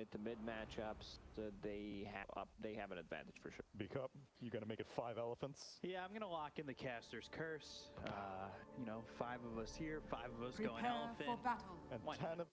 mid-to-mid matchups, they have an advantage for sure. Big up, you gotta make it 5 elephants. Yeah, I'm gonna lock in the caster's curse. You know, 5 of us here, 5 of us going elephant. For battle. And Why 10 not? of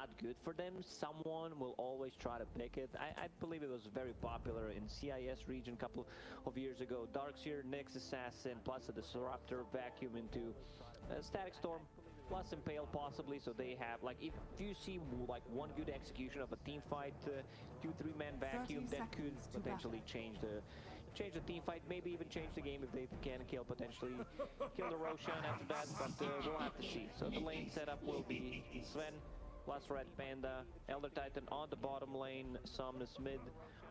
Not good for them. Someone will always try to pick it. I believe it was very popular in CIS region a couple of years ago. Darkseer, Nyx Assassin, plus a Disruptor, Vacuum into Static Storm, plus Impale possibly. So they have, like, if you see like one good execution of a team fight, 2-3 man Vacuum, that could potentially change the team fight, maybe even change the game if they can potentially kill the Roshan after that, but we'll have to see. So the lane setup will be Sven plus Red Panda, Elder Titan on the bottom lane, Somnus mid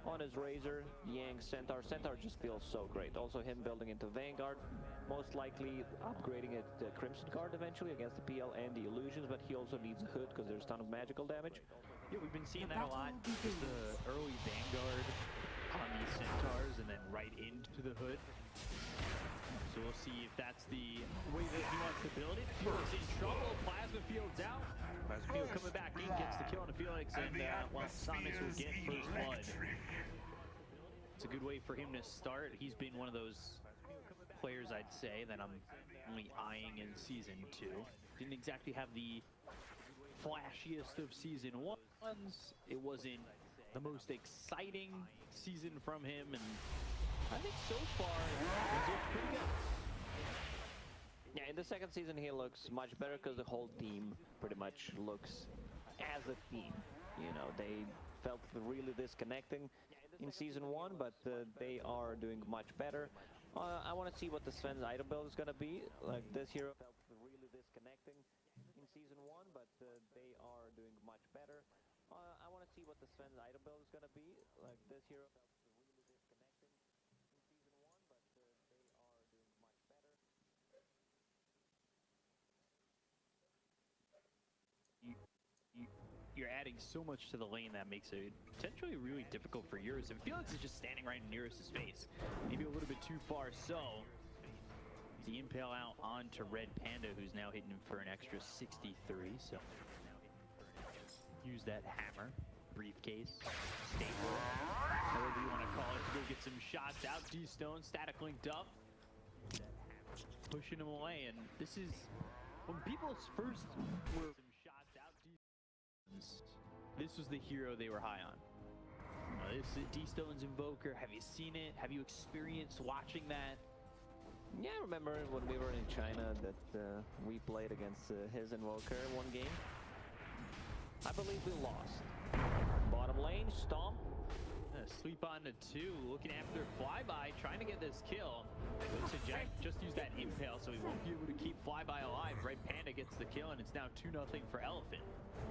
on his Razor, Yang Centaur. Centaur just feels so great. Also him building into Vanguard, most likely upgrading it to Crimson Guard eventually against the PL and the Illusions, but he also needs a hood because there's a ton of magical damage. Yeah, we've been seeing that a lot. Just the early Vanguard on these Centaurs and then right into the hood. So we'll see if that's the way that he wants to build it. Felix in trouble, Plasma Field's out. Plasma Field coming back in, gets the kill on the Felix, and Sonics will get first blood. It's a good way for him to start. He's been one of those players, I'd say, that I'm only eyeing in Season 2. Didn't exactly have the flashiest of Season 1s. It wasn't the most exciting season from him, and I think so far he's looked pretty good. Yeah, in the second season he looks much better because the whole team pretty much looks as a team. You know, they felt really disconnecting in Season 1, but they are doing much better. I want to see what the Sven's item build is going to be. Like, this hero felt really disconnecting in Season 1, but they are doing much better. I want to see what the Sven's item build is going to be. Like, this hero felt really disconnecting in Season 1, but they are doing much better. You're adding so much to the lane that makes it potentially really difficult for Eurus. And Felix is just standing right in Eurus' face. Maybe a little bit too far so. The Impale out onto Red Panda, who's now hitting him for an extra 63. So use that hammer, briefcase, staple, however you want to call it, to go get some shots out. D-Stone, static linked up, pushing him away. And this is when people first were some shots out. This was the hero they were high on. This is D-Stone's Invoker. Have you seen it? Have you experienced watching that? Yeah, I remember when we were in China that we played against his Invoker one game. I believe we lost. Bottom lane, Stomp. Sleep on to 2, looking after Flyby, trying to get this kill. Looks to just use that Impale, so he won't be able to keep Flyby alive. Red Panda gets the kill, and it's now 2-0 for Elephant.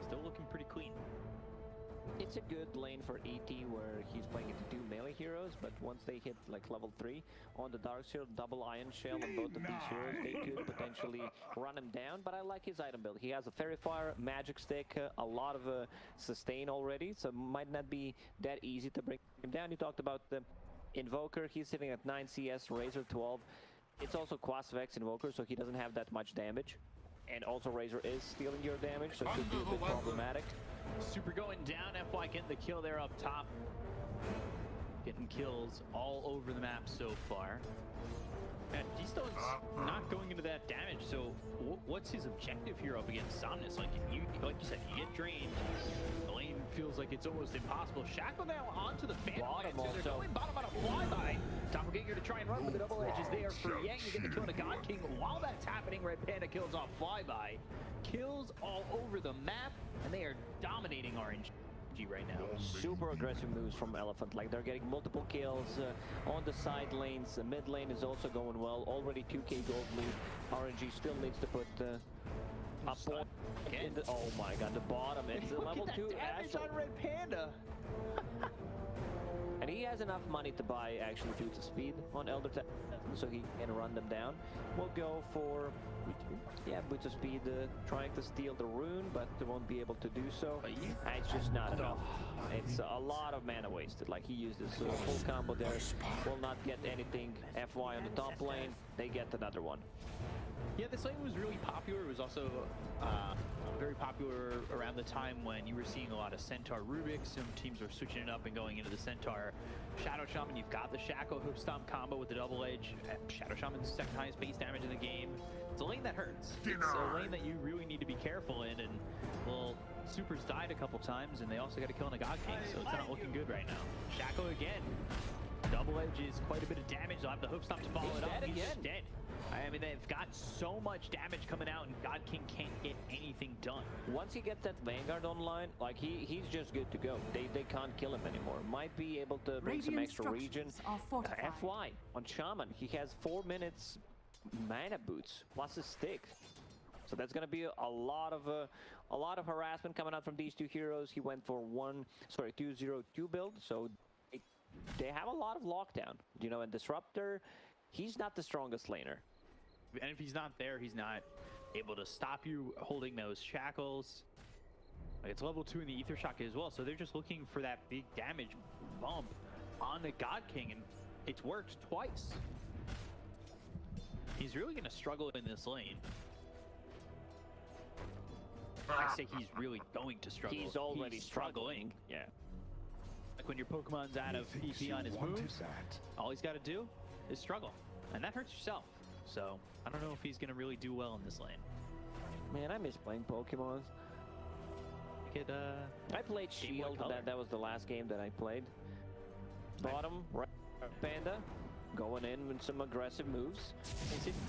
Still looking pretty clean. It's a good lane for ET where he's playing into 2 melee heroes, but once they hit like level 3 on the Darkseer, double Iron Shell on both of these heroes, they could potentially run him down. But I like his item build. He has a Fairy Fire, Magic Stick, a lot of sustain already, so might not be that easy to bring him down. You talked about the Invoker. He's sitting at 9 CS, Razor 12. It's also Quas-Vex Invoker, so he doesn't have that much damage. And also Razor is stealing your damage, so it could be a bit problematic. Super going down, FY getting the kill there up top. Getting kills all over the map so far. And D-Stone's not going into that damage, so what's his objective here up against Somnus? Like you said, you get drained. The lane feels like it's almost impossible. Shackle now onto the Phantom. They're going bottom on a flyby. Doppelganger to try and run with the double edges there for Yang to get the kill on a God King. While that's happening, Red Panda kills off Flyby. Kills all over the map, and they are dominating RNG right now. Super aggressive moves from Elephant, like they're getting multiple kills on the side lanes. The mid lane is also going well, already 2k gold lead. RNG still needs to put up in the, oh my god, the bottom, it's a level 2 damage Astral. on Red Panda. has enough money to buy actually Boots of Speed on Elder Tech, so he can run them down. We'll go for, yeah, Boots of Speed trying to steal the rune, but they won't be able to do so. It's just not enough. It's a lot of mana wasted. Like, he used his full combo there, will not get anything. FY on the top lane, they get another one. Yeah, this lane was really popular. It was also very popular around the time when you were seeing a lot of Centaur Rubiks. Some teams were switching it up and going into the Centaur Shadow Shaman. You've got the Shackle Hook Stomp combo with the double edge. Shadow Shaman's second highest base damage in the game. It's a lane that hurts. It's a lane that you really need to be careful in. And, well, Super's died a couple times, and they also got to kill on the God King, so it's not looking good right now. Shackle again. Double edge is quite a bit of damage. They'll have the Hook Stomp to follow it up. He's just dead. I mean, they've got so much damage coming out, and God King can't get anything done. Once he gets that Vanguard online, like, he's just good to go. They can't kill him anymore. Might be able to bring some extra regen. FY on Shaman. He has 4 minutes mana boots plus a stick. So that's going to be a lot of harassment coming out from these two heroes. He went for 2-0-2 build, so they have a lot of lockdown. You know, and Disruptor, he's not the strongest laner. And if he's not there, he's not able to stop you holding those shackles. Like, it's level 2 in the Ether Shock as well, so they're just looking for that big damage bump on the God King, and it's worked twice. He's really going to struggle in this lane. I say he's really going to struggle. He's already struggling. Yeah. Like, when your Pokemon's out of EP on his move, all he's got to do is struggle. And that hurts yourself. So, I don't know if he's going to really do well in this lane. Man, I miss playing Pokemon. I played Shield. That was the last game that I played. Bottom, right, Panda. Going in with some aggressive moves. He's hitting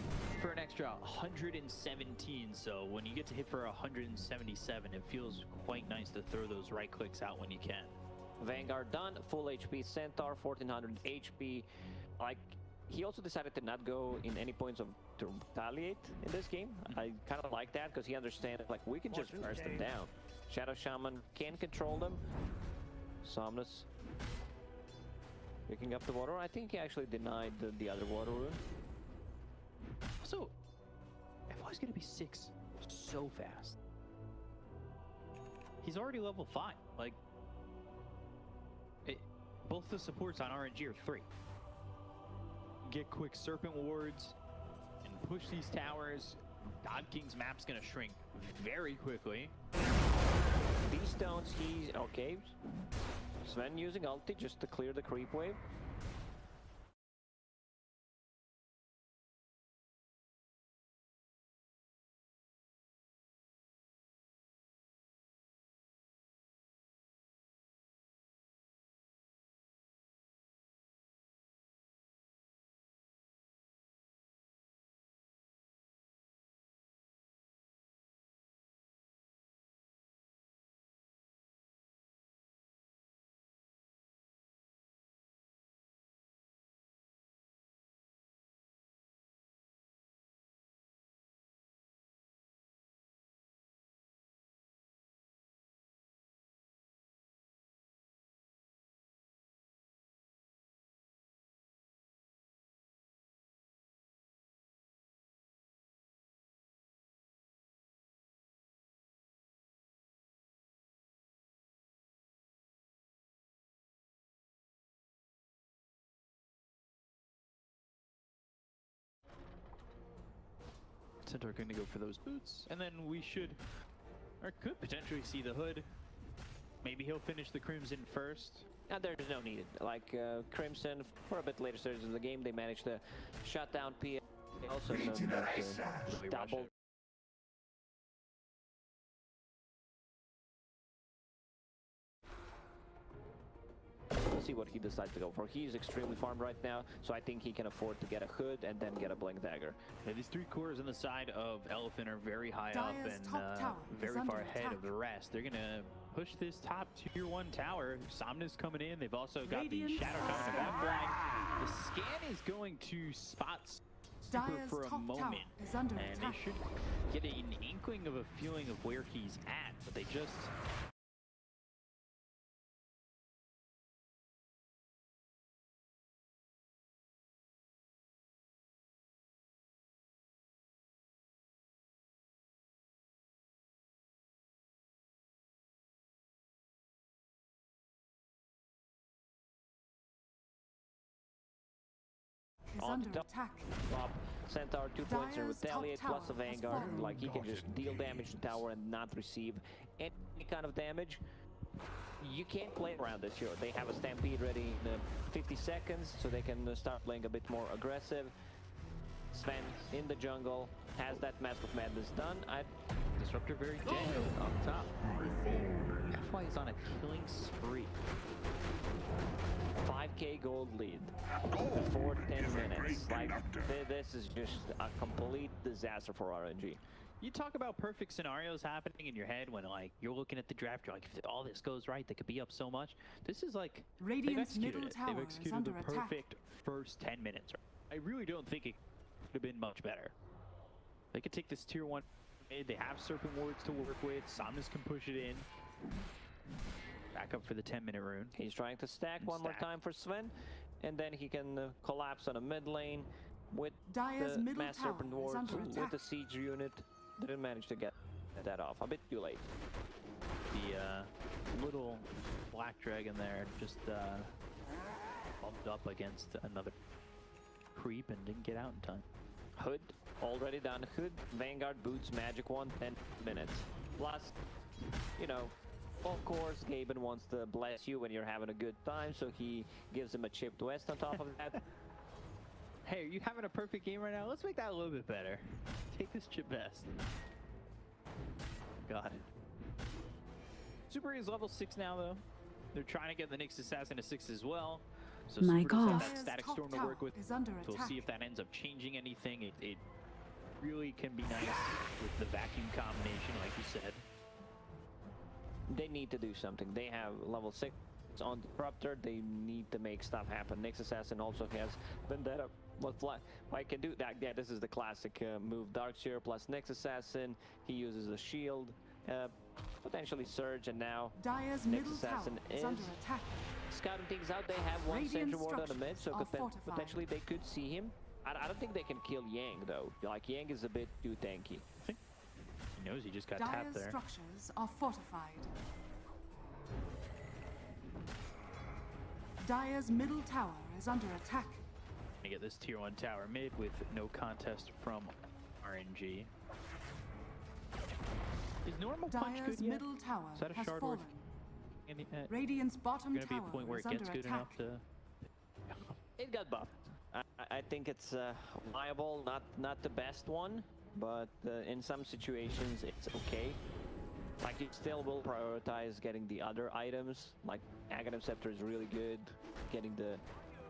for an extra 117, so when you get to hit for 177, it feels quite nice to throw those right clicks out when you can. Vanguard done, full HP Centaur, 1400 HP. Like, he also decided to not go in any points to retaliate in this game. I kind of like that because he understands, like, we can just burst them down. Shadow Shaman can control them. Somnus picking up the water. I think he actually denied the other water rune. So, FY's gonna be 6 so fast. He's already level 5. Like, both the supports on RNG are 3. Get quick Serpent Wards and push these towers. God King's map's gonna shrink very quickly. These stones, he's okay. Sven using ulti just to clear the creep wave. Centaur going to go for those boots, and then we should, or could potentially see the hood. Maybe he'll finish the Crimson first. And there's no need. Like, Crimson, for a bit later stages of the game, they managed to shut down P. Also, double. We'll see what he decides to go for. He's extremely farmed right now, so I think he can afford to get a hood and then get a Blink Dagger. Yeah, these 3 cores on the side of Elephant are very high up and very far ahead of the rest. They're going to push this top tier 1 tower. Somnus coming in. They've also got the Shadow Shaman in the back line. The scan is going to spot Super for a moment, and they should get an inkling of a feeling of where he's at, but they just is on under the top. attack. Drop Centaur 2 points and Dire's top retaliate plus a tower has Vanguard. fallen. Like he can just deal damage to tower and not receive any kind of damage. You can't play around this here. They have a Stampede ready in 50 seconds, so they can start playing a bit more aggressive. Sven in the jungle has that Mask of Madness done. Disruptor very genuine up top. That's why he's on a killing spree. 5k gold lead before 10 minutes. Like, this is just a complete disaster for RNG. You talk about perfect scenarios happening in your head when like you're looking at the draft, you're like, if all this goes right, they could be up so much. This is like Radiant's they've middle executed it. tower They've is executed under the attack. perfect first 10 minutes. I really don't think it could have been much better. They could take this tier 1 mid. They have Serpent Wards to work with. Samus can push it in. Back up for the 10-minute rune. He's trying to stack one more time for Sven, and then he can collapse on a mid lane with Dire's the middle Mass tower Serpent is Wards, under with attack. the siege unit. Didn't manage to get that off. A bit too late. The little black dragon there just bumped up against another creep and didn't get out in time. Hood already done. Hood, Vanguard, Boots, Magic Wand, 10 minutes. Plus, you know, of course, Gaben wants to bless you when you're having a good time, so he gives him a chipped west on top of that. Hey, are you having a perfect game right now? Let's make that a little bit better. Take this chip vest. Got it. Super is level 6 now, though. They're trying to get the Nyx Assassin to 6 as well. So My Super does have God. that static Dire's storm to top work with. tower is under So we'll attack. see if that ends up changing anything. It really can be nice with the vacuum combination, like you said. They need to do something. They have level 6 on Disruptor. They need to make stuff happen. Nyx Assassin also has Vendetta. I can do that. Yeah, this is the classic move. Darkseer plus Nyx Assassin. He uses the shield, potentially Surge, and now Dire's Nyx middle Assassin tower is under attack. scouting things out. They have one Radiant Sentry Ward on the mid, so structures are fortified. potentially they could see him. I don't think they can kill Yang though. Like, Yang is a bit too tanky. He knows he just got tapped Dire's there. structures are fortified. Dire's middle tower is under attack. Gonna get this tier 1 tower mid with no contest from RNG. Is normal punch Dire's good yet? middle tower Is that a has shard fallen. worth? Radiant's bottom Gonna be a tower point where is it gets under good attack. enough to. It got buffed. I think it's viable, not the best one, but in some situations it's okay. Like, you still will prioritize getting the other items. Like, Aghanim Scepter is really good. Getting the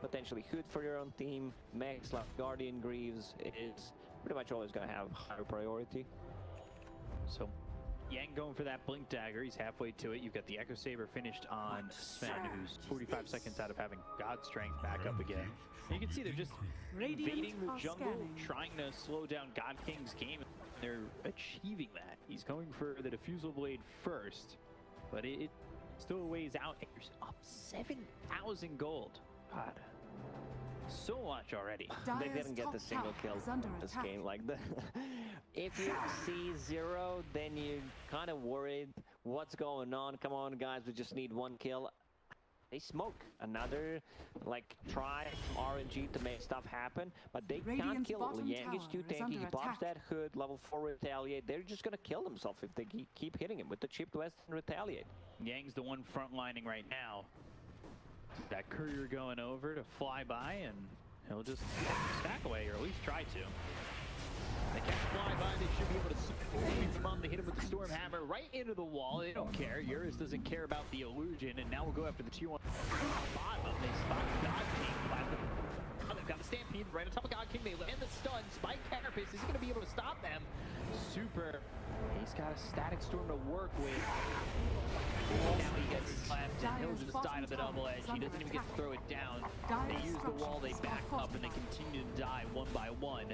potentially Hood for your own team, Max like Guardian Greaves is pretty much always gonna have higher priority. So, Yang going for that Blink Dagger. He's halfway to it. You've got the Echo Saber finished on Sven, who's 45 seconds out of having God Strength back up again. And you can see they're just Radiant invading the are jungle, scanning. trying to slow down God King's game. They're achieving that. He's going for the Diffusal Blade first, but it still a ways out. And you're up 7,000 gold. God. So much already. They Dire's didn't get top the single tower kill is under this attack. game. Like, if you see 0, then you're kind of worried. What's going on? Come on, guys, we just need 1 kill. They smoke another, like, try RNG to make stuff happen, but they can't Radiant's kill. bottom Yang is tower too is tanky. under He pops attack. that Hood, level 4 retaliate. They're just gonna kill themselves if they keep hitting him with the chipped west and retaliate. Yang's the one frontlining right now. That courier going over to fly by, and he'll just stack away, or at least try to. They can't fly by, they should be able to sweep them on. They hit him with the Storm Hammer right into the wall. They don't care. Eurus doesn't care about the illusion, and now we'll go after the tier 1 bottom. They spot God King. They've got the Stampede right on top of God King. They land the stun. Spike Carapace, is he going to be able to stop them? Super. He's got a Static Storm to work with. Now he gets slapped, and he'll just die to the double edge. He doesn't even get to throw it down. They use the wall, they back up, and they continue to die one by one.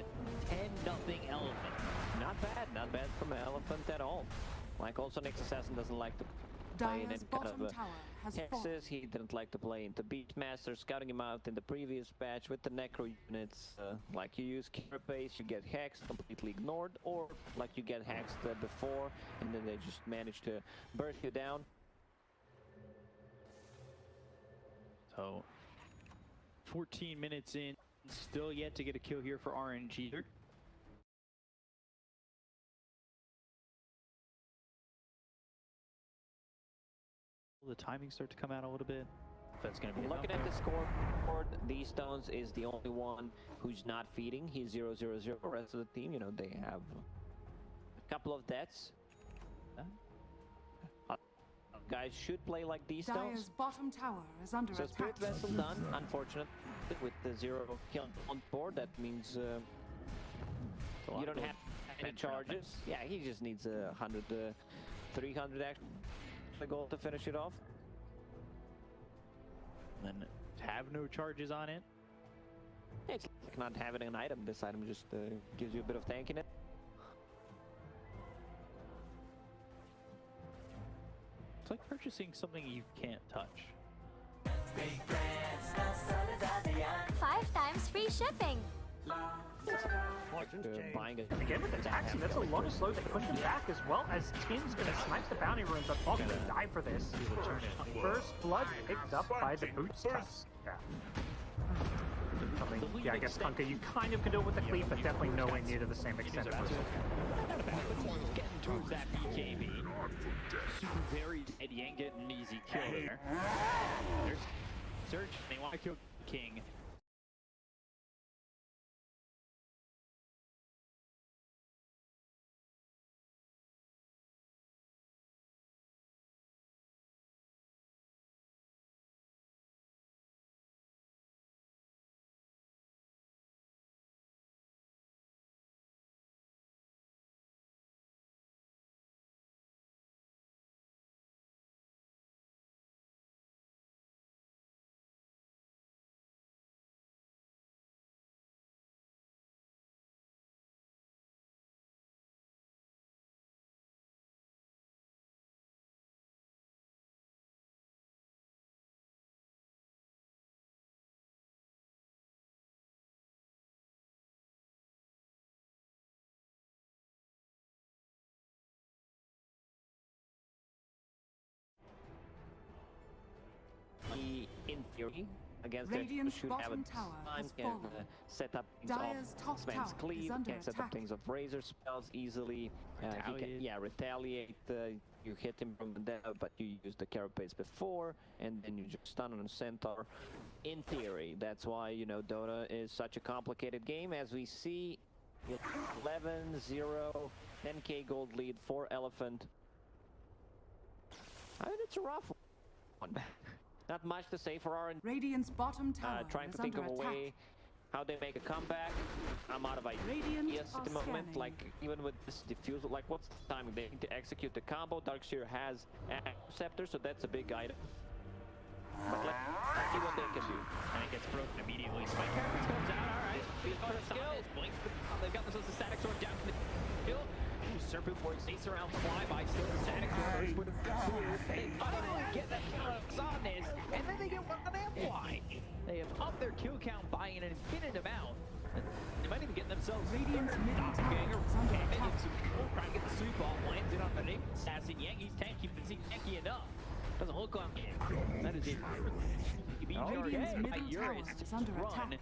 10-0 Elephant. Not bad from an Elephant at all. Like, also Nyx Assassin doesn't like to play in Dire's any kind bottom of tower has fallen. hexes. He didn't like to play into Beastmaster, scouting him out in the previous patch with the Necro units. Like, you use Carapace, you get hexed, completely ignored, or like you get hexed before, and then they just manage to burst you down. So, 14 minutes in, Still yet to get a kill here for RNG. Will the timing start to come out a little bit? If that's going to be Looking at the scoreboard, these stones is the only one who's not feeding. He's 0-0-0. The rest of the team, you know, they have a couple of deaths. Guys should play like these stones. Dire's bottom tower is under So attack. Spirit Vessel done, unfortunately, with the 0 kill on board. That means you don't have any charges. Yeah, he just needs 100, 300 actually gold to finish it off. And have no charges on it. It's like not having an item. This item just gives you a bit of tankiness. It's like purchasing something you can't touch. 5 times free shipping. Buying it. And again with the taxi, that's a lot of slow. They push him back as well as Tim's going to snipe the bounty rune, but Fog's going to die for this. First blood picked up by the boots tusk. Yeah. Something, yeah, I guess Kunka, you kind of can do it with the cleave, but definitely nowhere near to the same extent. Getting towards that BKB. Super very dead. You ain't getting an easy kill there. There's Search. They want to kill King. In theory, against Radiant's should have a bottom tower time, has can fallen. set up things Dire's top off Sven's tower is cleave, under can set up attack. things of Razor spells easily. He can, Retaliate. retaliate. You hit him from there, but you use the carapace before, and then you just stun on a centaur. In theory, that's why, you know, Dota is such a complicated game. As we see, 11-0, 10k gold lead for Elephant. I mean, it's a rough one. Not much to say for our Radiant's bottom tower trying is to think under of a attack. way how they make a comeback. I'm out of Radiant ideas at the are moment. scanning. Like, even with this diffusal, like, what's the timing? They need to execute the combo. Darkseer has Scepter, so that's a big item. But let's see what they can do. And it gets broken immediately. Spike Carapace comes out. Alright. They've got themselves a static sword down to the kill. Serpent Boy stays around flyby, still the static sword with a they finally get that kill of Xarnes, and then they get one of Amplify. They have upped their kill count by an infinite amount. They might even get themselves Radiant's middle tower Ganger. is under attack. Trying to get the soup off, lands it on the name assassin. Yankee's tanky, but he's tanky enough. Doesn't look like it. That is it. Radiant's middle tower is under attack.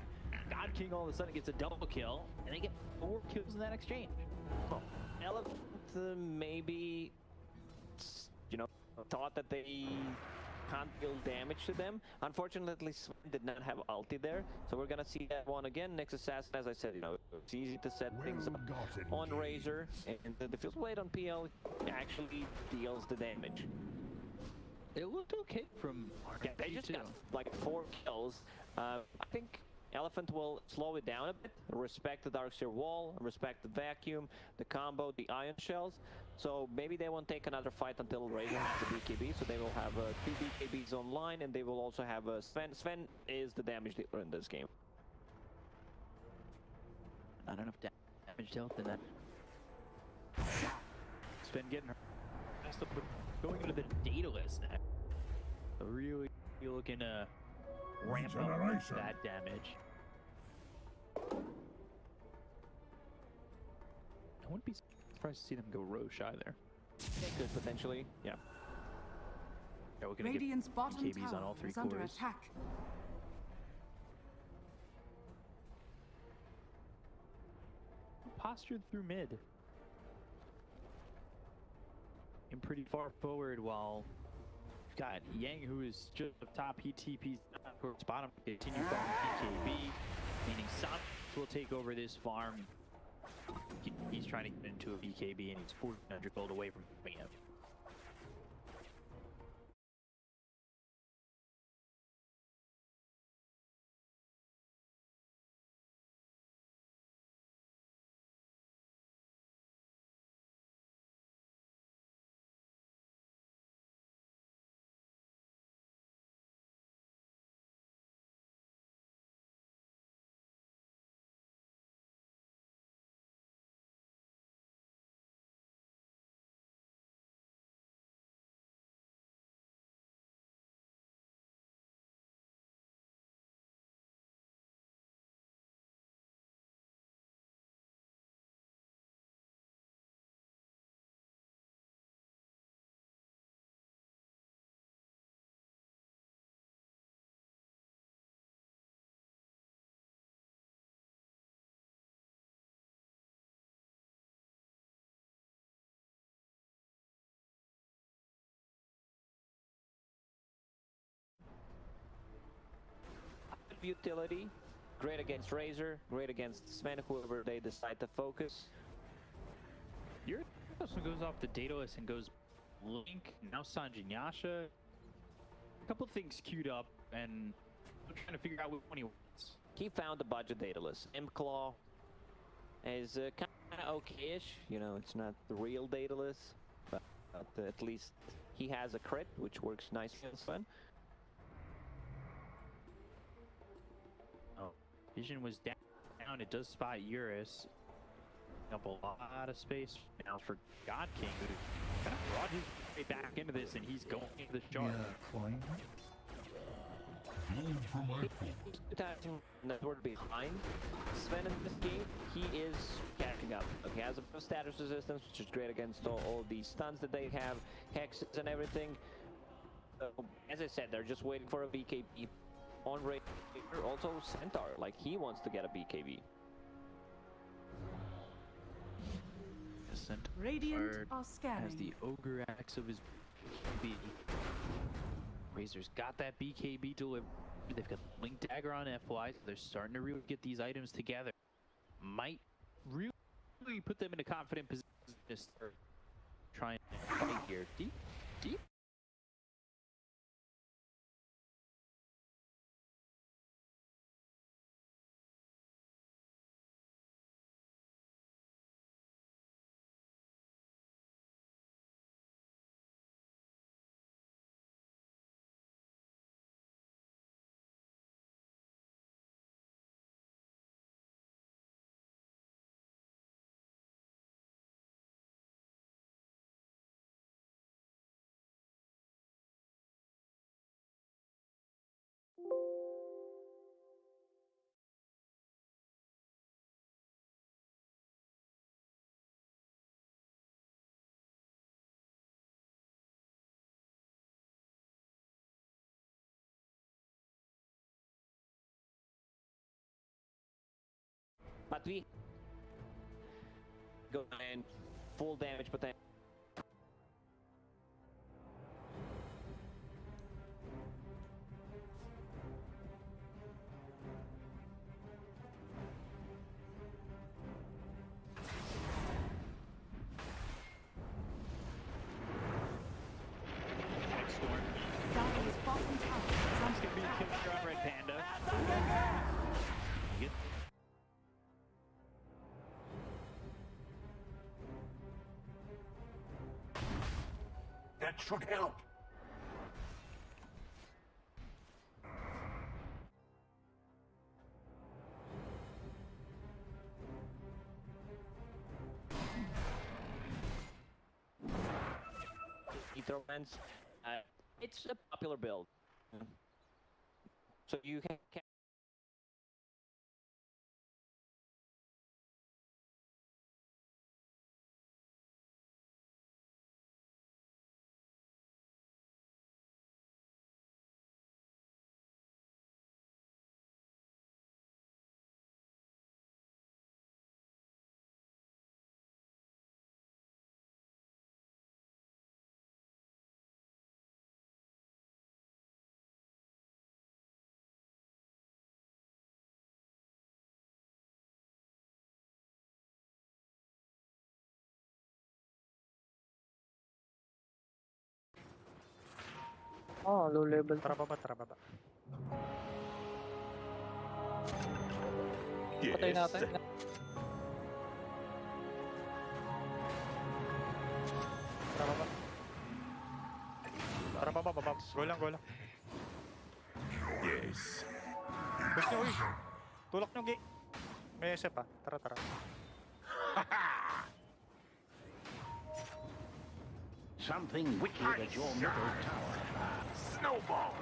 God King all of a sudden gets a double kill, and they get 4 kills in that exchange. Elephant maybe, you know, thought that they can't deal damage to them. Unfortunately, Sven did not have ulti there, so we're gonna see that one again. Next assassin, as I said, you know, it's easy to set things up on Razor, and the diffuse blade on PL actually deals the damage. It looked okay from Yeah, they just got like 4 kills. I think Elephant will slow it down a bit, respect the Darkseer wall, respect the vacuum, the combo, the ion shells. So maybe they won't take another fight until Razor has the BKB, so they will have 2 BKBs online, and they will also have Sven. Sven is the damage dealer in this game. Not enough damage dealt in that. Sven getting her messed up with going into the data list now. So really looking to ramp up that damage. I wouldn't be surprised to see them go Roche either. They could potentially, yeah. Yeah, we're gonna Radiant's get bottom BKBs tower on all 3 is under cores. attack. postured through mid. And pretty far forward while we've got Yang, who is just up top. He TP's towards bottom. Continue farming BKB, meaning Sam will take over this farm. He's trying to get into a BKB and he's 400 gold away from doing it. Utility, great against Razor, great against Sven, whoever they decide to focus. Your also goes off the Daedalus and goes Link, now Sanjin Yasha. A couple things queued up, and I'm trying to figure out which one he wants. He found the budget Daedalus. Imp-Claw is kind of okay-ish. You know, it's not the real Daedalus, but at least he has a crit, which works nicely on Sven. Oh, Vision was down. It does spot Eurus. Up a lot of space now for God King, who kind of brought his way back into this, and he's going into the shard. Network behind Sven in this game. He is catching up. He has a bit of status resistance, which is great against all these stuns that they have, hexes and everything. As I said, they're just waiting for a BKB on Razor. Also Centaur, like he wants to get a BKB. Radiant are scanning. Has the Ogre Axe of his BKB. Razor's got that BKB delivered. They've got Link Dagger on FY, so they're starting to really get these items together. Might really put them in a confident position to start trying to fight here. Deep. But we go and full damage potential. Dire's bottom tower is It's gonna be a killer on Red Panda. Get That should help. Ether lens. It's a popular build. So you can Oh, low level. Tara baba, tara baba. Patay Yes. natin. Tara baba. Tara baba, baba. Go lang, go lang. Yes. Push nyo, uy. Tulak nyo, Gi. May SF ah. Tara, tara. Something wicked at your middle tower. Snowball.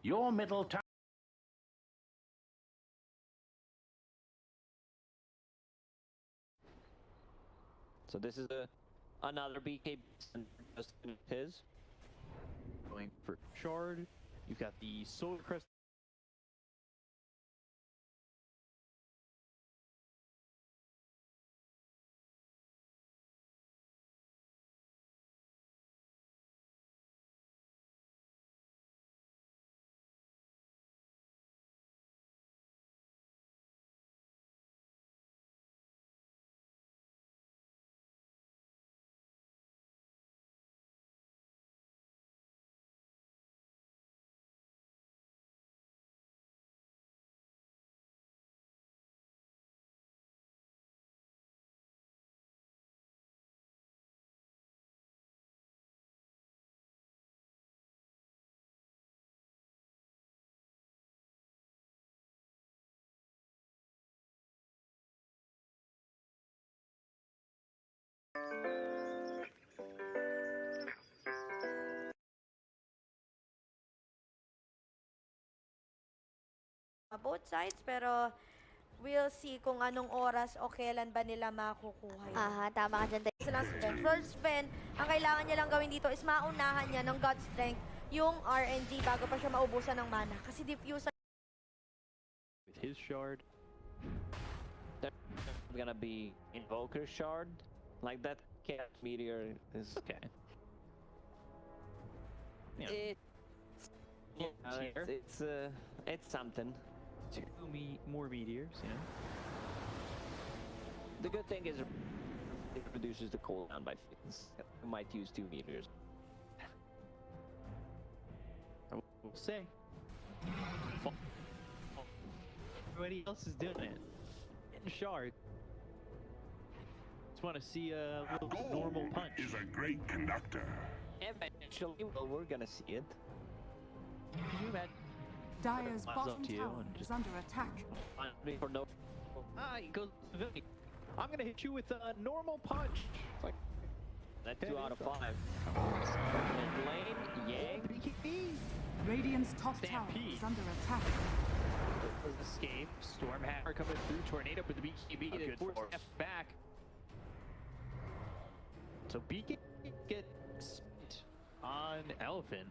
Your middle tower. So this is another BK just his. Going for Shard. You've got the Solar Crest. Both sides, pero we'll see kung anong oras o kailan ba nila makukuha yun. Aha, tama ka dyan. Silang Sven. First Sven, ang kailangan niya lang gawin dito is maunahan niya ng God Strength yung RNG bago pa siya maubusan ng mana. Kasi diffuser With his Shard. There's gonna be Invoker Shard. Like that cat meteor is Okay. Yeah. It's something. Two more meteors, you know. The good thing is it reduces the cooldown by 50. You might use 2 meters. We'll say. Everybody else is doing it. Getting Shard. Just want to see a little normal punch. Is a great conductor. Eventually, well, we're gonna see it. Can you imagine? Dire's Miles bottom up to you tower and is just- under attack. Finally, for no. He goes, I'm gonna hit you with a normal punch. It's like, That's Okay, 2 out of so- 5. Mid lane, Yang. BKB. Radiant's top tower Stampede. is under attack. Escape. Stormhammer coming through. Tornado with the BKB A to good force force. F back. So BKB gets spent on Elephant.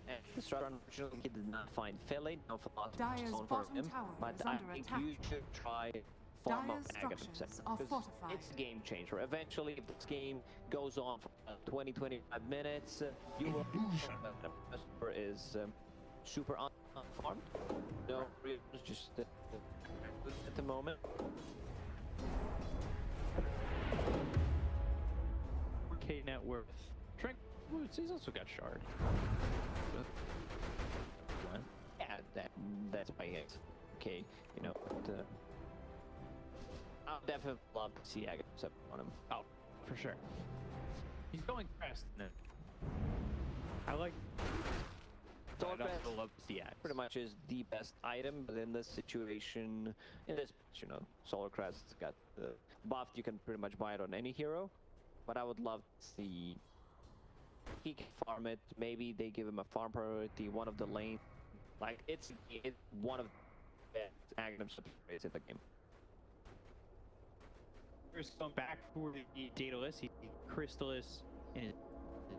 And the start, unfortunately, he did not find Philly. No philosophy Dire's zone for bottom him. tower But is I under think attack. you should try farm up Dire's Aghanim structures are fortified. it's a game changer. Eventually, if this game goes on for 20-25 minutes, you will Super is super unfarmed. No reasons, just at the moment. 4K net worth. Trank Boots, he's also got Shard. Yeah, that's my ex. Okay, you know, but, I'll definitely love to see Aghanim on him. Oh, for sure. He's going crest. I like. Solar I'd also Crest love to see Axe. pretty much is the best item, but in this situation, in this, you know, Solar Crest got buffed. You can pretty much buy it on any hero, but I would love to see he can farm it. Maybe they give him a farm priority, one of the lanes. Like it's one of the best Aghanim supports in the game. First going back for the Daedalus, he Crystallis in his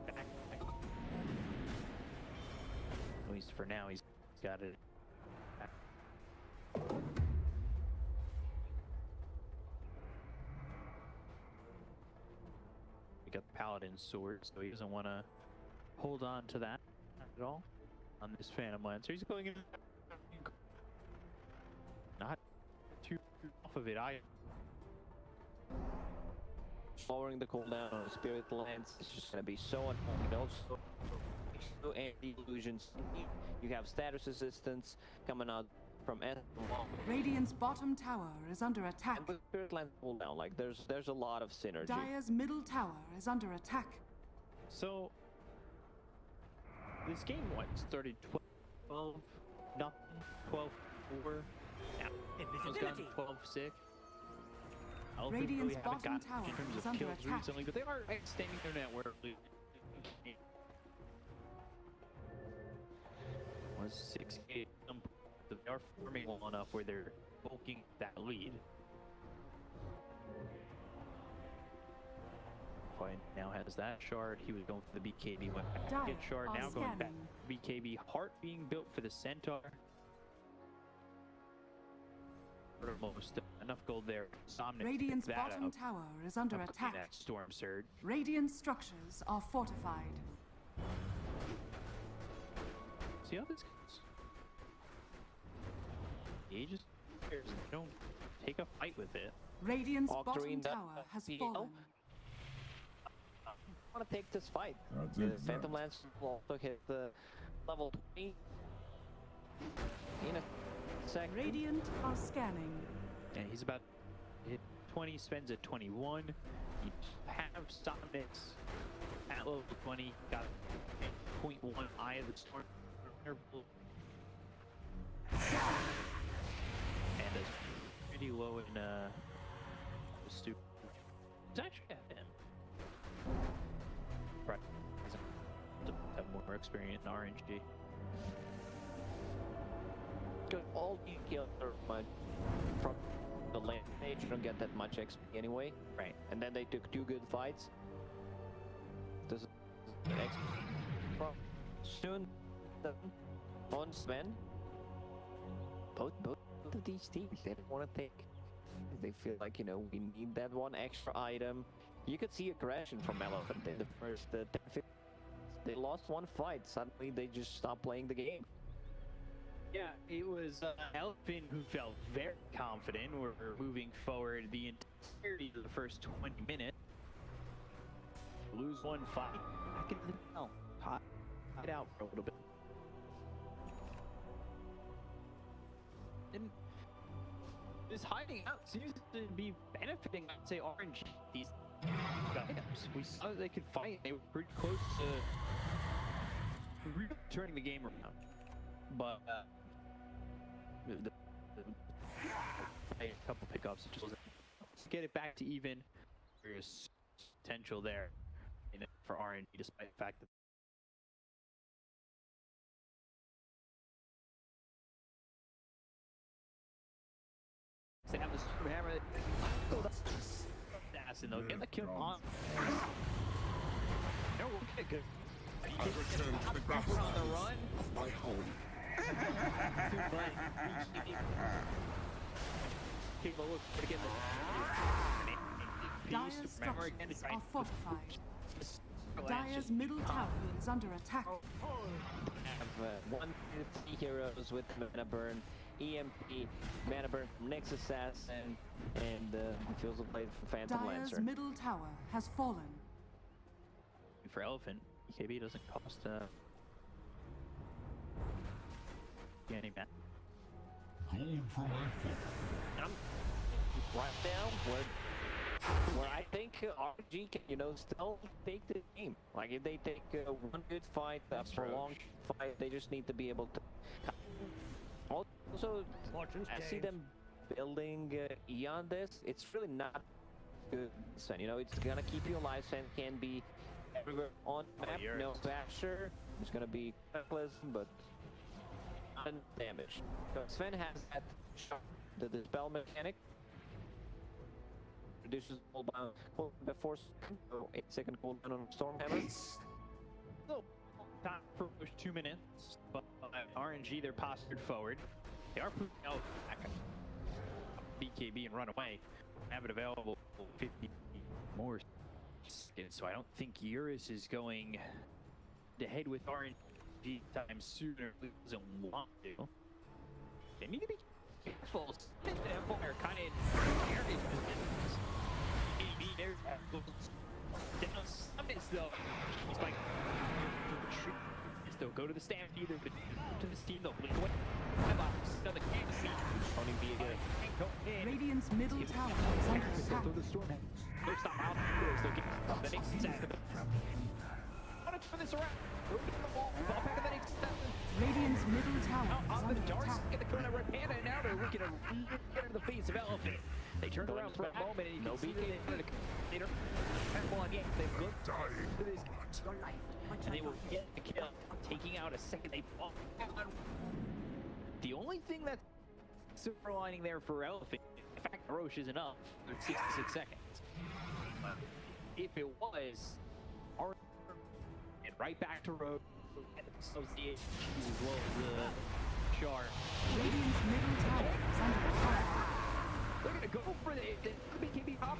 back. At least for now, he's got it. He got the Paladin's sword, so he doesn't want to hold on to that at all on this Phantom Lancer. He's going in, not too off of it either. Lowering the cooldown on the Spirit Lance is just going to be so annoying. Also, no anti-illusions. You have status resistance coming out from S. Radiant's bottom tower is under attack. And with Spirit Lance cooldown, like there's a lot of synergy. Dire's middle tower is under attack. So this game started 12 nothing, 12 4. Now it's gone 12 6. Radiant's haven't bottom gotten tower in terms is of under kills attack. recently, but they are extending their network. Was 6-8. They are forming well enough where they're bulking that lead. Fine now has that shard. He was going for the BKB. Went back to Dire get shard. are Now going back. scanning. BKB heart being built for the Centaur. Almost enough gold there. Somnus Radiant's picked that bottom up. tower is under Up in attack. that storm surge. Radiant structures are fortified. See how this goes. He just don't take a fight with it. Radiant's bottom Octarine tower has fallen. I want to take this fight. The Phantom Lance will also hit the level 20 in a second. Radiant are scanning. And he's about to hit 20, spends at 21. You have Somnus at level 20, got 0.1 Eye of the Storm interval. And is pretty low in Stu. It's actually at him. Right. Have more experience in RNG. Because all you kill are from the lane stage, you don't get that much XP anyway. Right. And then they took 2 good fights. This is XP soon on Sven. Both of these teams, they don't want to take. They feel like, you know, we need that one extra item. You could see aggression from Elephant in the first 10, 15. They lost one fight. Suddenly they just stopped playing the game. Yeah, it was Elephant who felt very confident. We're moving forward the entirety of the first 20 minutes. Lose one fight. Back into the hell. Hot it out for a little bit. And this hiding out seems to be benefiting, I'd say, RNG. These items. We saw that they could fight. They were pretty close to really turning the game around. But a couple pickups to get it back to even. There's potential there in it for RNG, despite the fact that they have the super hammer. Oh, that's assassin though. Get the kill on. No, we'll get good. I return to the grass on the run. my home. Take a look again. Dire's structures are fortified. Dire's middle tower is under attack. Have 1-3 heroes with mana burn, EMP, mana burn from Nyx Assassin, and Feels of Blade from Phantom Dire's Lancer. middle tower has fallen. For Elephant, EKB doesn't cost any mana. Gold for my foot. I'm right now where I think RNG can, you know, still take the game. Like if they take one good fight, a prolonged fight, they just need to be able to. Also, I see them building Eon this. It's really not good. You know, it's gonna keep you alive and can be everywhere on map. No basher. It's gonna be cataclysm, but damage. So Sven has that shot, the dispel mechanic. Reduces cooldown before 8-second cooldown on Stormhammer. So, time for 2 minutes, but RNG, they're postured forward. They are pushing out back BKB and run away. Have it available 50 more So I don't think Eurus is going to head with RNG time sooner. He doesn't want to. They need to be careful. Empire kind of in areas. There's down summits though. He's like retreat. They'll go to the stampede or to the steam. They'll blink away. Radiant's middle tower is under attack. Throw the storm. They'll stop out. They'll get the next second. Want to turn this around? Move it to the wall. Ball back at the next second. Radiant's middle tower is On under the darts, attack. get the corner red panda, and now they're looking to get in the face of Elephant. They turn around for a moment, and you can see that they don't have one yet. They've looked to this, and they will get the kill, taking out a second. They fall. The only thing that's silver lining there for Elephant, in fact, Roche isn't up. They're 66 seconds. If it was, and right back to Roche, and associate as well as the Char. Radiant's middle tower is under attack. They're gonna go for the BKB hop.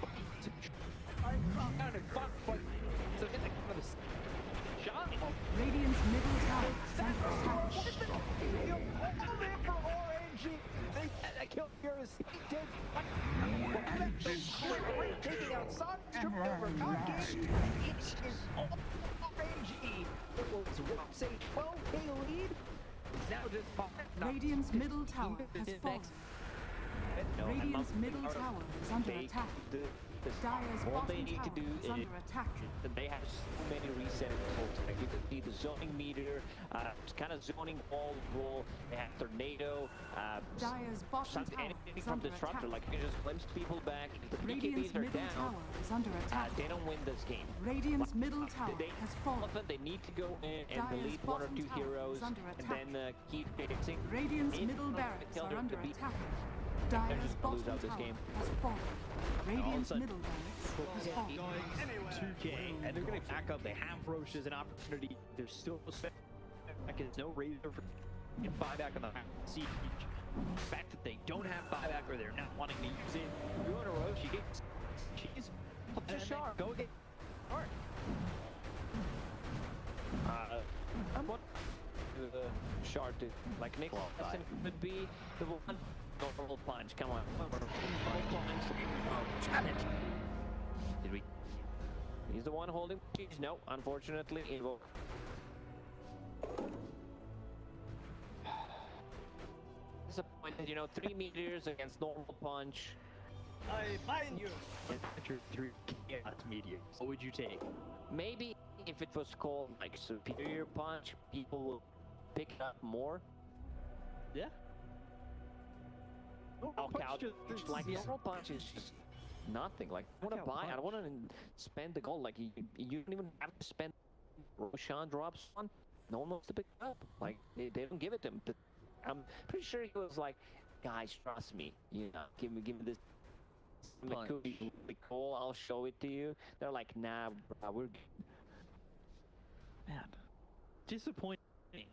So get the shot. Radiant's middle tower is under attack. For RNG. They killed Eurus. He did. Taking out Sonic. Over Concave. It is all RNG. It was a 12K lead. It's now just Radiant's middle tower has fallen. Radiant's middle tower is under attack. Dire's all they bottom need to tower do is under attack. They have so many reset tools. Like you can see the zoning meter, kind of zoning wall. They have tornado. Dire's bottom tower anything is from under disruptor. attack. Like you can just glimpse people back. If the Radiant's BKBs are middle down, tower is under attack. they don't win this game. Radiant's middle tower has fallen. They need to go in and Dire's delete one or bottom two tower heroes is under and attack. then keep fixing. Radiant's If middle not, barracks tell are them under to be- attack. They're Dire's just gonna lose bottom out this tower game. has fallen. Radiant's sudden- middle barracks has fallen. 2K, and they're going to back up. They have Roche as an opportunity. There's still there's no razor for get buyback on the siege. The fact that they don't have buyback or they're not wanting to use it, you go to Roche, you get cheese, up to Sharp, go get Sharp. What the shard did? Like Nick Lesson would be the one normal punch. Come on. Normal punch. Oh, damn it. Did we? He's the one holding. No, unfortunately, Invoke. Disappointed, 3 meters against normal punch. I find you. Enter 3 chaos meteors. What would you take? Maybe if it was called like superior punch, people will pick it up more. Yeah. Like normal punch is just nothing. Like I want to buy. I don't want to spend the gold. Like you don't even have to spend. Roshan drops on. No one wants to pick it up. Like they don't give it to him. I'm pretty sure he was like, guys, trust me. Give me this. Cool. I'll show it to you. They're like, nah, bro, we're good. Man, disappointing.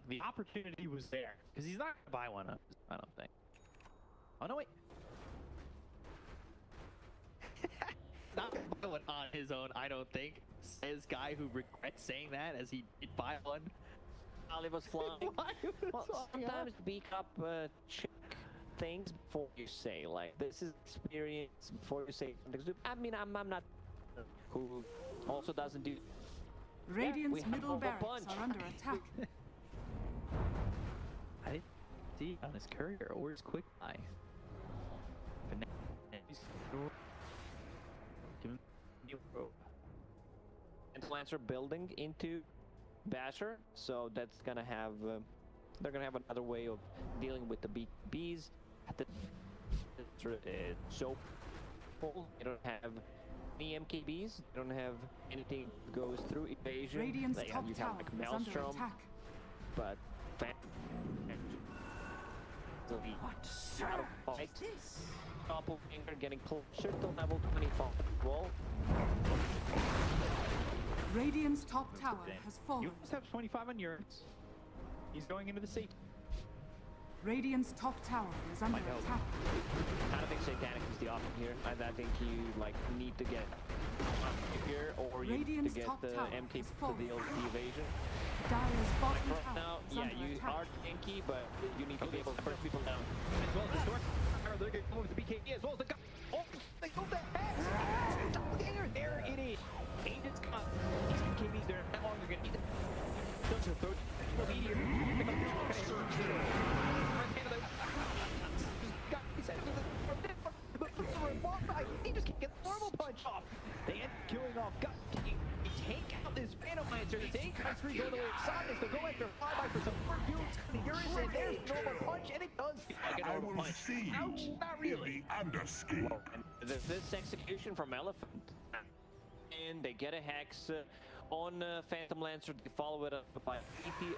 The opportunity was there because he's not gonna buy one up. I don't think. Oh no, wait. Not buy one on his own. I don't think. Says guy who regrets saying that as he did buy one. While it was flying. Well, sometimes beak up check things before you say. Like this is experience before you say something. I mean, I'm not who also doesn't do. Radiant's middle barracks are under attack. I didn't see on his courier or his quick eye. And Lancer building into Basher, so that's gonna have they're gonna have another way of dealing with the BKBs. So they don't have any MKBs. They don't have anything that goes through evasion. Radiant's They top you tower have like is under Maelstrom, attack. but Doppelganger getting closer to level 25. Well, Radiant's top tower has fallen. You must have 25 on yours. He's going into the safe. Radiant's top tower is under attack. I don't think Satanic is the option here. I think you need to get here, or you need to Radiant's get top the tower MT has to fallen. deal with the evasion. Dire's bottom Right tower now, is yeah, under you attack. are tanky, but you need to be able to hurt people down. As well as the Storm. They're going to move the BKB as well as the gun. Oh, they got that Hex! Doppelganger, there it is. Agents come. These BKBs, they're no longer going to need them. Does a third meteor. Pick up he just can't get the normal punch off. They end up killing off Gut. They take out this Phantom Lancer. The tank comes through, go the way of Sadness. They'll go after Flyby for some more fuels. The Urus, and there's the normal punch, and it does feel like a I normal will punch. see Ouch, you not in really. the underscape. This execution from Elephant, and they get a hex on Phantom Lancer. They follow it up by EP,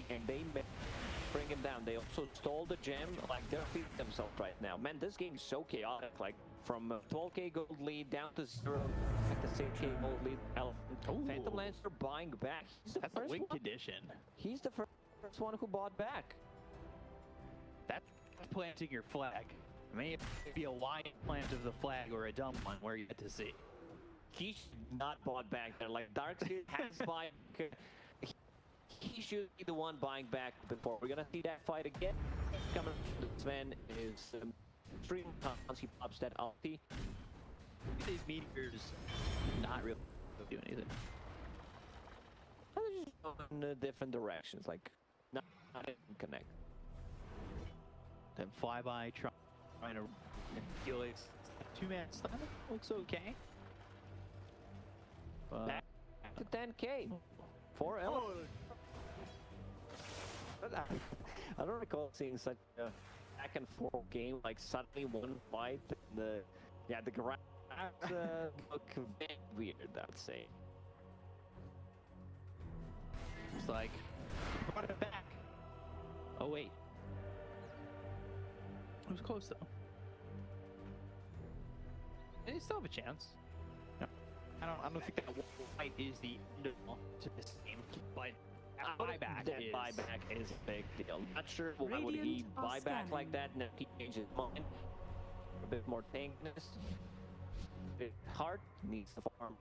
and they bring him down. They also stole the gem. Like, they're feeding themselves right now. Man, this game is so chaotic. Like, from 12k gold lead down to 0, like the 6k gold lead. Elephant. Phantom Lancer buying back. He's the That's a first win one. condition. He's the first one who bought back. That's planting your flag. It may be a wide plant of the flag or a dumb one where you get to see. He should not bought back there. Like, Darkseid has buying. He should be the one buying back before. We're gonna see that fight again. Coming, Sven is extreme times he pops that ulti. These meteors not really do anything. They're just going in different directions, like not in connect. Then Flyby trying to manipulate two-man stun. Looks okay. But Back to 10k for Elephant. I don't recall seeing such a back and forth game, like suddenly one fight and the graphs look very weird, I would say. it's like brought it back. Oh wait. It was close though. They still have a chance. No, I don't think that fight is the end of to this game, but buyback That is. buyback is a big deal. Not sure why would he Radiant are buy back like scanning. that and then he changes his mind. A bit more tankiness. Bit hard. Needs to farm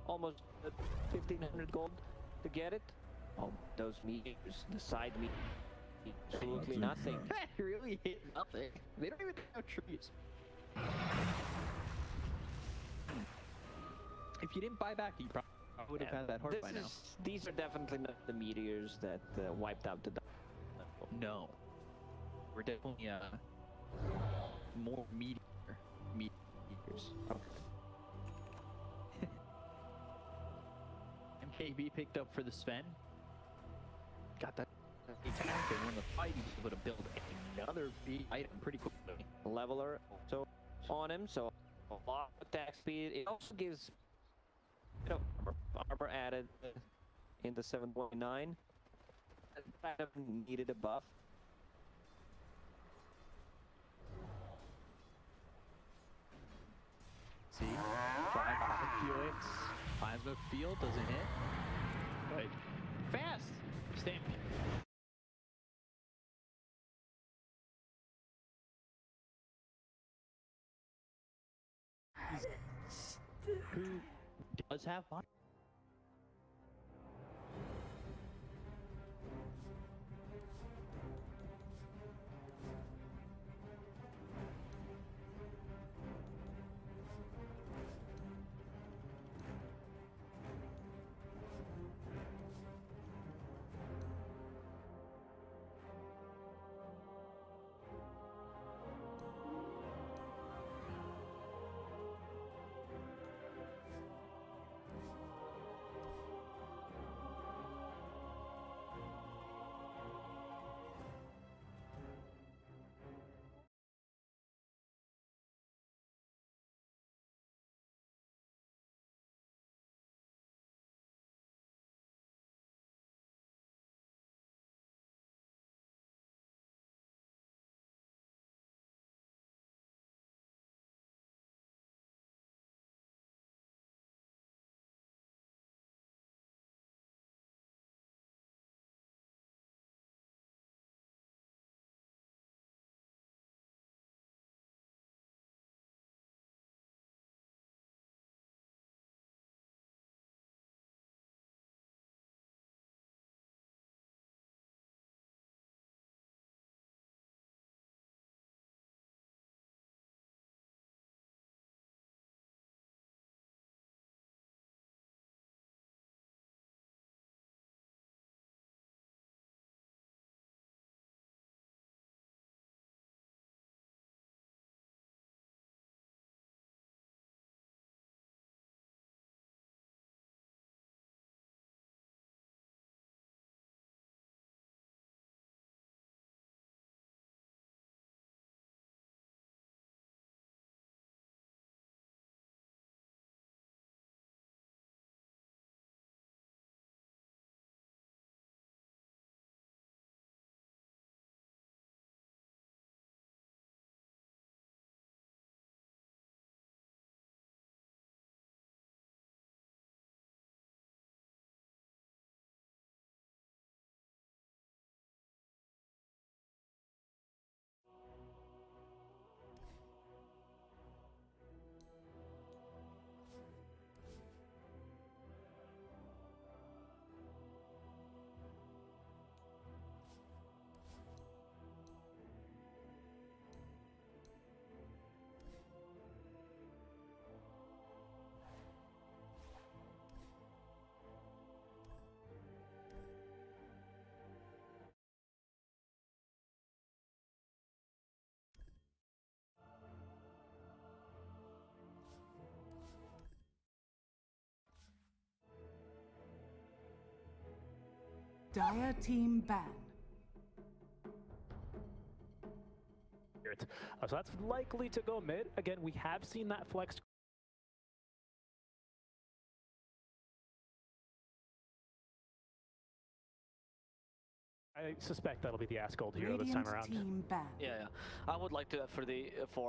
almost 1,500 gold to get it. Oh, those meters, the side meters, absolutely nothing. That really hit nothing. They don't even have trees. If you didn't buy back, you probably would have had that horse by now. These are definitely not the meteors that wiped out the. No. We're definitely more meteors. MKB picked up for the Sven. Got that attack, and when the fight, he was able to build another big item pretty quickly. Leveler so on him, so a lot of attack speed. It also gives armor added in the 7.9. Kind of needed a buff. See? Fly by Felix. Plasma Field doesn't hit. But fast! Stamp. Who does have money? Dire team ban. So that's likely to go mid. Again, we have seen that flex. I suspect that'll be the Asgold hero this time around. Team ban. Yeah. I would like to for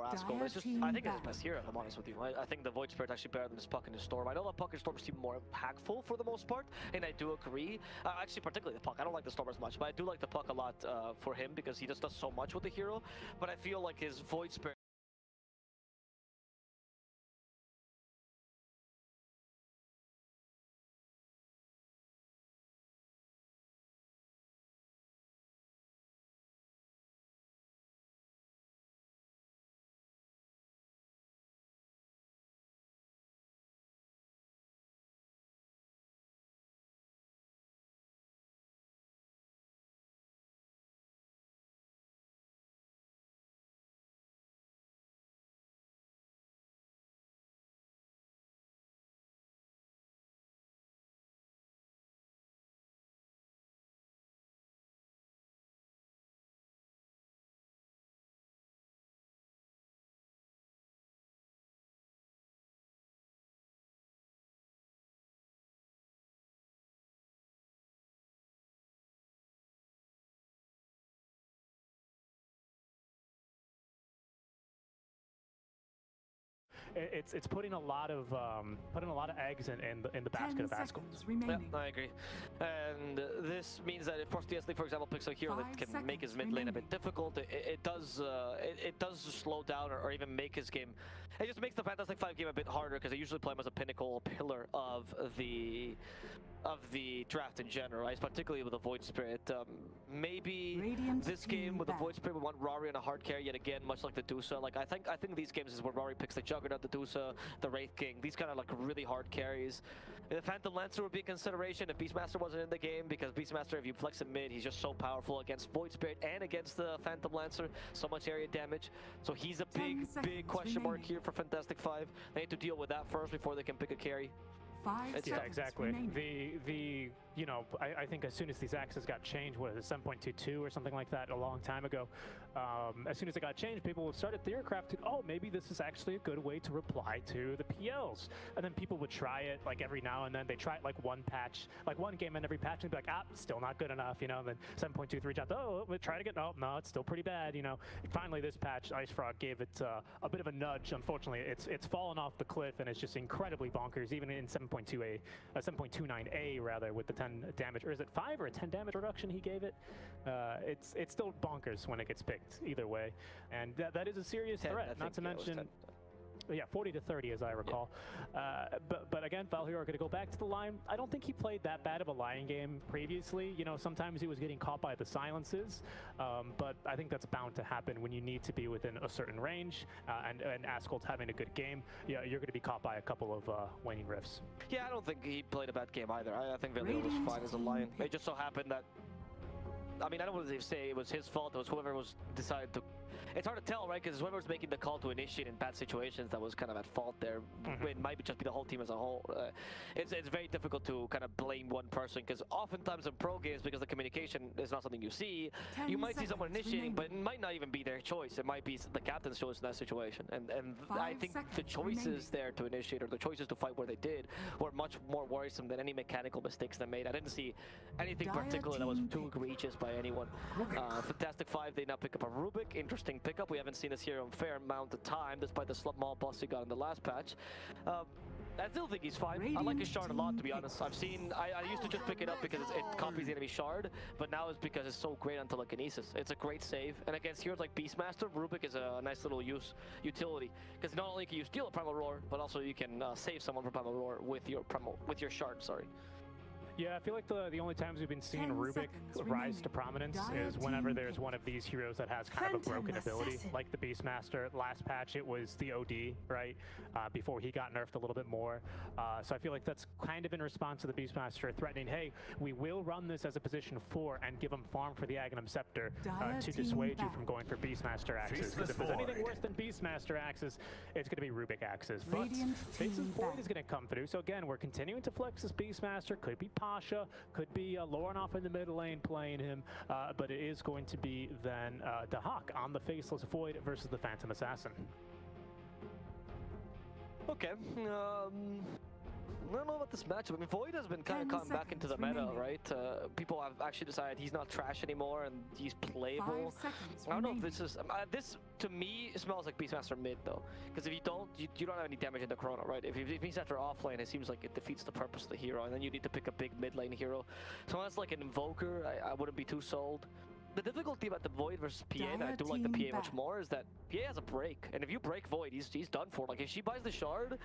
Asgold. It's just, I think it's his best hero, if I'm honest with you. I think the Void Spirit actually better than his Puck and his Storm. I know the Puck and Storm seem more impactful for the most part, and I do agree. Actually, particularly the Puck. I don't like the Storm as much, but I do like the Puck a lot for him because he just does so much with the hero. But I feel like his Void Spirit. It's putting a lot of eggs in the basket of Asgold. Yeah, I agree. And this means that if Prostiesli, for example, picks a hero that can make his mid lane a bit difficult, it does slow down or even make his game. It just makes the Fantastic Five game a bit harder because they usually play him as a pinnacle pillar of the draft in general, right? Particularly with the Void Spirit. Maybe this game with the Void Spirit, we want Rari on a hard carry yet again, much like the DOTA. Like I think these games is where Rari picks the Juggernaut, the DOTA, the Wraith King. These kind of like really hard carries. The Phantom Lancer would be a consideration if Beastmaster wasn't in the game, because Beastmaster, if you flex him mid, he's just so powerful against Void Spirit and against the Phantom Lancer. So much area damage. So he's a big question mark here for Fantastic Five. They need to deal with that first before they can pick a carry. Yeah, exactly. You know, I think as soon as these axes got changed, what is it, 7.22 or something like that, a long time ago, as soon as it got changed, people started theorycrafting, oh, maybe this is actually a good way to reply to the PLs. And then people would try it, like every now and then. They try it like one patch, like one game in every patch, and be like, still not good enough, you know. And then 7.23 reach out, oh, we'll try to get, no, it's still pretty bad, you know. And finally, this patch, Ice Frog gave it a bit of a nudge. Unfortunately, it's fallen off the cliff, and it's just incredibly bonkers, even in 7.29A rather, with the 10 damage, or is it 5 or a 10 damage reduction he gave it? It's still bonkers when it gets picked either way, and that is a serious 10, threat. Not to mention, yeah, 40 to 30 as I recall. Yeah. But again, Valhero are going to go back to the line. I don't think he played that bad of a line game previously. You know, sometimes he was getting caught by the silences, but I think that's bound to happen when you need to be within a certain range, and Asgold's having a good game. Yeah, you're going to be caught by a couple of waning rifts. Yeah, I don't think he played a bad game either. I think Valhero was fine as a line. It just so happened that, I mean, I don't want to say it was his fault. It was whoever was decided to. It's hard to tell, right? Because whoever was making the call to initiate in bad situations that was kind of at fault there. It might just be the whole team as a whole. It's very difficult to kind of blame one person, because oftentimes in pro games, because the communication is not something you see, you might see someone initiating, but it might not even be their choice. It might be the captain's choice in that situation. And I think the choices there to initiate, or the choices to fight where they did, were much more worrisome than any mechanical mistakes they made. I didn't see anything particular that was too egregious by anyone. Fantastic Five, they now pick up a Rubik. Interesting pickup. We haven't seen this hero in a fair amount of time, despite the small boss he got in the last patch. I still think he's fine. I like his shard a lot, to be honest. I used to just pick it up because it copies the enemy shard, but now it's because it's so great on telekinesis. It's a great save, and against heroes like Beastmaster, Rubik is a nice little utility, because not only can you steal a Primal Roar, but also you can save someone from Primal Roar with your shard. Sorry. Yeah, I feel like the only times we've been seeing Rubik rise to prominence is whenever there's one of these heroes that has kind of a broken ability, like the Beastmaster. Last patch, it was the OD, right? Before he got nerfed a little bit more. So I feel like that's kind of in response to the Beastmaster threatening, hey, we will run this as a position 4 and give him farm for the Aghanim Scepter to dissuade you from going for Beastmaster axes. Because if there's anything worse than Beastmaster axes, it's going to be Rubik axes. But Faces Void is going to come through. So again, we're continuing to flex this Beastmaster. Could be Pasha, could be Lornoff in the mid lane playing him, but it is going to be then Dahak on the Faceless Void versus the Phantom Assassin. Okay. I don't know about this matchup. I mean, Void has been kind of coming back into the meta, right? People have actually decided he's not trash anymore and he's playable. I don't know if this is... this, to me, smells like Beastmaster mid, though. Because if you don't, you don't have any damage in the Chrono, right? If Beastmaster offlane, it seems like it defeats the purpose of the hero, and then you need to pick a big mid lane hero. So unless like an Invoker, I wouldn't be too sold. The difficulty about the Void versus PA, and I do like the PA much more, is that PA has a break, and if you break Void, he's done for. Like if she buys the shard,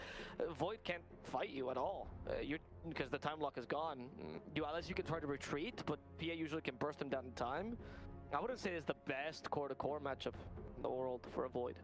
Void can't fight you at all. Because the time lock is gone. Unless you can try to retreat, but PA usually can burst him down in time. I wouldn't say it's the best core-to-core matchup in the world for a Void.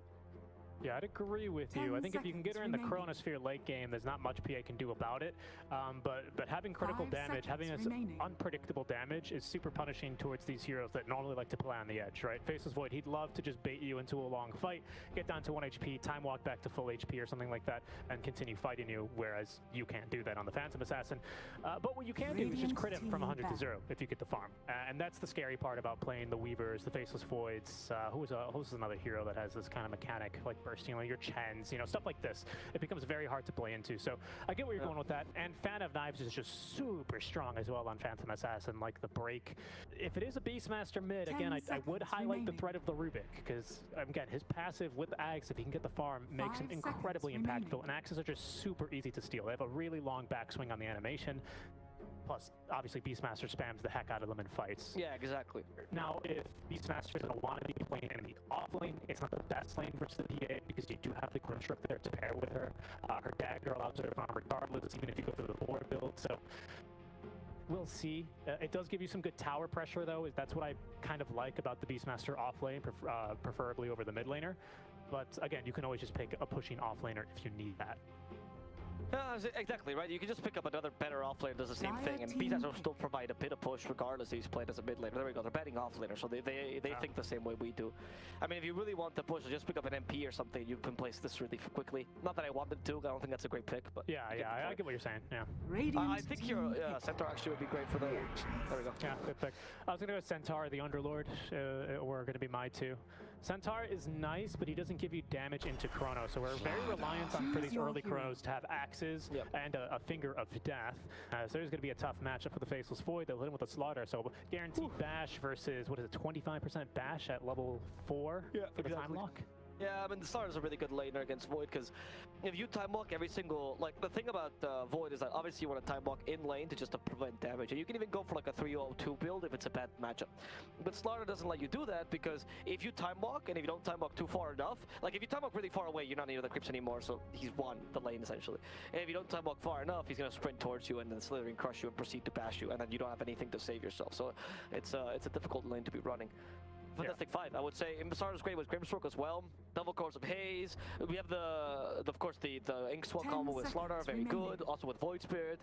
Yeah, I'd agree with you. I think if you can get her in the Chronosphere late game, there's not much PA can do about it. But having critical damage, having this unpredictable damage is super punishing towards these heroes that normally like to play on the edge, right? Faceless Void, he'd love to just bait you into a long fight, get down to 1 HP, time walk back to full HP or something like that, and continue fighting you, whereas you can't do that on the Phantom Assassin. But what you can do is just crit him from 100 to 0 if you get the farm. And that's the scary part about playing the Weavers, the Faceless Voids. Who's another hero that has this kind of mechanic, like bursting, like your Chens, you know, stuff like this. It becomes very hard to play into. So I get where you're going with that. And Fan of Knives is just super strong as well on Phantom Assassin, like the break. If it is a Beastmaster mid, again, I would highlight the threat of the Rubik, because again, his passive with Axe, if he can get the farm, makes him incredibly impactful. And Axes are just super easy to steal. They have a really long backswing on the animation. Plus, obviously, Beastmaster spams the heck out of them in fights. Yeah, exactly. Now, if Beastmaster is going to want to be playing in the off lane, it's not the best lane versus the PA because you do have the Grimstroke there to pair with her. Her dagger allows her to farm regardless, even if you go through the board build. So we'll see. It does give you some good tower pressure, though. That's what I kind of like about the Beastmaster off lane, preferably over the mid laner. But again, you can always just pick a pushing off laner if you need that. Exactly, right? You can just pick up another better offlaner that does the same thing, and Beastmaster will still provide a bit of push regardless if he's played as a mid laner. There we go, they're betting offlaner, so they think the same way we do. I mean, if you really want to push, just pick up an MP or something, you can place this really quickly. Not that I wanted to, I don't think that's a great pick, but... Yeah, I get what you're saying, yeah. I think your Centaur actually would be great for the... There we go. Yeah, good pick. I was going to go Centaur, the Underlord, were going to be my two. Centaur is nice, but he doesn't give you damage into Chrono, so we're very reliant on, for these early Chronos, to have axes and a Finger of Death. So there's going to be a tough matchup for the Faceless Void. They'll hit him with a Slaughter, so guaranteed bash versus, what is it, 25% bash at level 4 for the time lock? Yeah, I mean, the Slaughter is a really good laner against Void, because if you time walk every single... Like, the thing about Void is that obviously you want to time walk in lane to just to prevent damage. And you can even go for like a 3-0-2 build if it's a bad matchup. But Slaughter doesn't let you do that, because if you time walk, and if you don't time walk too far enough... Like, if you time walk really far away, you're not near the creeps anymore, so he's won the lane, essentially. And if you don't time walk far enough, he's going to sprint towards you and then slithering crush you and proceed to bash you, and then you don't have anything to save yourself. So it's a difficult lane to be running. Fantastic 5, I would say. Starter's great with Grimstroke as well. Double Course of Haze. We have of course, the Ink Swap combo with Slaughter, very good. Also with Void Spirit.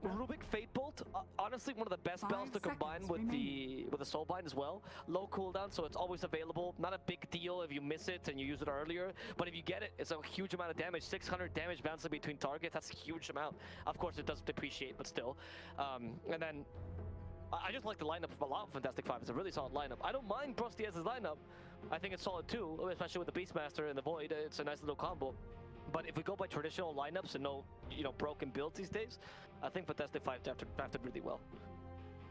Rubik Fate Bolt, honestly, one of the best spells to combine with the Soulbind as well. Low cooldown, so it's always available. Not a big deal if you miss it and you use it earlier, but if you get it, it's a huge amount of damage. 600 damage bouncing between targets, that's a huge amount. Of course, it does depreciate, but still. And then I just like the lineup a lot of Fantastic 5. It's a really solid lineup. I don't mind Prostiez's lineup. I think it's solid too, especially with the Beastmaster and the Void. It's a nice little combo. But if we go by traditional lineups and no, broken builds these days, I think Fantastic 5 drafted really well.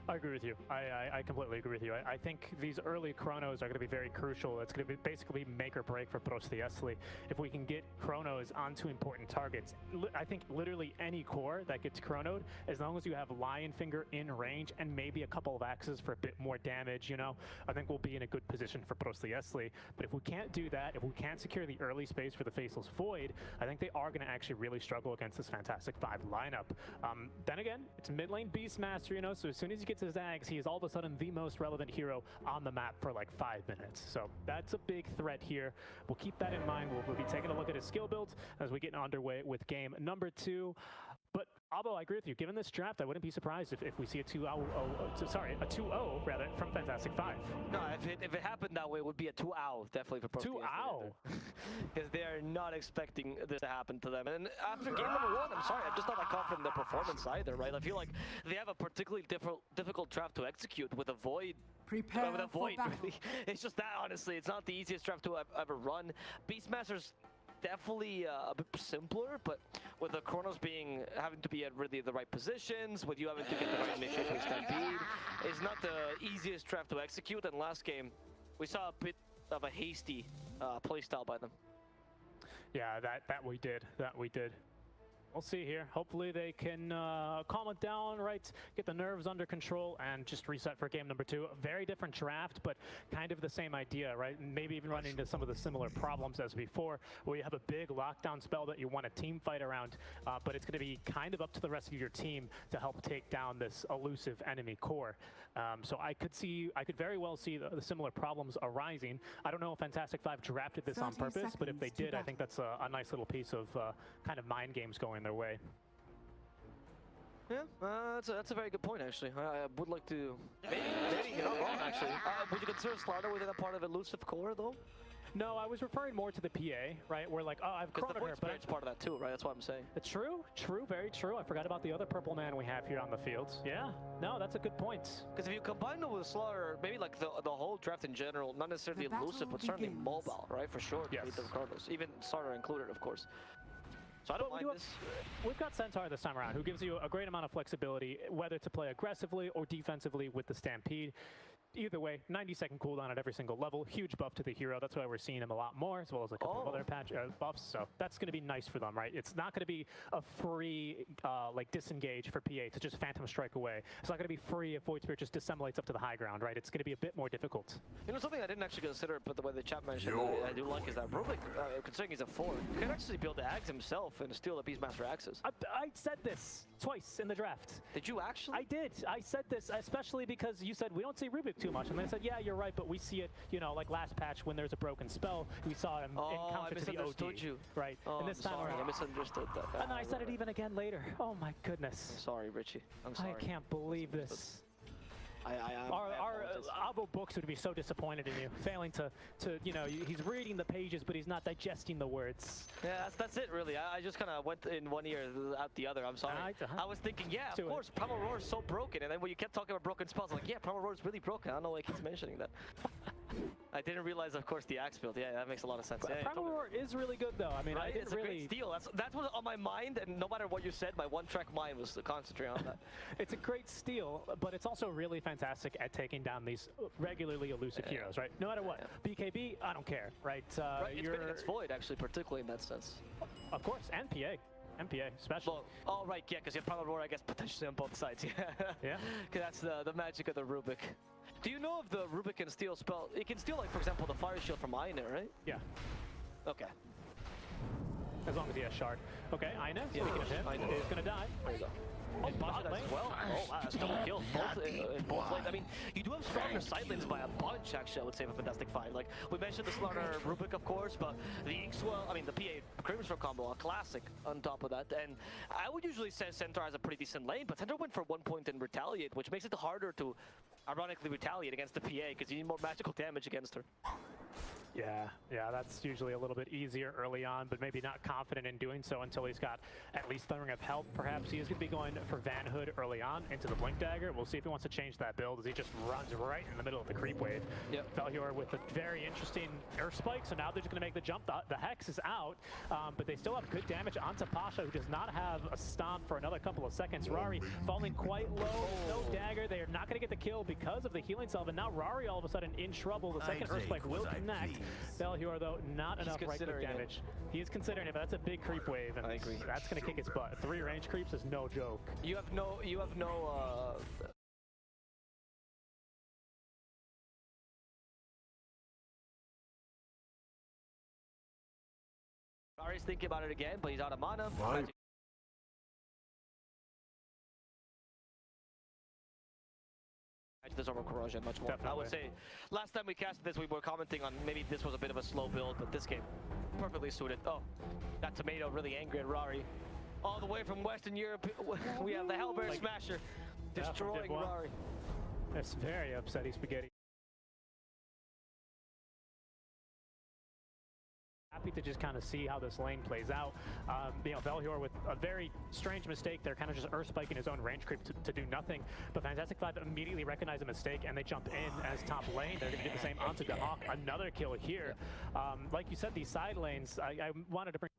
I agree with you. I completely agree with you. I think these early Chronos are going to be very crucial. It's going to be basically make or break for Prostiesli. If we can get Chronos onto important targets, I think literally any core that gets Chronoed, as long as you have Lion Finger in range and maybe a couple of axes for a bit more damage, I think we'll be in a good position for Prostiesli. But if we can't do that, if we can't secure the early space for the Faceless Void, I think they are going to actually really struggle against this Fantastic 5 lineup. Then again, it's mid lane Beastmaster, so as soon as you get to Zags, he is all of a sudden the most relevant hero on the map for like 5 minutes. So that's a big threat here. We'll keep that in mind. We'll be taking a look at his skill build as we get underway with game number 2. But Abo, I agree with you. Given this draft, I wouldn't be surprised if we see a 2-0 rather from Fantastic Five. No, if it happened that way, it would be a 2-0 definitely for Pro. 2-0, because they are not expecting this to happen to them. And after game number 1, I'm sorry, I'm just not that confident in their performance either, right? I feel like they have a particularly difficult draft to execute with a Void. Prepare with a for Void, battle. really. It's just that, honestly, it's not the easiest draft to ever run. Beastmaster's definitely a bit simpler, but with the Chronos having to be at really the right positions, with you having to get the right initiation with Stampede, it's not the easiest draft to execute. And last game, we saw a bit of a hasty playstyle by them. Yeah, that we did. We'll see here. Hopefully they can calm it down, right? Get the nerves under control and just reset for game number 2. A very different draft, but kind of the same idea, right? Maybe even running into some of the similar problems as before, where you have a big lockdown spell that you want a team fight around, but it's going to be kind of up to the rest of your team to help take down this elusive enemy core. So I could very well see the similar problems arising. I don't know if Fantastic Five drafted this on purpose, but if they did, I think that's a nice little piece of kind of mind games going their way. Yeah, that's a very good point, actually. I would like to... Maybe you're not wrong, actually. Would you consider Slaughter within a part of Elusive Core, though? No, I was referring more to the PA, right? Where like, oh, I've Chrono here, but it's part of that too, right? That's what I'm saying. True, very true. I forgot about the other purple man we have here on the field. Yeah, no, that's a good point. Because if you combine it with Slaughter, maybe like the whole draft in general, not necessarily elusive, but certainly mobile, right? For sure. Yes. The Chronos, even Slaughter included, of course. So I don't mind this. We've got Centaur this time around, who gives you a great amount of flexibility, whether to play aggressively or defensively with the Stampede. Either way, 90-second cooldown at every single level. Huge buff to the hero. That's why we're seeing him a lot more, as well as a couple of other buffs. So that's going to be nice for them, right? It's not going to be a free like disengage for PA to just Phantom Strike away. It's not going to be free if Void Spirit just disseminates up to the high ground, right? It's going to be a bit more difficult. You know, something I didn't actually consider, but the way the chat mentioned I do like is that Rubik, considering he's a 4, can actually build the Axe himself and steal the Beastmaster Axes. I said this twice in the draft. Did you actually? I did. I said this, especially because you said we don't see Rubik too much. And then I said, yeah, you're right, but we see it, you know, like last patch when there's a broken spell, we saw him encounter to the OD. You. Right. Oh, and this time sorry, I misunderstood that. And then I said it even again later. Oh my goodness. I'm sorry, Richie. I'm sorry. I can't believe this. Our Avo books would be so disappointed in you, failing to you know, he's reading the pages, but he's not digesting the words. Yeah, that's it, really. I just kind of went in one ear, out the other. I'm sorry. I was thinking, yeah, of course, Primal Roar is so broken, and then when you kept talking about broken spells, I'm like, yeah, Primal Roar is really broken. I don't know why he keeps mentioning that. I didn't realize, of course, the Axe build. Yeah, that makes a lot of sense. Yeah, Primal Roar is really good, though. I mean, right? I didn't it's a great steal. That's what on my mind, and no matter what you said, my one-track mind was concentrating on that. It's a great steal, but it's also really fantastic at taking down these regularly elusive heroes, right? No matter what. BKB, I don't care, right? Right, it's been against Void, actually, particularly in that sense. Of course, and PA. MPA, especially. Well, oh, right, yeah, because you have Primal Roar, I guess, potentially on both sides. Yeah. Because that's the magic of the Rubik. Do you know if the Rubik can steal spell? It can steal, like, for example, the Fire Shield from Aina, right? Yeah. Okay. As long as he has Shard. Okay, Aina, speaking of him, is going to die. There you go. And bot as well. Oh, wow, that's double kill. Both lanes. I mean, you do have stronger side lanes by a bunch, actually, I would say, for Fantastic Five. Like, we mentioned the Slaughter Rubik, of course, but the Inkswell, I mean, the PA Crimson combo, a classic on top of that. And I would usually say Centaur has a pretty decent lane, but Centaur went for 1 point and Retaliate, which makes it harder to, ironically, retaliate against the PA, because you need more magical damage against her. Yeah, that's usually a little bit easier early on, but maybe not confident in doing so until he's got at least Thundering of Health. Perhaps he is going to be going for Van Hood early on into the Blink Dagger. We'll see if he wants to change that build as he just runs right in the middle of the creep wave. Yep. Felhior with a very interesting Earth Spike, so now they're just going to make the jump. The Hex is out, but they still have good damage onto Pasha, who does not have a stomp for another couple of seconds. Rari falling quite low, no dagger. They are not going to get the kill because of the healing salve, and now Rari all of a sudden in trouble. The second Earth Spike will connect. Felhior, though, not enough right click damage. He is considering it, but that's a big creep wave, and I agree. That's going to kick his butt. 3 range creeps is no joke. You have no Rari's thinking about it again, but he's out of mana. This over Corrosion much more. Definitely. I would say last time we casted this, we were commenting on maybe this was a bit of a slow build, but this game perfectly suited. Oh, that Tomato really angry at Rari. all the way from Western Europe. We have the Hellbear Smasher destroying Rari. That's very upsetting spaghetti. Happy to just kind of see how this lane plays out. You know, Velhior with a very strange mistake there, kind of just earth spiking his own range creep to do nothing. But Fantastic Five immediately recognize a mistake and they jump in as top lane. They're going to do the same onto Dahak. Another kill here. Like you said, these side lanes, I wanted to bring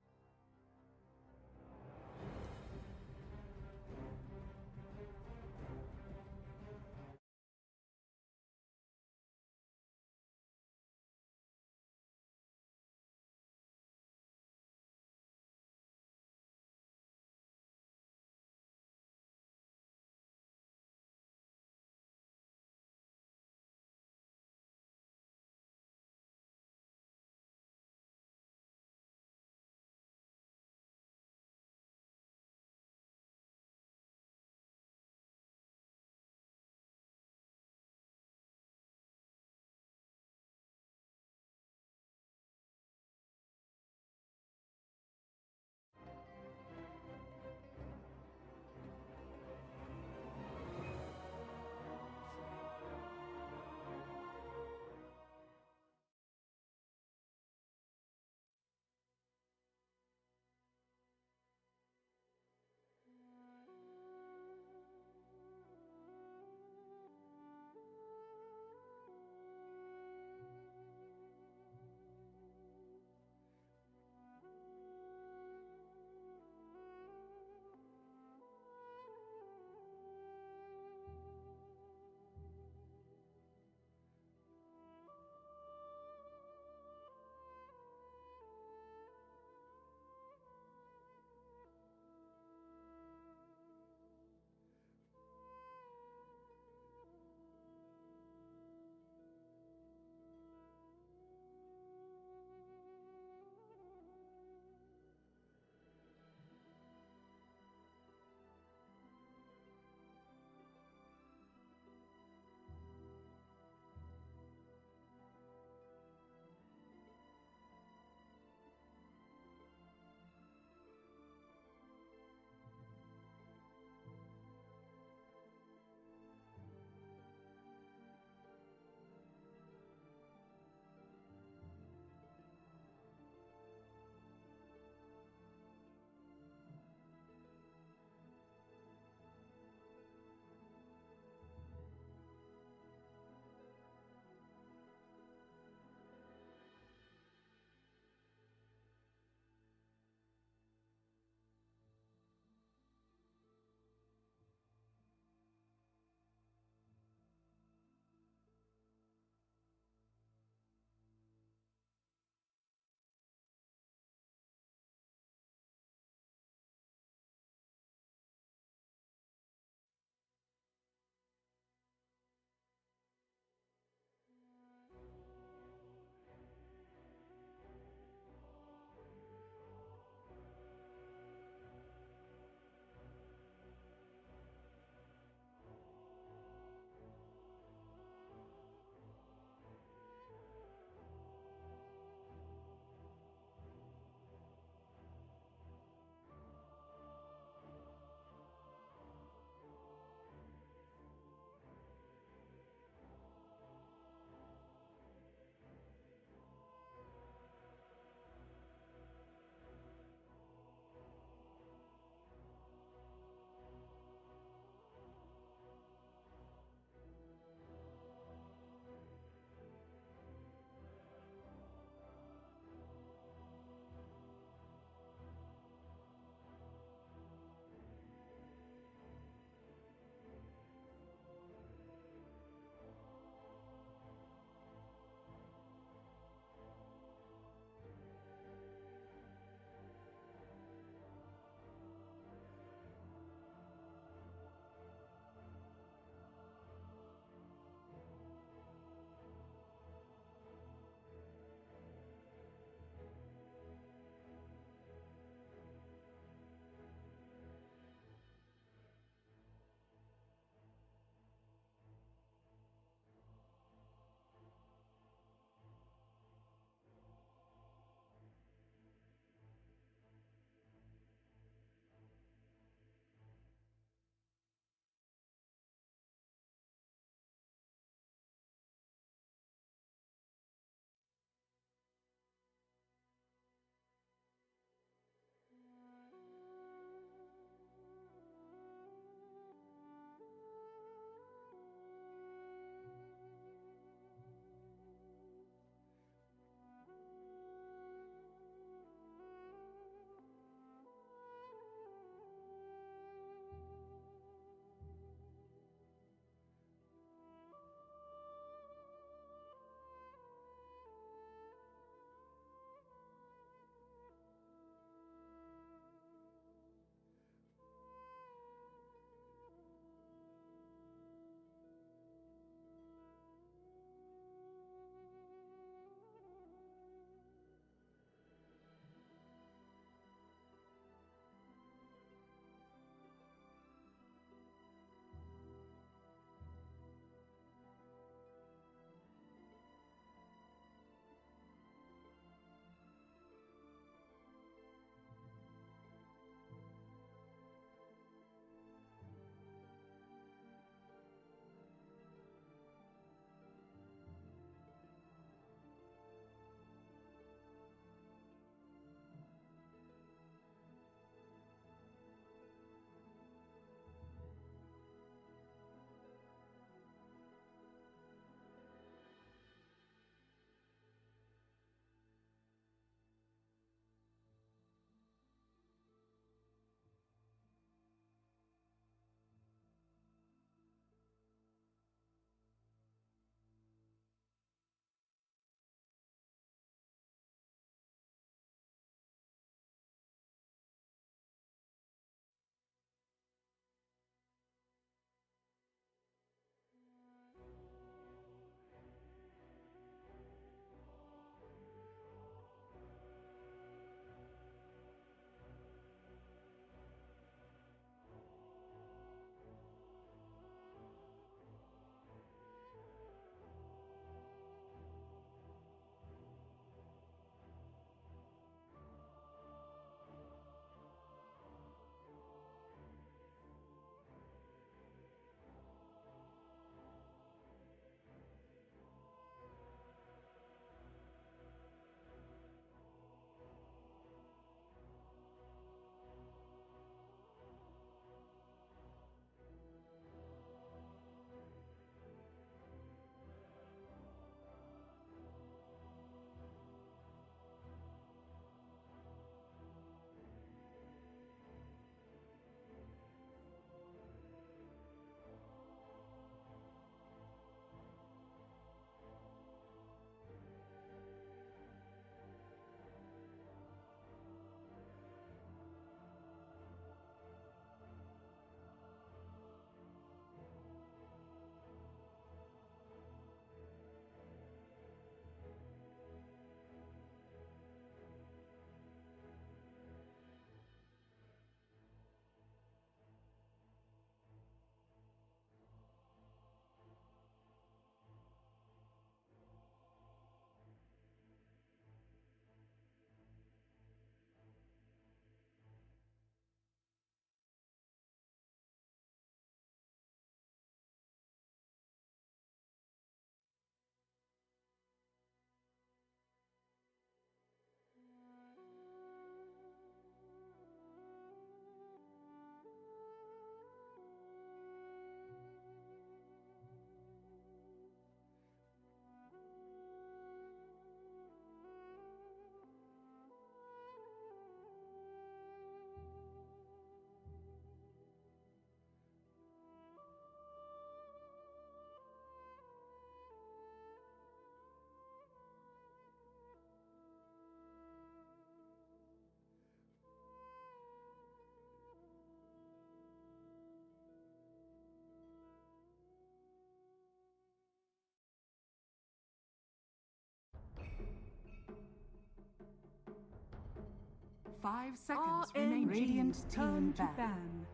5 seconds remaining. Radiant turn to ban.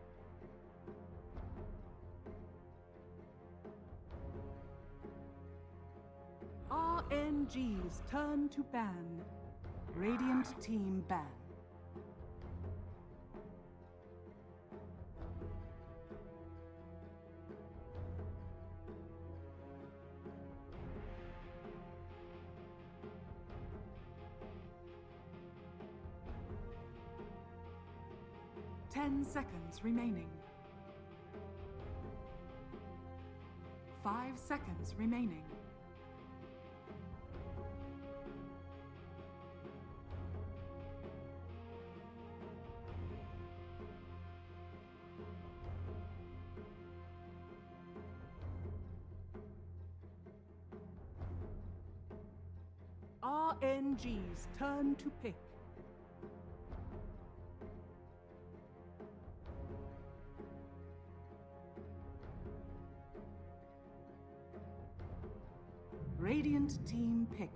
RNG's turn to ban. Radiant team ban. Ten seconds remaining. 5 seconds remaining. RNG's turn to pick. Radiant team pick.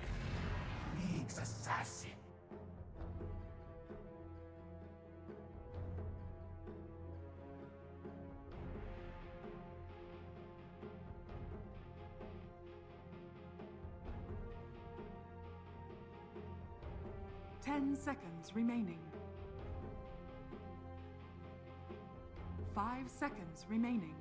League's assassin. Ten seconds remaining. 5 seconds remaining.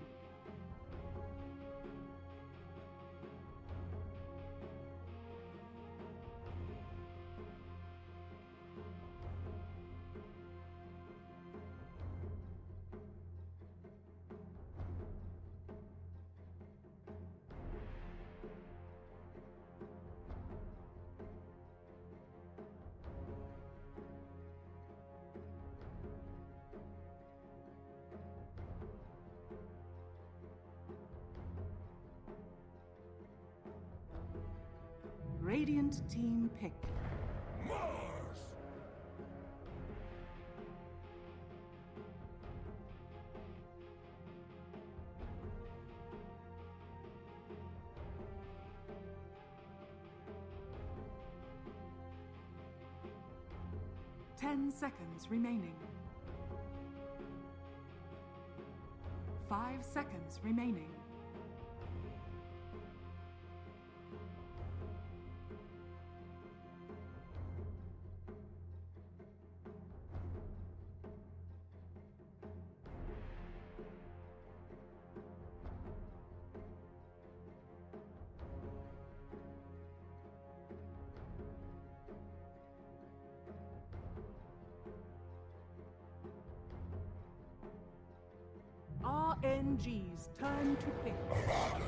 Radiant team pick. Mars! 10 seconds remaining. 5 seconds remaining. RNG's turn to pick.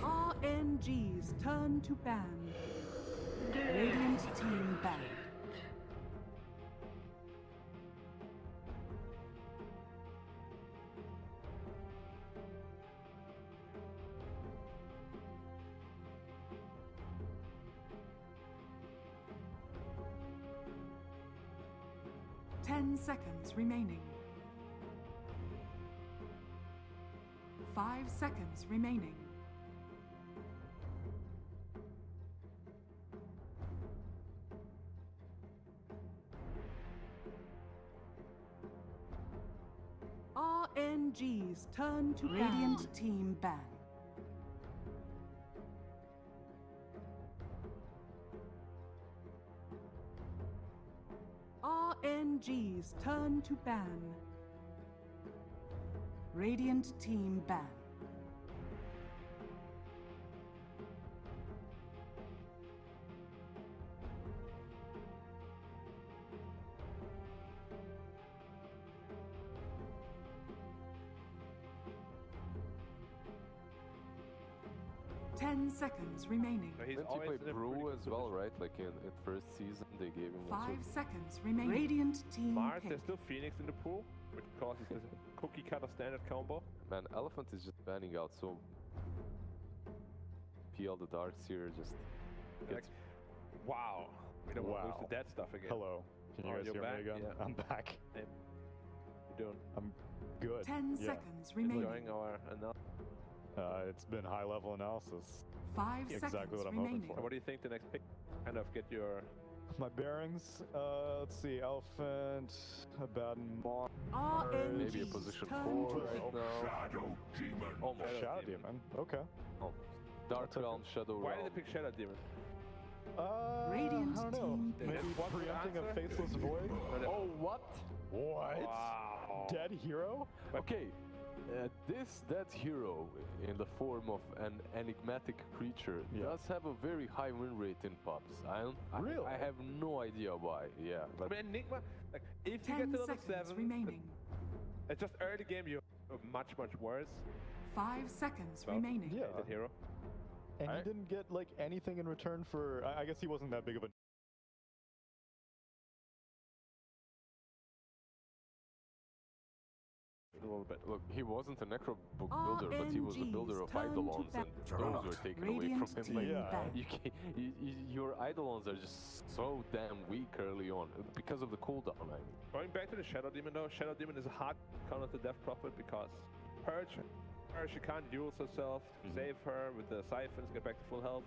RNG's turn to ban. Radiant team ban. Ten seconds remaining. 5 seconds remaining. RNG's turn to ban. Radiant team ban. RNG's turn to ban. Radiant team ban. Ten seconds remaining. Didn't he play Brew as well, right? Like in first season, they gave him 5 also. seconds remaining. Radiant team Mars, pick. there's still Phoenix in the pool, which causes the cookie cutter standard combo. Man, Elephant is just banning out so. PL the Darks here just gets. Wow. We don't want to lose to that stuff again. Hello. Can you guys hear me again? Yeah. I'm back. Hey. You doing? I'm good. 10 seconds remaining. Enjoying our it's been high level analysis. 5 exactly seconds what I'm remaining. hoping for. What do you think the next pick? Kind of get your My bearings, let's see, Elephant, about Mars. Maybe a position 4 right now. Shadow Demon. Almost. Shadow Demon, okay. Oh. Dark Realm, Shadow Why Realm. did they pick Shadow Demon? Radiant I don't know. team Maybe What's the preempting a answer? Faceless Void? Oh, what? What? Wow. Dead hero? Okay, this dead hero in the form of an enigmatic creature does have a very high win rate in pubs. Really? I have no idea why. Yeah, I but mean, Enigma, like, if you 10 get to level seconds 7, remaining. it's just early game, you're much worse. 5 seconds Well, remaining. Yeah. Dead hero. And he didn't get like anything in return for. I guess he wasn't that big of a. A little bit. look, he wasn't a necro book builder, but he was a builder of Eidolons, and those were taken away from him. Like, your Eidolons are just so damn weak early on because of the cooldown. I mean. Going back to the Shadow Demon though, Shadow Demon is a hard counter to Death Prophet because Purge, she can't use herself to save her with the siphons, get back to full health.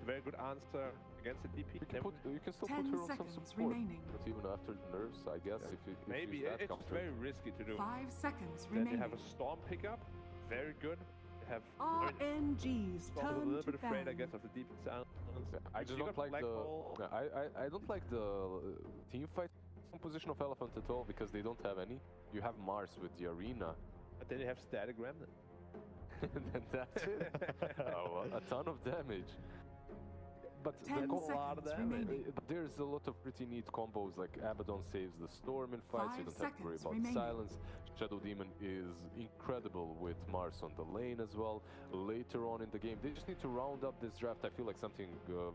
Very good answer against the DP. You can still put her on some support, but even after the nerfs, I guess, if you maybe use that it's counter. very risky to do. 5 seconds Then remaining. you have a Storm pickup, very good. You have RNG's Storm's a turn little to bit afraid, I ban. guess, of the deep silence. I just don't like the. I don't like the team fight composition of Elephant at all because they don't have any. You have Mars with the arena. But then you have Static Remnant. And that's it. A ton of damage. But 10 seconds remaining. there's a lot of pretty neat combos, like Abaddon saves the Storm in fights, you 5 don't have to worry seconds about remaining. silence. Shadow Demon is incredible with Mars on the lane as well. Later on in the game, they just need to round up this draft. I feel like something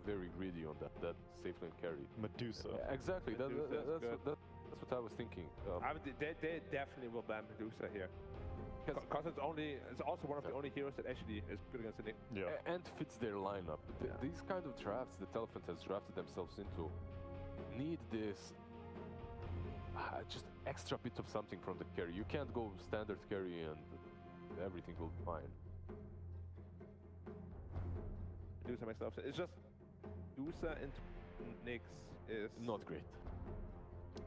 very greedy on that safe lane carry. Medusa. Exactly, that's what I was thinking. They definitely will ban Medusa here. Because it's also one of the only heroes that actually is good against the Nick. Yeah. And fits their lineup. These kind of drafts that Elephant has drafted themselves into need this just extra bit of something from the carry. You can't go standard carry and everything will be fine. Medusa makes a lot of sense. It's just Medusa into Nyx is not great.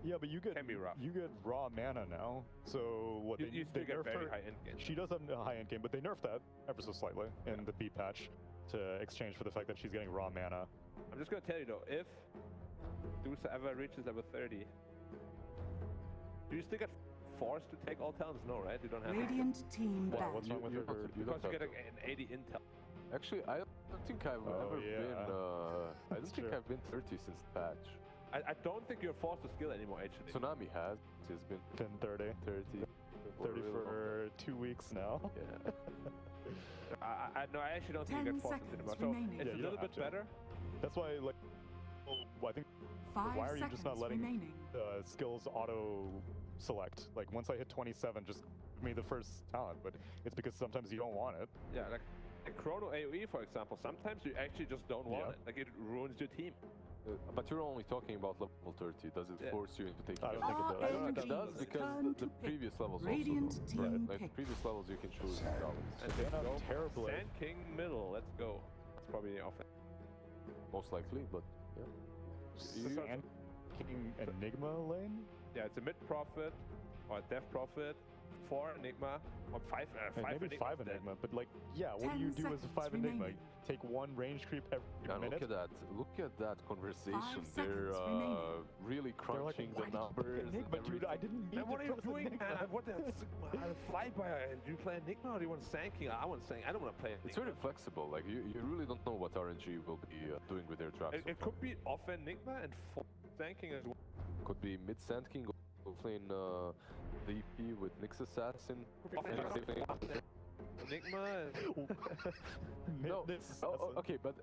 Yeah, but you get raw mana now. So what you they still get nerfed very her. high end game. She does have a high end game, but they nerfed that ever so slightly in the B patch to exchange for the fact that she's getting raw mana. I'm just gonna tell you though, if Medusa ever reaches level 30, do you still get forced to take all talents? No, right? You don't have Radiant team Wow, back. what's wrong with her? because you get an 80 intel. Actually, I don't think I've ever been. I don't think I've been 30 since the patch. I don't think you're forced to skill anymore, actually. Tsunami has. He's been 30. 30 for 2 weeks now. Yeah. No, I actually don't think you 10 get forced seconds anymore. So remaining. it's Yeah, a you little don't bit have to. better. That's why, like, I think. 5 Why are you seconds just not letting remaining. skills auto select? Like once I hit 27, just give me the first talent. But it's because sometimes you don't want it. Yeah, like Chrono AoE, for example. Sometimes you actually just don't want it. Like it ruins your team. But you're only talking about level 30. Does it force you into taking? I don't think it does. I don't think it does because the previous levels Radiant also team don't. Like previous levels, you can choose talents. And Then let's I'm go terribly. Sand King middle. Let's go. That's probably off. Most likely, but yeah. Sand King Enigma lane? Yeah, it's a mid prophet or a death prophet, 4 Enigma, or 5 Maybe Enigma. 5 Enigma, but like, yeah, what do you do as a 5 Enigma? remaining. Take 1 range creep every minute? Look at that conversation. 5 They're seconds remaining. really They're like, crunching why the did you pick numbers. Enigma, and dude, I everything. didn't mean Man, what to are you press doing, Enigma. man? What the fly by? Do you play Enigma or do you want Sand King? I want Sand. I don't want to play Enigma. It's very flexible. Like you really don't know what RNG will be doing with their traps. It could be off Enigma and full Sand King as well. Could be mid Sand King, go playing the EP with Nyx Assassin. Enigma and No, okay, but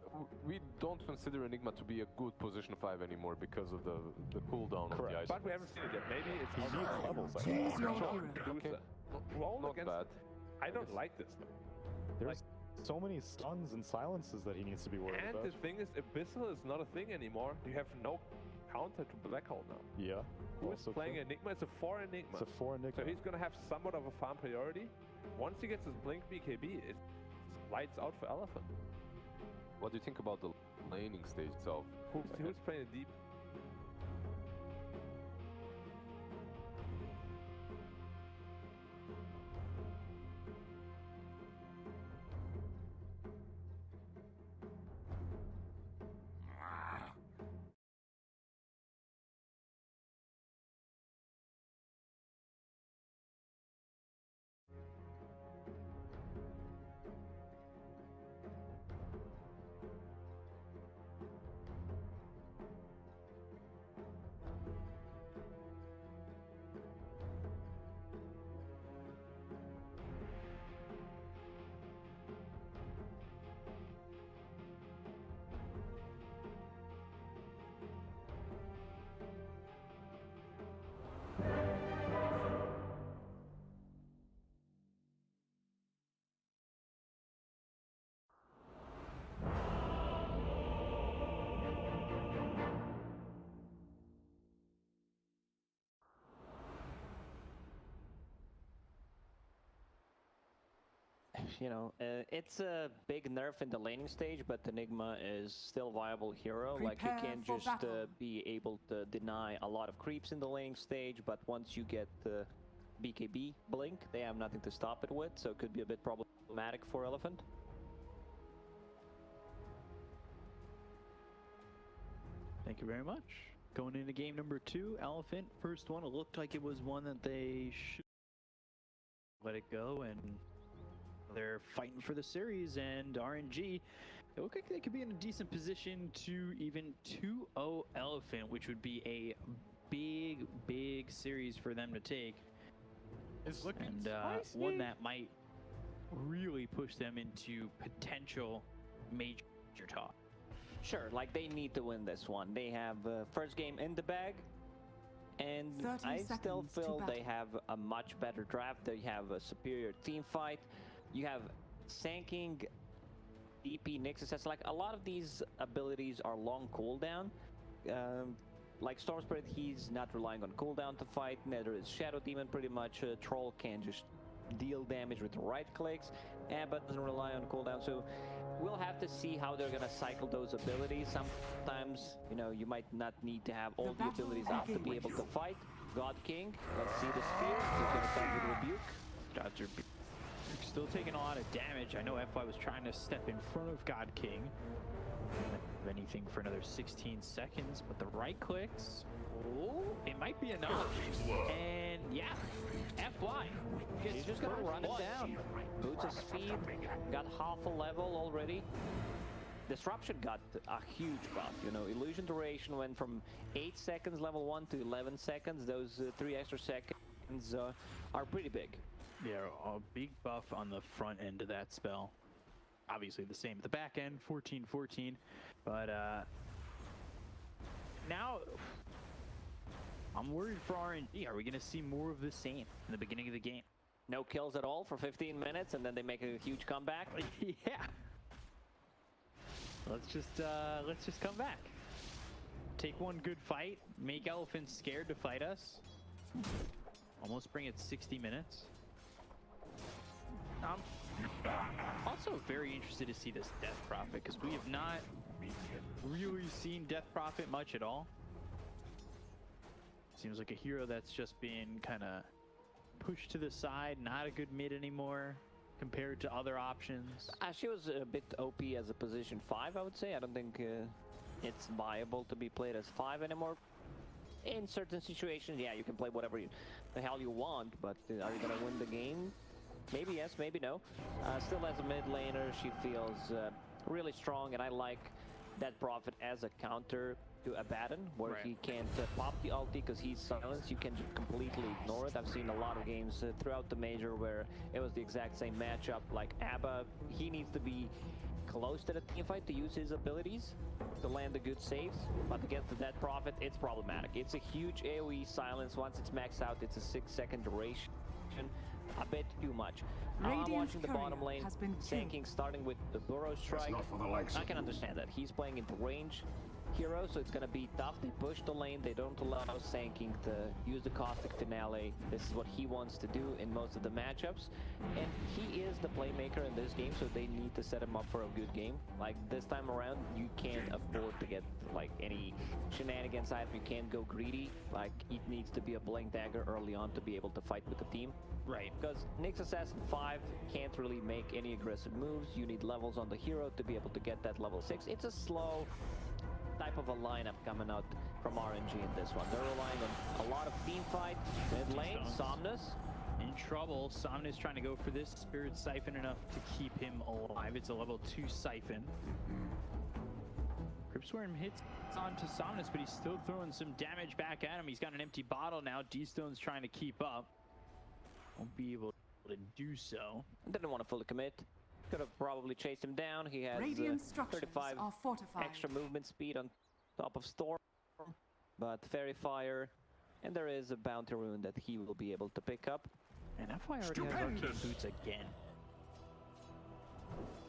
we don't consider Enigma to be a good position 5 anymore because of the cooldown of the ice. But we haven't seen it yet. Maybe it's He needs levels, I Choose think. your hero. Okay. Roll Not against. bad. I don't like this. There's so many stuns and silences that he needs to be worried And about. the thing is, Abyssal is not a thing anymore. You have no counter to Black Hole now. Yeah. Who's also playing true. Enigma? It's a 4 Enigma. It's a 4 Enigma. So he's gonna have somewhat of a farm priority. Once he gets his Blink BKB, it's lights out for Elephant. What do you think about the laning stage itself? Who's playing a deep? you know, it's a big nerf in the laning stage, but Enigma is still a viable hero. Like, you can't just be able to deny a lot of creeps in the laning stage, but once you get the BKB blink, they have nothing to stop it with, so it could be a bit problematic for Elephant. Thank you very much. Going into game number 2, Elephant, first one, it looked like it was one that they should let it go, and they're fighting for the series, and RNG, it looked like they could be in a decent position to even 2-0 Elephant, which would be a big series for them to take. It's looking and one that might really push them into potential major talk. Sure, like they need to win this one. They have first game in the bag, and I still feel they have a much better draft. They have a superior team fight. You have Sanking, DP, Nixus. Like a lot of these abilities are long cooldown. Like Storm Spirit, he's not relying on cooldown to fight. Neither is Shadow Demon pretty much. Troll can just deal damage with the right clicks. Abba doesn't rely on cooldown, so we'll have to see how they're gonna cycle those abilities. Sometimes, you know, you might not need to have all the abilities up to be able to fight. God King, let's see the spear. He's gonna start with Rebuke. Gods are still taking a lot of damage. I know FY was trying to step in front of God King. Anything for another 16 seconds, but the right clicks, oh, it might be enough. And yeah, FY. He's just gonna run it down. Boots of speed, got half a level already. Disruption got a huge buff, you know. Illusion duration went from 8 seconds level 1 to 11 seconds. Those 3 extra seconds are pretty big. Yeah, a big buff on the front end of that spell. Obviously the same at the back end, 14-14. But now I'm worried for RNG. Are we going to see more of the same in the beginning of the game? No kills at all for 15 minutes, and then they make a huge comeback. Yeah. Let's just come back. Take one good fight, make Elephants scared to fight us. Almost bring it 60 minutes. Also very interested to see this Death Prophet, because we have not really seen Death Prophet much at all. Seems like a hero that's just being kind of pushed to the side, not a good mid anymore compared to other options. She was a bit OP as a position 5, I would say. I don't think it's viable to be played as 5 anymore. In certain situations, yeah, you can play whatever the hell you want, but are you gonna win the game? Maybe yes, maybe no. Still as a mid laner, she feels really strong, and I like that Prophet as a counter to Abaddon, where he can't pop the ulti because he's silenced. You can just completely ignore it. I've seen a lot of games throughout the major where it was the exact same matchup. Like Abba, he needs to be close to the teamfight to use his abilities to land the good saves, but against the Dead Prophet, it's problematic. It's a huge AoE silence. Once it's maxed out, it's a 6-second duration. A bit too much. I'm watching the bottom lane, Sanking starting with the Burrow Strike. I can understand that. He's playing into range hero, so it's gonna be tough. They push the lane, they don't allow Sanking to use the Caustic Finale. This is what he wants to do in most of the matchups. And he is the playmaker in this game, so they need to set him up for a good game. Like this time around, you can't afford to get like any shenanigans out. You can't go greedy. Like it needs to be a Blink Dagger early on to be able to fight with the team. Right. Because Nyx Assassin 5 can't really make any aggressive moves. You need levels on the hero to be able to get that level 6. It's a slow type of a lineup coming out from RNG in this one. They're relying on a lot of team fight. Mid lane, Somnus. In trouble. Somnus trying to go for this Spirit Siphon enough to keep him alive. It's a level 2 Siphon. Cryptsworm hits onto Somnus, but he's still throwing some damage back at him. He's got an empty bottle now. D-Stone's trying to keep up. Won't be able to do so. Didn't want to fully commit. Could have probably chased him down. He has 35 extra movement speed on top of Storm, but Fairy Fire, and there is a Bounty Rune that he will be able to pick up. And FY already has Arcane Boots again.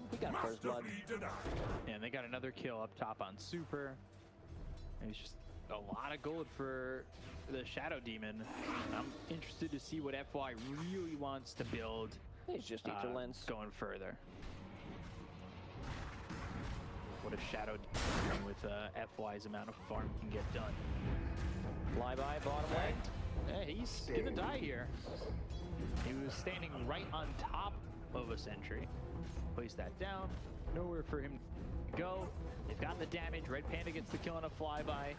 He got first blood. And they got another kill up top on Super. And it's just a lot of gold for the Shadow Demon. I'm interested to see what FY really wants to build It's just ether lens. Going further. What a shadow doing with FY's amount of farm can get done. Fly by, bottom lane. Yeah, he's gonna die here. He was standing right on top of a sentry. Place that down. Nowhere for him to go. They've got the damage. Red Panda gets the kill on a flyby.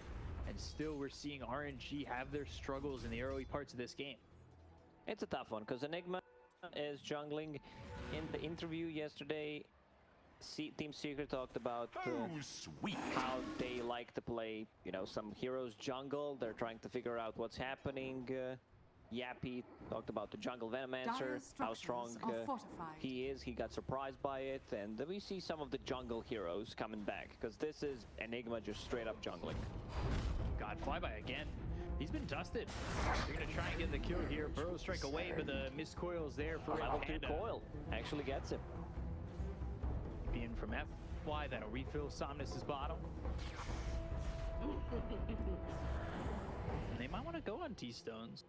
And still we're seeing RNG have their struggles in the early parts of this game. It's a tough one because Enigma is jungling. In the interview yesterday, Team Secret talked about how they like to play, you know, some heroes jungle. They're trying to figure out what's happening. Yappy talked about the jungle Venomancer, how strong he is. He got surprised by it, and we see some of the jungle heroes coming back because this is Enigma just straight up jungling. God, flyby again. He's been dusted. They're gonna try and get the kill here. Burrow strike away, but the missed coil's there for level 2 Panda. coil. Actually gets him. In from FY, that'll refill Somnus's bottom. And they might want to go on T-Stones.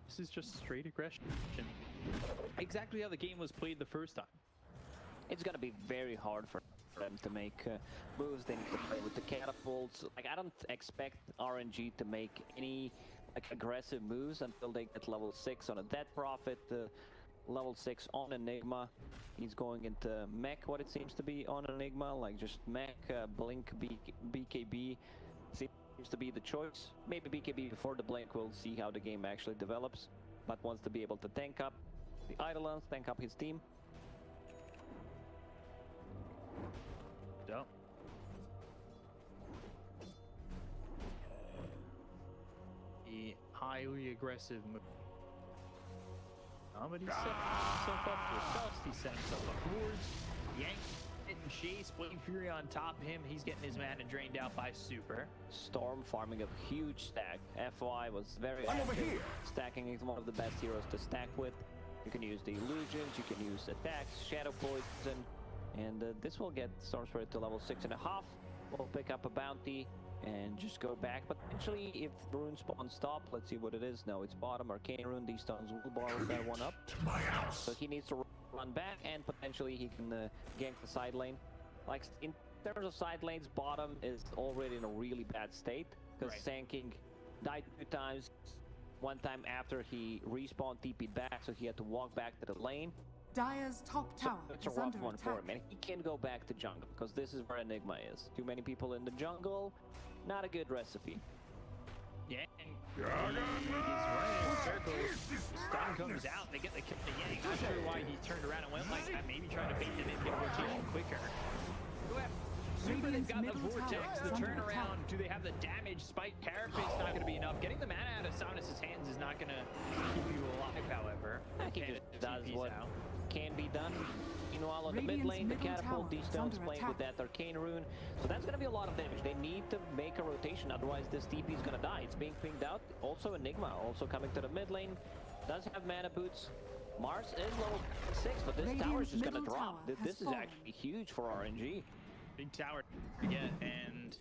This is just straight aggression. Exactly how the game was played the first time. It's gonna be very hard for them to make moves. They need to play with the catapults. Like, I don't expect RNG to make any like aggressive moves until they get level 6 on a Dead Prophet, level 6 on Enigma. He's going into mech, what it seems to be on Enigma, like just mech, blink, BKB seems to be the choice. Maybe BKB before the blink. We'll see how the game actually develops, but wants to be able to tank up the Eidolons, tank up his team. Dope. The highly aggressive move. But he's setting himself up for Dust. He's setting himself up for Wards. Yank hitting Chase, Blade Fury on top of him. He's getting his mana drained out by Super. Storm farming a huge stack. FY was very active. Stacking is one of the best heroes to stack with. You can use the illusions, you can use attacks, shadow poison, and this will get Storm Spirit to level 6.5. We'll pick up a bounty and just go back. Potentially, if rune spawn stop, let's see what it is. No, it's bottom Arcane Rune. These stones will borrow that one up. So he needs to run back, and potentially he can gank the side lane. Like, in terms of side lanes, bottom is already in a really bad state because Sanking died 2 times. One time after he respawned, TP'd back, so he had to walk back to the lane. Dire's top tower It's a is rough under one attack. for him, and he can go back to jungle because this is where Enigma is. Too many people in the jungle, not a good recipe. Yang he's running in circles. Stun comes out, they get the kill to Yang. Not sure why he turned around and went like that. Maybe trying to bait them in, get a rotation quicker. Super, they've got the Vortex, the turnaround. Do they have the damage? Spike Carapace not going to be enough. Getting the mana out of Somnus' hands is not going to keep you alive, however. He just does what can be done. Meanwhile, on the mid lane, the catapult, these stones playing with that Arcane Rune. So that's going to be a lot of damage. They need to make a rotation, otherwise this TP is going to die. It's being pinged out. Also Enigma, also coming to the mid lane. Does have mana boots. Mars is level 6, but this tower is just going to drop. This is actually huge for RNG. Big tower to get, and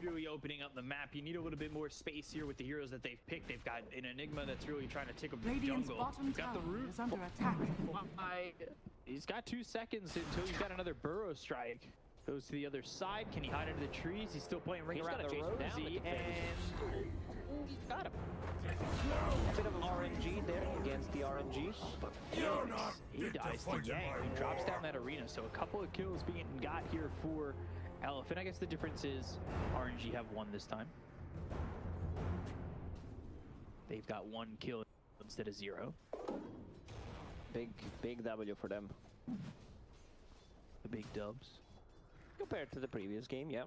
really opening up the map. You need a little bit more space here with the heroes that they've picked. They've got an Enigma that's really trying to take up the jungle. Bottom got the root. is under attack. He's got 2 seconds until he's got another burrow strike. Goes to the other side. Can he hide under the trees? He's still playing ring around the Rosie, and he got him. A bit of RNG there against the RNG. But he dies to Yang, who drops down that arena. So a couple of kills being got here for Elephant. I guess the difference is RNG have 1 this time. They've got 1 kill instead of 0. Big W for them. The big dubs. Compared to the previous game, yeah.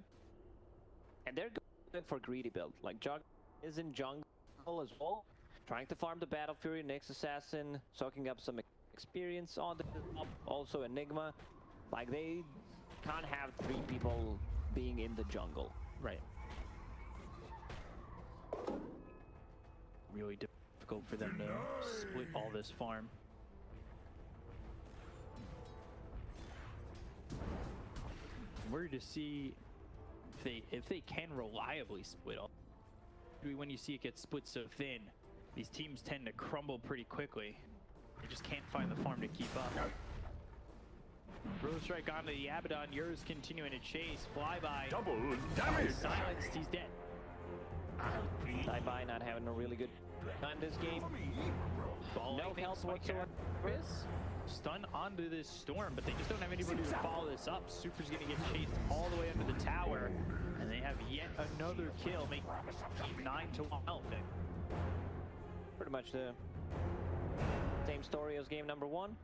And they're going for greedy build. Like, Jug is in jungle as well. Trying to farm the Battle Fury, Nyx Assassin, soaking up some experience on the top. Also Enigma. Like, they can't have 3 people being in the jungle. Right. Really difficult for them to split all this farm. We're to see if they can reliably split all. When you see it get split so thin, these teams tend to crumble pretty quickly. They just can't find the farm to keep up. Throw strike onto the Abaddon. Yours continuing to chase. Flyby. Double damage. Silenced. He's dead. Flyby not having a really good time this game. Ball No help whatsoever. Stun onto this storm, but they just don't have anybody to follow this up. Super's gonna get chased all the way under the tower, and they have yet another kill, making 9-1 Elephant. Pretty much the same story as game number 1.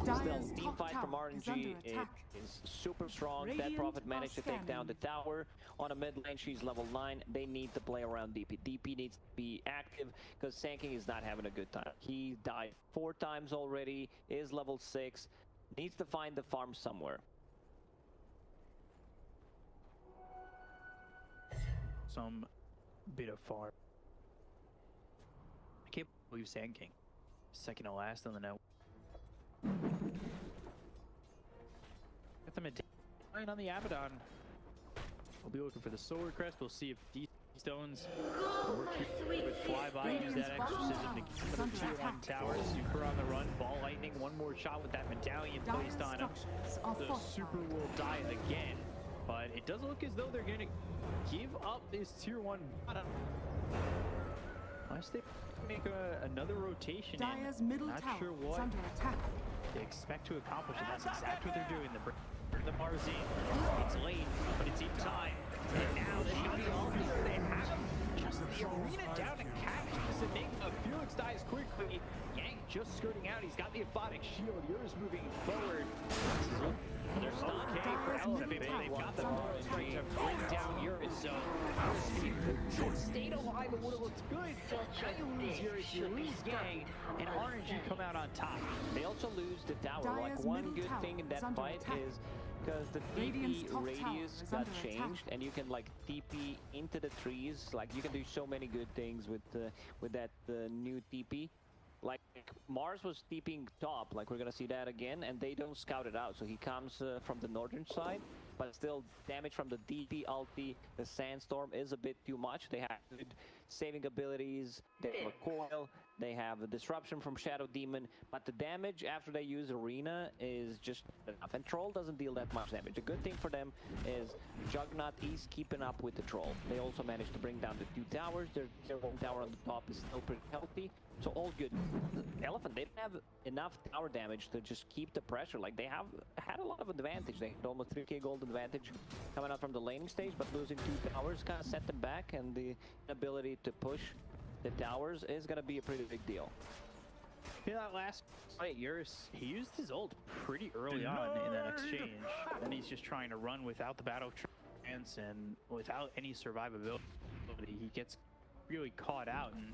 Still, team fight from RNG is super strong. Dead Prophet managed to take down the tower. On a mid lane, she's level 9. They need to play around DP. DP needs to be active because Sanking is not having a good time. He died 4 times already, is level 6, needs to find the farm somewhere. Some bit of farm. I can't believe Sand King. Second to last on the net. Get them a on the Abaddon. We'll be looking for the Solar Crest. We'll see if these stones work with Flyby. Use that exorcism to keep the tier 1 tower. Super on the run. Ball lightning. One more shot with that medallion placed on him. The Super will die again. But it doesn't look as though they're going to give up this tier 1 bottom. Unless they make another rotation Dire's in. middle Not tower sure is what under attack. they expect to accomplish, and that's exactly what they're doing. The Mars in. It's late, but it's in time. And now they've got the ulti. They have just the arena down to Cactus and make Felix dies quickly. Yang just skirting out. He's got the Aphotic Shield. Yours moving forward. They're still okay for Elephant. They've got the Mars trying to bring down Eurus. So stayed alive, it would have looked good. Now you lose Eurus, you lose Yang, and RNG come out on top. They also lose the tower. Like, one good thing in that fight is because the TP radius got changed, and you can like TP into the trees. Like, you can do so many good things with that new TP. Like, Mars was TPing top, like we're gonna see that again, and they don't scout it out. So he comes from the northern side, but still damage from the DP ulti. The Sandstorm is a bit too much. They have good saving abilities, they have a coil, they have a disruption from Shadow Demon, but the damage after they use Arena is just enough. And Troll doesn't deal that much damage. The good thing for them is Juggernaut is keeping up with the Troll. They also managed to bring down the 2 towers. Their 1 tower on the top is still pretty healthy, so all good. The Elephant, they don't have enough tower damage to just keep the pressure. Like, they have had a lot of advantage. They had almost 3k gold advantage coming out from the laning stage, but losing 2 towers kind of set them back, and the ability to push the towers is going to be a pretty big deal. Yeah, that last fight, Eurus, he used his ult pretty early on in that exchange, and he's just trying to run without the battle trance and without any survivability. He gets really caught out, and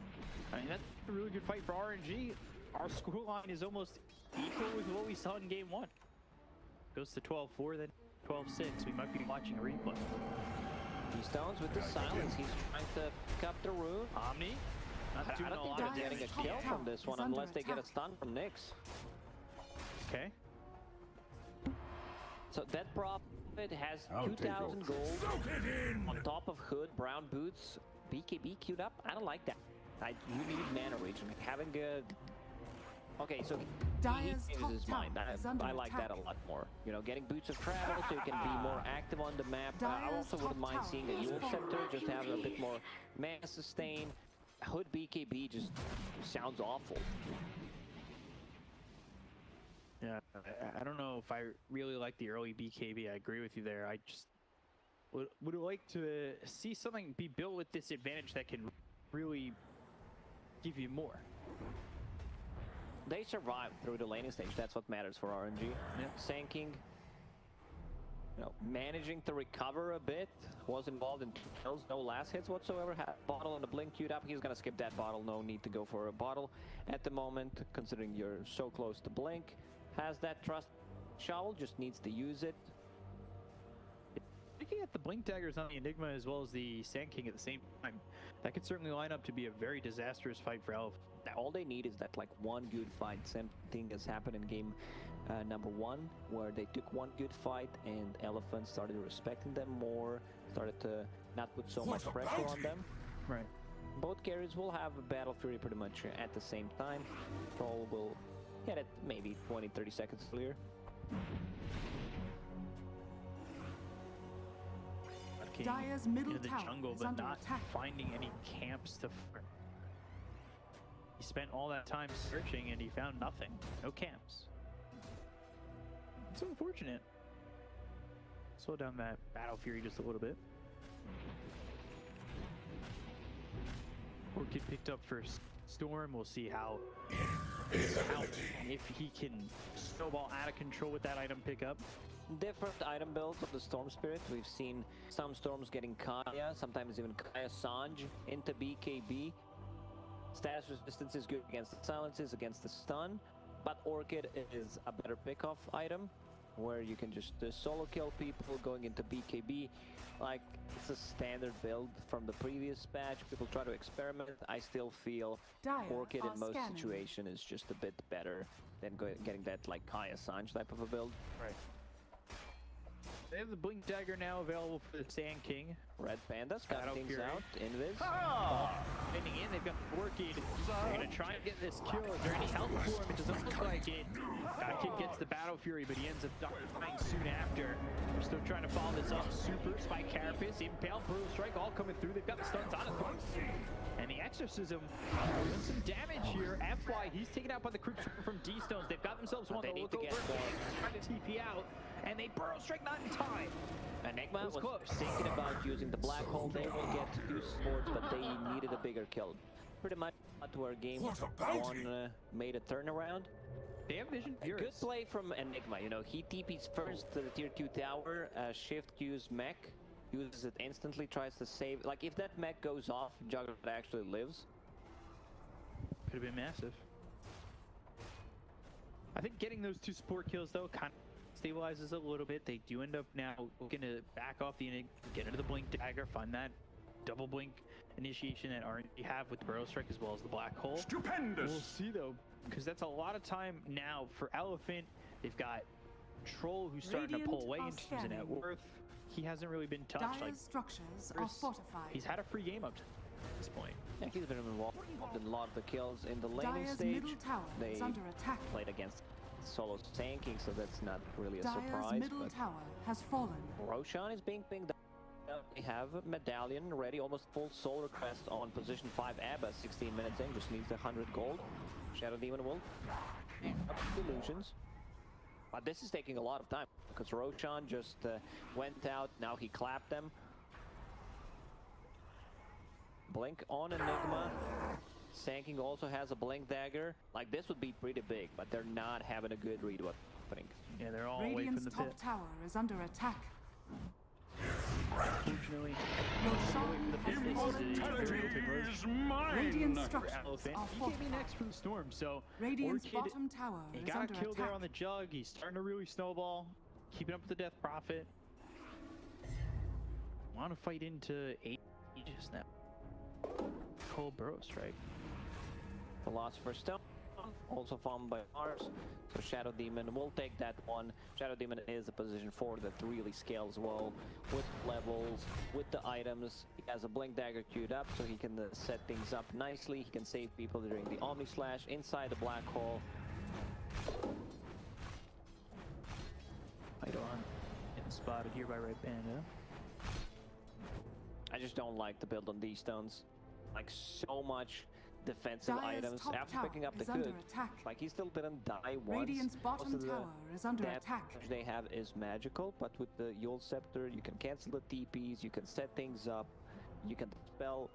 I mean, that's a really good fight for RNG. Our scoreline is almost equal with what we saw in game 1. Goes to 12-4, then 12-6. We might be watching a replay. He stones with the silence. He's trying to pick up the rune. Omni, not doing I don't think they're getting a kill from this one unless they get a stun from Nyx. Okay. So that Prophet has 2,000 gold on top of Hood, Brown Boots, BKB queued up. I don't like that. You need mana region. Having a... Okay, so he changes his mind. I like that a lot more. You know, getting Boots of Travel so you can be more active on the map. I also wouldn't mind seeing a Yule Scepter, just to have a bit more mana sustain. Hood BKB just sounds awful. Yeah, I don't know if I really like the early BKB. I agree with you there. I just would like to see something be built with this advantage that can really give you more. They survived through the laning stage. That's what matters for RNG. Yeah. Sanking, you know, managing to recover a bit. Was involved in 2 kills, no last hits whatsoever. Had a bottle and a blink queued up. He's gonna skip that bottle. No need to go for a bottle at the moment, considering you're so close to blink. Has that trust shovel, just needs to use it. Looking at the blink daggers on the Enigma as well as the Sand King at the same time, that could certainly line up to be a very disastrous fight for Elf. All they need is that like one good fight. Same thing has happened in game number 1, where they took one good fight and Elephant started respecting them more, started to not put so much pressure on them. Right. Both carriers will have a Battle Fury pretty much at the same time. Troll will hit it maybe 20-30 seconds earlier. Dire's middle into the tower jungle, is but under not attack. finding any camps to. He spent all that time searching and he found nothing. No camps. It's unfortunate. Slow down that Battle Fury just a little bit. Orchid picked up for Storm. We'll see how if he can snowball out of control with that item pickup. Different item builds of the Storm Spirit. We've seen some Storms getting Kaya, sometimes even Kaya Sanj into BKB. Status resistance is good against the silences, against the stun, but Orchid is a better pickoff item where you can just solo kill people going into BKB. Like, it's a standard build from the previous patch. People try to experiment. I still feel Orchid in most situations is just a bit better than getting that like Kaya Sanj type of a build. Right. They have the Blink Dagger now available for the Sand King. Red Panda's got things out. Invis. Finding in, they've got Orchid. They're gonna try and get this kill. Is there any help for him? It doesn't look like it. Kid gets the Battle Fury, but he ends up dying soon after. They're still trying to follow this up. Super, Spike Carapace, Impale, Brutal Strike, all coming through. They've got the stuns on it. And the Exorcism doing some damage here. FY, he's taken out by the Crypt from D-Stones. They've got themselves one. They need to get trying to TP out, and they Burrow Strike not in time. Enigma was thinking about using the Black Hole. They will get 2 swords, but they needed a bigger kill. Pretty much where game 1 made a turnaround. They have vision. Good play from Enigma. You know, he TP's first to the tier 2 tower, shift Q's mech, uses it instantly, tries to save. Like, if that mech goes off, Juggernaut actually lives. Could have been massive. I think getting those 2 support kills, though, kind of stabilizes a little bit. They do end up now looking to back off the Enigma, get into the Blink Dagger, find that double blink initiation that RNG have with the Burrow Strike as well as the Black Hole. Stupendous! We'll see, though, because that's a lot of time now for Elephant. They've got Troll who's starting to pull away in terms of net worth. He hasn't really been touched. Dire's structures are fortified. He's had a free game up to this point. Yeah, he's been involved in a lot of the kills in the laning Dire's stage. middle tower They is under attack. played against solo tanking, so that's not really a Dire's surprise. middle tower has fallen. Roshan is being pinged up. They have a medallion ready, almost full soul request on position 5 Abba, 16 minutes in, just needs 100 gold. Shadow Demon will up illusions. But this is taking a lot of time, because Roshan just went out, now he clapped them. Blink on Enigma. Sand King also has a Blink Dagger. Like, this would be pretty big, but they're not having a good read what's happening. Yeah, they're all away from the pit. Radiant's top tower is under attack. Unfortunately, Radiant structures are He came fortified. next for the Storm, so Radiant's Orchid, bottom tower he is got under a kill attack. there on the Jug. He's starting to really snowball, keeping up with the Death Prophet. Want to fight into Aegis now. Cold Burrow Strike. Philosopher's Stone, also farmed by Mars. So Shadow Demon will take that one. Shadow Demon is a position 4 that really scales well with levels, with the items. He has a Blink Dagger queued up, so he can set things up nicely. He can save people during the Omni Slash inside the Black Hole. Idon getting spotted here by Red Panda. I just don't like the build on these stones. Like, so much defensive Dire's items top after tower picking up the is under good. attack. Like, he still didn't die once. Radiant's Most bottom of the tower is under damage attack. they have is magical, but with the Yule Scepter, you can cancel the TPs, you can set things up, you can spell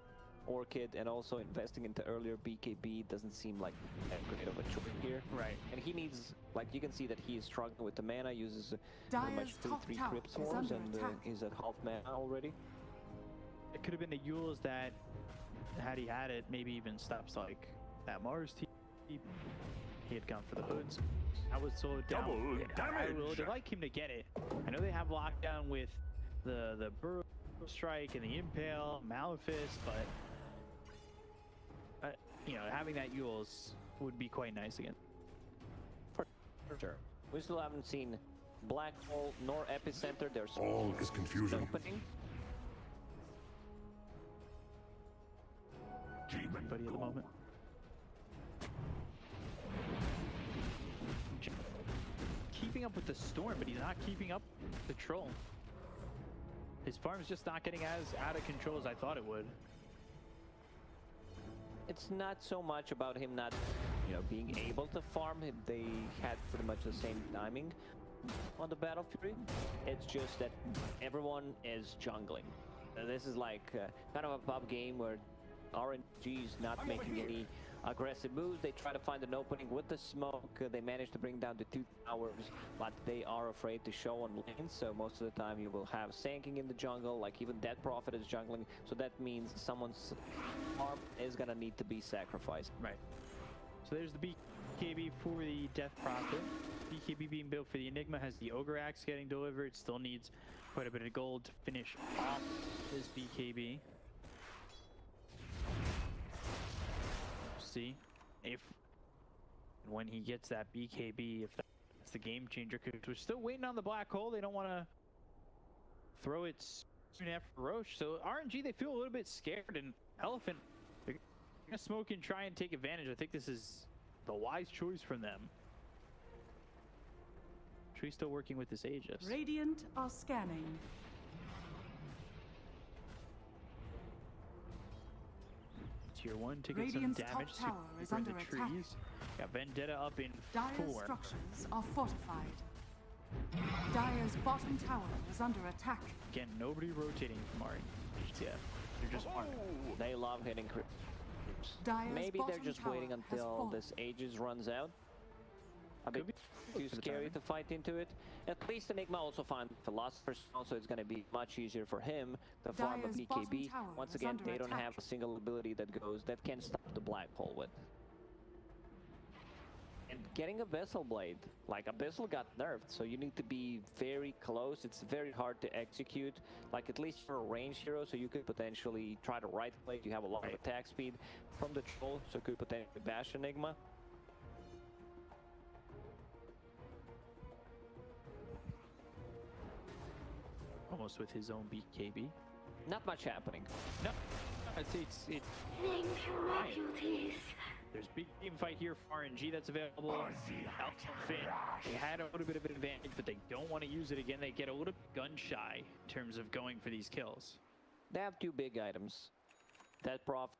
Orchid, and also investing into earlier BKB doesn't seem like that great of a choice here. Right. And he needs, like, you can see that he is struggling with the mana, uses pretty much Dire's 3 top Crypt tower is Swarms, under and attack. he's at half mana already. It could have been the Yules that, had he had it, maybe even stops like that Mars team. He had gone for the hoods. I was slowed down. Double I damage! would like him to get it. I know they have lockdown with the Burrow Strike and the Impale, Malefice, but you know, having that Yules would be quite nice again. For sure. We still haven't seen Black Hole nor Epicenter. There's All is confusion. opening. anybody at the moment. Keeping up with the storm, but he's not keeping up with the troll. His farm's just not getting as out of control as I thought it would. It's not so much about him not, being able to farm. They had pretty much the same timing on the battlefield. It's just that everyone is jungling. This is like kind of a pub game where RNG is not making any aggressive moves. They try to find an opening with the smoke. They manage to bring down the 2 towers, but they are afraid to show on lanes. So most of the time you will have Sanking in the jungle, like even Dead Prophet is jungling. So that means someone's farm is gonna need to be sacrificed. Right. So there's the BKB for the Death Prophet. BKB being built for the Enigma has the Ogre Axe getting delivered. Still needs quite a bit of gold to finish off his BKB. See if when he gets that BKB, if that's the game changer, because we're still waiting on the black hole. They don't want to throw it soon after Roche. So RNG, they feel a little bit scared, and Elephant, they're gonna smoke and try and take advantage. I think this is the wise choice from them. Tree's still working with this Aegis. Radiant are scanning. Tier 1 to get Radiant's some damage top tower is under the attack. trees. Got Vendetta up in Dire's 4. structures are fortified. Dire's bottom tower is under attack. Again, nobody rotating from RNG. Yeah, they're just farming. They love hitting creeps. Dire's Maybe they're bottom just tower waiting has until fallen. this Aegis runs out. A bit too scary to fight into it. At least Enigma also finds Philosopher's Stone, so it's going to be much easier for him to farm a Dire's bottom BKB. tower Once is again, under they don't attack. have a single ability that can stop the black hole with. And getting Abyssal Blade, like Abyssal got nerfed, so you need to be very close. It's very hard to execute, like at least for a range hero, so you could potentially try to right click. You have a lot of attack speed from the troll, so could potentially bash Enigma. Almost with his own BKB. Not much happening. No, I'd say it's there's big team fight here for RNG that's available. Elephant, they had a little bit of an advantage, but they don't want to use it again. They get a little bit gun shy in terms of going for these kills. They have 2 big items. That Prophet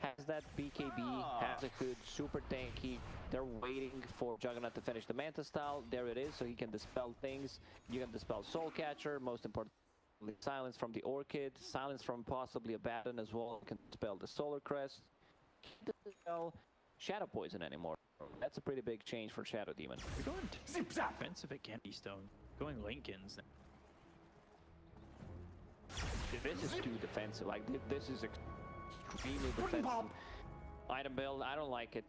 has that BKB, has a good super tanky. They're waiting for Juggernaut to finish the Manta style. There it is, so he can dispel things. You can dispel Soul Catcher, most importantly, silence from the Orchid, silence from possibly Abaddon as well. You can dispel the Solar Crest. Can't dispel Shadow Poison anymore. That's a pretty big change for Shadow Demon. They're going defensive at Keystone, going Lincolns. This is too defensive. Like this is extremely defensive item build. I don't like it.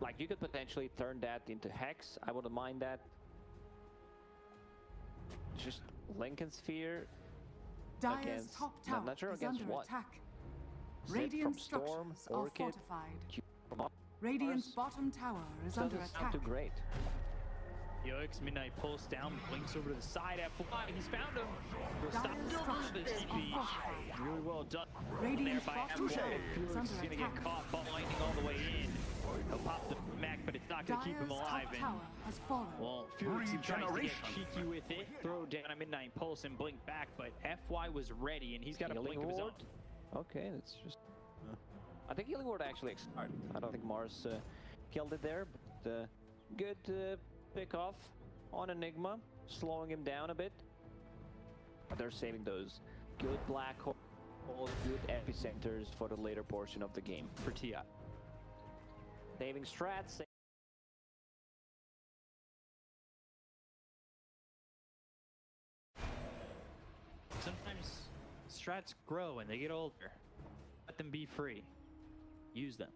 Like you could potentially turn that into Hex. I wouldn't mind that. Just Lincoln Sphere Dire's against. top tower Not sure is against under what. attack. Zip Radiant from Storm, structures are Orchid, fortified. Q from Mars. Radiant's bottom tower is under Doesn't sound attack. too great. Yoix, Midnight Pulse down, blinks over to the side at fly. He's found him. Will stop Dire's the structures TP. are fortified. Really well done. Radiant's there by bottom FY. tower is Felix is under gonna get attack. caught, ball lightning all the way in. He'll pop the Mac, but it's not gonna keep him Dire's alive. top And tower has fallen. well, Felix tries to get cheeky with it, throw down a Midnight Pulse and blink back, but FY was ready, and he's got a Healing blink of his own. Ward? Okay, that's just. I think Healing Ward actually expired. I don't think Mars killed it there, but good pick off on Enigma, slowing him down a bit. But they're saving those good black holes, good epicenters for the later portion of the game. For TI. Saving strats. Sometimes strats grow and they get older. Let them be free. Use them.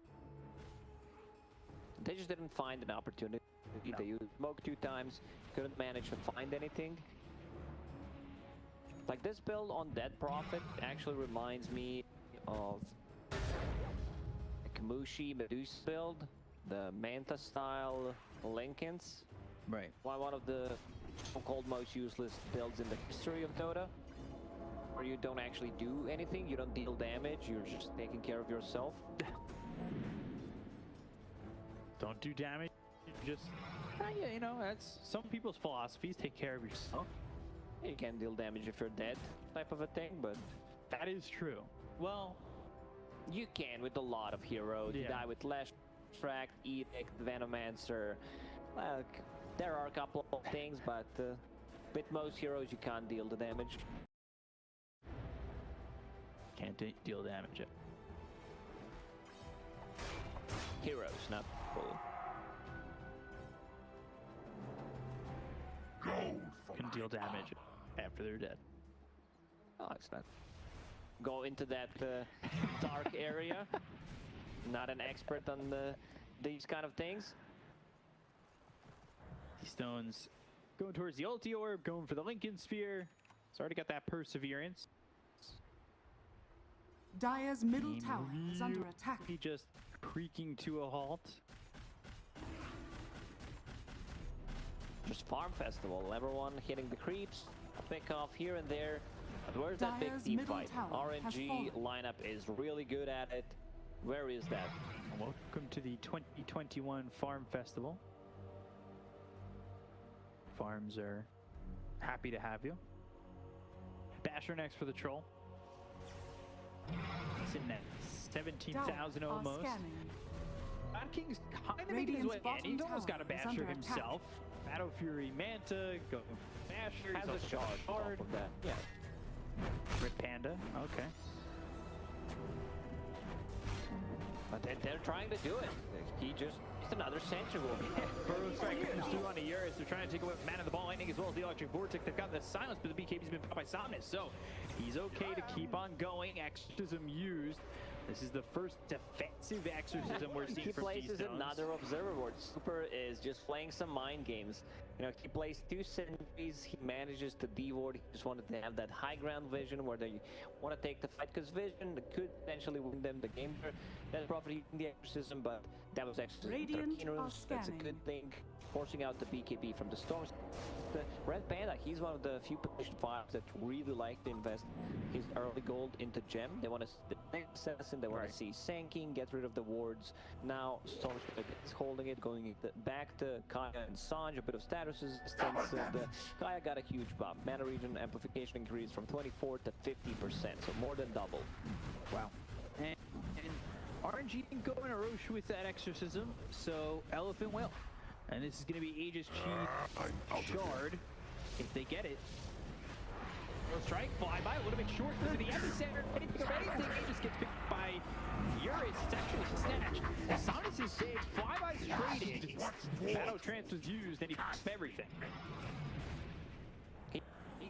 They just didn't find an opportunity. No. They used smoke 2 times, couldn't manage to find anything. Like this build on Dead Prophet actually reminds me of the Kamushi Medusa build, the Manta style Lincolns. Right. One of the so-called most useless builds in the history of Dota. where you don't actually do anything, you don't deal damage, you're just taking care of yourself. Don't do damage, just, yeah, you know, that's some people's philosophies. Take care of yourself. You can deal damage if you're dead, type of a thing, but... That is true. Well... You can with a lot of heroes. You die with Lash Track, Edict, Venomancer. Well, there are a couple of things, but with most heroes you can't deal the damage. Can't deal damage yet. Heroes, not full. Can deal damage after they're dead. Oh, it's not. Go into that dark area. Not an expert on these kind of things. Stones going towards the ulti orb, going for the Lincoln Sphere. It's already got that perseverance. Dire's middle tower is under attack. He just creaking to a halt. Just farm festival. Everyone hitting the creeps. Pick off here and there. But where's that big team fight? RNG lineup is really good at it. Where is that? Welcome to the 2021 Farm Festival. Farms are happy to have you. Basher next for the troll. Sitting at 17,000 almost. Bad King's kind of making his way in. He's almost got a Basher himself. Battle Fury Manta, go Basher. Has a charge hard. Of that. Yeah. Red Panda, okay. But they're trying to do it. He just, it's another sensual. Burrow Strike comes through on a Eurus. They're trying to take away Man of the Ball Lightning as well as the Electric Vortex. They've got the silence, but the BKB's been put by Somnus, so he's okay to keep on going. Exorcism used. This is the first defensive exorcism we're seeing he from places another observer board. Super is just playing some mind games. You know, he plays 2 sentries, he manages to D-ward. He just wanted to have that high ground vision where they want to take the fight, because vision could potentially win them the game. That's probably the exorcism, but that was exorcism 13 rooms. That's a good thing. Forcing out the BKB from the storms. The Red Panda, he's one of the few position 5s that really like to invest his early gold into gem. They want to see the assassin, they want to see Sanking, get rid of the wards. Now Stormspeed is holding it, going back to Kaya and Sanj, a bit of status resistance. Kaya got a huge buff. Mana region amplification increased from 24 to 50%, so more than double. Wow. And RNG didn't go in a rush with that exorcism, so Elephant will. And this is going to be Aegis Chi Shard, if they get it. Throw strike, fly by, a little bit short to the epicenter. Anything of anything, Aegis gets picked by Eurus. It's actually snatched. Somnus is saved, flyby's traded. Battle Trance was used, and he picks everything. He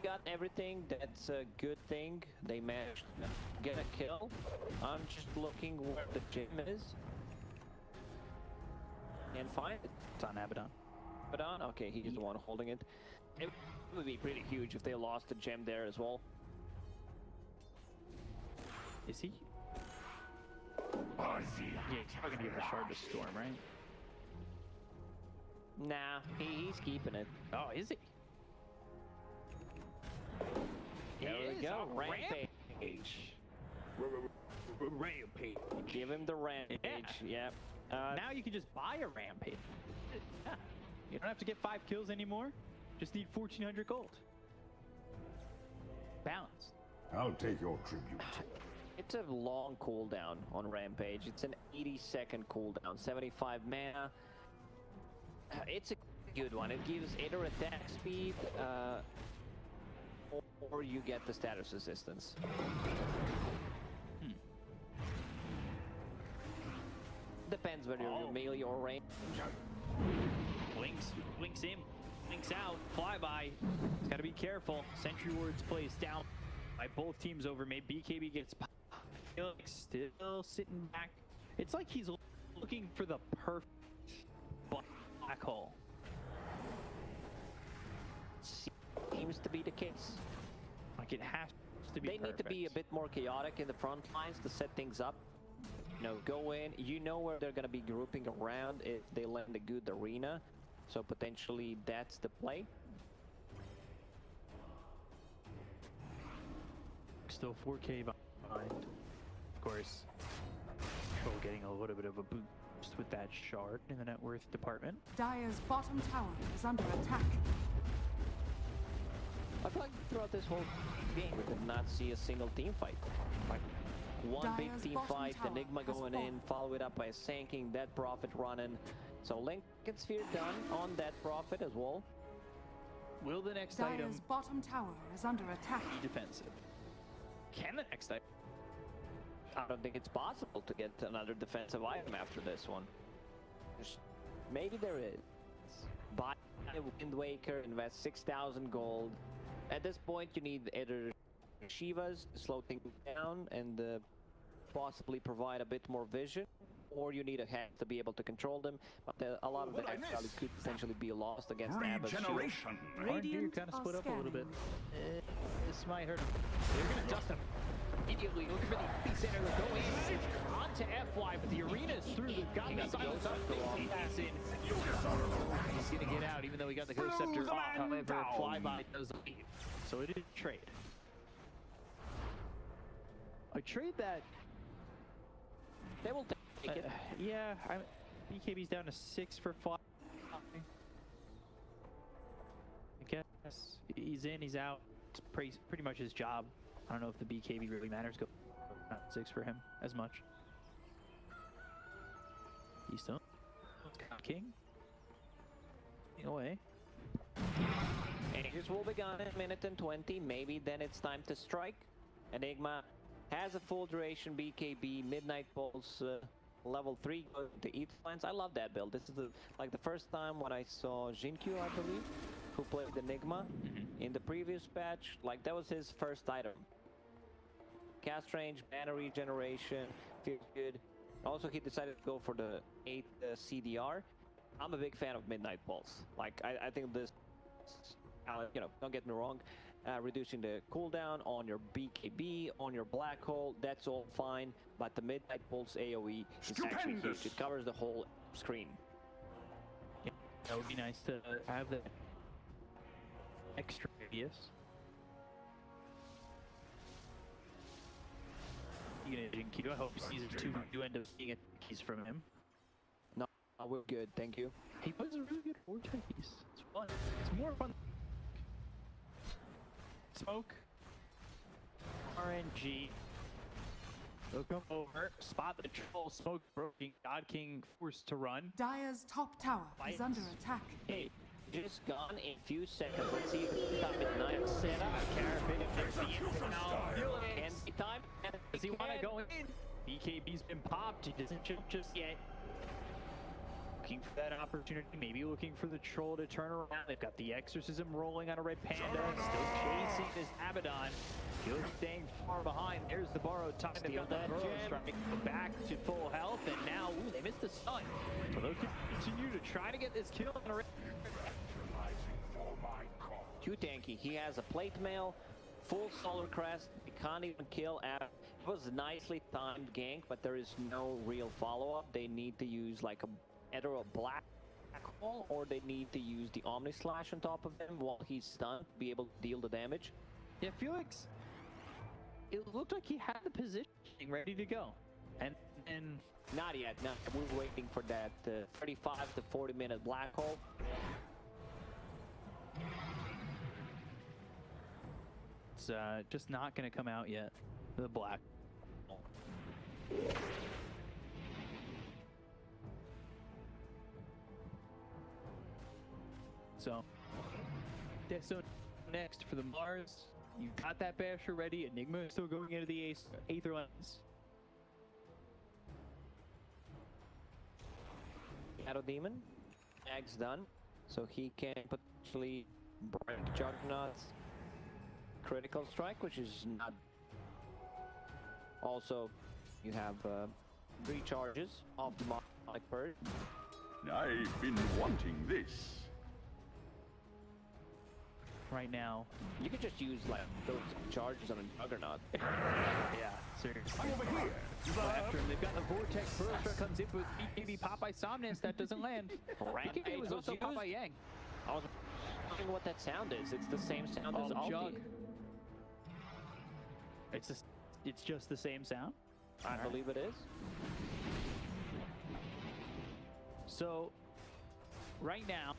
got everything, that's a good thing. They managed to get a kill. I'm just looking where the gem is. And find it. It's on Abaddon. Abaddon? Okay, he's the one holding it. It would be pretty huge if they lost the gem there as well. Is he? Yeah, he's probably gonna give the shard to Storm, right? Nah, he's keeping it. Oh, is he? There we go, Rampage. Rampage. Give him the Rampage, yeah. Now you can just buy a Rampage. Yeah. You don't have to get 5 kills anymore. Just need 1,400 gold. Balance. I'll take your tribute. It's a long cooldown on Rampage. It's an 80-second cooldown, 75 mana. It's a good one. It gives either attack speed, or you get the status resistance. Depends whether you're melee or range. Blinks in, blinks out, flyby. He's got to be careful. Sentry wards placed down by both teams over. Maybe BKB gets Felix still sitting back. It's like he's looking for the perfect black hole. Seems to be the case. Like it has to be. They need to be a bit more chaotic in the front lines to set things up. You know, go in, you know where they're going to be grouping around if they land a good arena. So potentially that's the play. still 4K behind. Of course, Troll getting a little bit of a boost with that shard in the net worth department. Dire's bottom tower is under attack. I feel like throughout this whole game, we did not see a single team fight. Like one big team fight, Enigma going in, follow it up by a Sanking, Dead Prophet running. So Lincoln Sphere done on Dead Prophet as well. Will the next Dire's item bottom tower is under attack. be defensive? Can the next item? I don't think it's possible to get another defensive item after this one. Maybe there is. Buy Wind Waker, invest 6,000 gold. At this point, you need either Shivas to slow things down and possibly provide a bit more vision, or you need a hand to be able to control them. But a lot of the hex value could potentially be lost against Abba's shield. Radiant kind of split up a little bit. This might hurt him. They're going to dust him immediately. Looking for the B center. They're going onto FY, but the arena's through. They've got the silence up. He's in. He's going to get out, even though he got the Ghost Scepter off. However, Flyby does leave. So it is a trade. A trade that they will take it. Yeah, BKB's down to 6 for 5. I guess he's in, he's out. It's pretty much his job. I don't know if the BKB really matters. Go not 6 for him as much. He's still King. In a way. Aegis will be gone in a minute and 20. Maybe then it's time to strike. Enigma has a full duration BKB, Midnight Pulse, level 3 going to Aetherlands. I love that build. This is like the first time when I saw Jinkyu, I believe, who played Enigma in the previous patch. Like that was his first item. Cast range, mana regeneration, feels good. Also, he decided to go for the 8 CDR. I'm a big fan of Midnight Pulse. Like I think this, you know, don't get me wrong. Reducing the cooldown on your BKB, on your black hole, that's all fine, but the Midnight Pulse AoE is actually huge. It covers the whole screen. Yeah, that would be nice to have the extra radius. I hope season 2 do end up seeing a keys from him. No, we're good, thank you. He plays a really good vortex. It's fun. It's more fun. Smoke. RNG. They'll come over, spot the troll, smoke broken, God King forced to run. Dire's top tower is under attack. Hey, just gone in a few seconds. Let's see if we got Midnight set up. Carabin if there's the and time. Does he want to go in? BKB's been popped. He doesn't jump just yet. Looking for that opportunity, maybe looking for the troll to turn around. They've got the Exorcism rolling on a Red Panda, still chasing this Abaddon. Just staying far behind. There's the borrowed time. They've got that burrow strike back to full health, and now they missed the stun. So they'll continue to try to get this kill on a Red. Too tanky. He has a plate mail, full solar crest. He can't even kill Adam. It was a nicely timed gank, but there is no real follow-up. They need to use like either a black hole, or they need to use the Omni Slash on top of him while he's stunned to be able to deal the damage. Yeah, Felix, it looked like he had the positioning ready to go. And not yet. No, we're waiting for that 35 to 40 minute black hole. It's just not going to come out yet. The black hole. So next for the Mars. You got that Basher ready. Enigma is still going into the Aetherlands. Shadow Demon, Ag's done, so he can potentially break Juggernaut's critical strike, which is not. Also, you have 3 charges of Demonic Purge. I've been wanting this. Right now, you could just use like those charges on a Juggernaut. Yeah, seriously. I'm over here. After him, they've got the Vortex. Burlstra comes in with BKB Popeye Somnus. That doesn't land. BKB was also Popeye Yang. I was wondering what that sound is. It's the same sound as Alti. Jug. It's just the same sound? I believe it is. So, right now,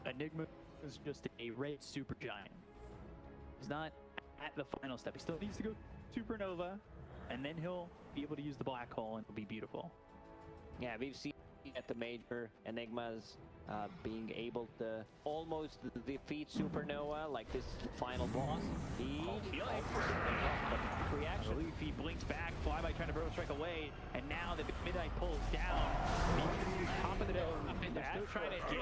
Enigma is just a red super giant. He's not at the final step. He still needs to go supernova, and then he'll be able to use the black hole, and it'll be beautiful. Yeah, we've seen at the major Enigmas being able to almost defeat Supernova, like this final boss. Reaction. I believe he blinks back, Flyby trying to Burrow Strike away, and now the Midnight pulls down. Top of the dome, and they're still trying to get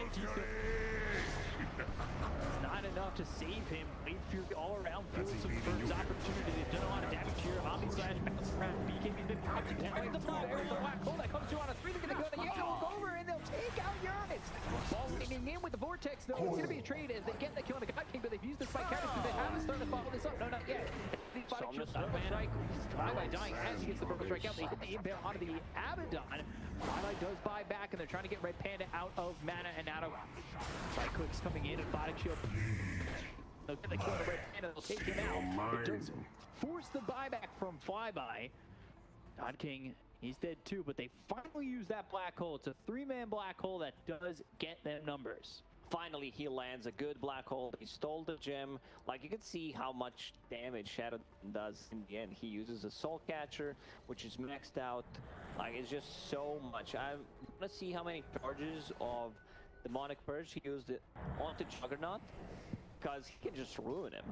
It's not enough to save him. Blade Fury all around feels some first opportunity. They've done a lot of damage here. Omni slash bounce around. BKB's been popped down. The fire, the black hole that comes through on a 3. They're going to go. The Yankees will go over and they'll take out Uranus. Ball leaning in with the Vortex, though. It's going to be a trade as they get the kill on the God King, but they've used the spike counter, so they haven't started to follow this up. No, not yet. Strike. Flyby dying as he gets the Burrow Strike out. They hit the inbound onto the Abaddon. Flyby does buy back, and they're trying to get Red Panda out of mana and out of Cyclic's coming in and Biotic Shield. They'll get the kill on the Red Panda, they'll take him out. It does force the buyback from Flyby. God King, he's dead too, but they finally use that black hole. It's a 3-man black hole that does get them numbers. Finally, he lands a good black hole. He stole the gem. Like, you can see how much damage Shadow does in the end. He uses a Soul Catcher, which is maxed out. Like, it's just so much. I want to see how many charges of Demonic Purge he used onto Juggernaut, because he can just ruin him.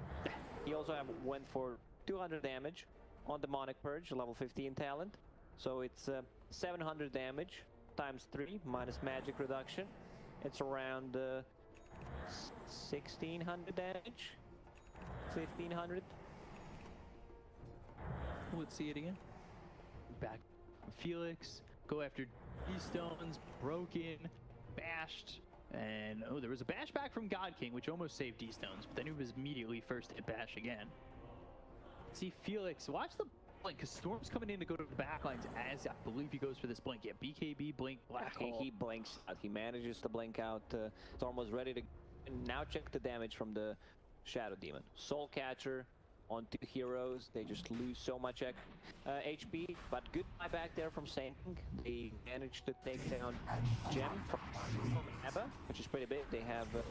He also went for 200 damage on Demonic Purge, level 15 talent. So it's 700 damage times 3 minus magic reduction. It's around 1600 damage. 1500. Let's see it again. Back Felix, go after D-Stones, broken, bashed, and oh, there was a bash back from God King, which almost saved D-Stones, but then he was immediately first to hit bash again. See Felix, watch the blink, because Storm's coming in to go to the backlines as I believe he goes for this blink. Yeah, BKB, blink, black hole. He blinks out. He manages to blink out. Storm was ready to... Now check the damage from the Shadow Demon. Soul Catcher on 2 heroes. They just lose so much HP, but good buyback there from Saint. They managed to take down Gem from Ebba, which is pretty big. They have 2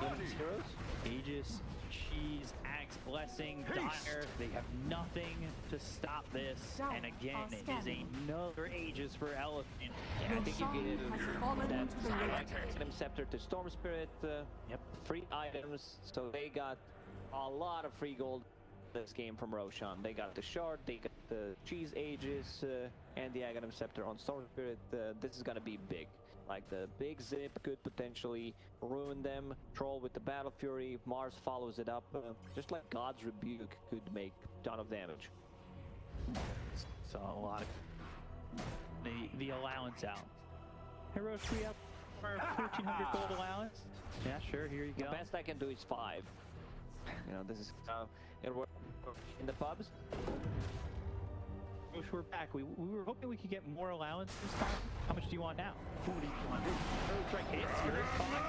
Demon heroes. Aegis, Cheese, Axe, Blessing, Dire. They have nothing to stop this. And again, it is another Aegis for Elephant. Yeah, I think you get that Item Scepter to Storm Spirit. Yep, free items. So they got a lot of free gold this game from Roshan. They got the Shard, they got the Cheese Aegis, and the Aghanim Scepter on Storm Spirit. This is gonna be big. Like, the big zip could potentially ruin them. Troll with the Battle Fury, Mars follows it up. Just like God's Rebuke could make a ton of damage. Saw a lot of the allowance out. Heroes, we have our 1400 gold allowance. Yeah, sure, here you go. The best I can do is 5. You know, this is it'll work in the pubs. Wish we're back. We were hoping we could get more allowance this time. How much do you want now? 40. Earth Strike hits. You're fine.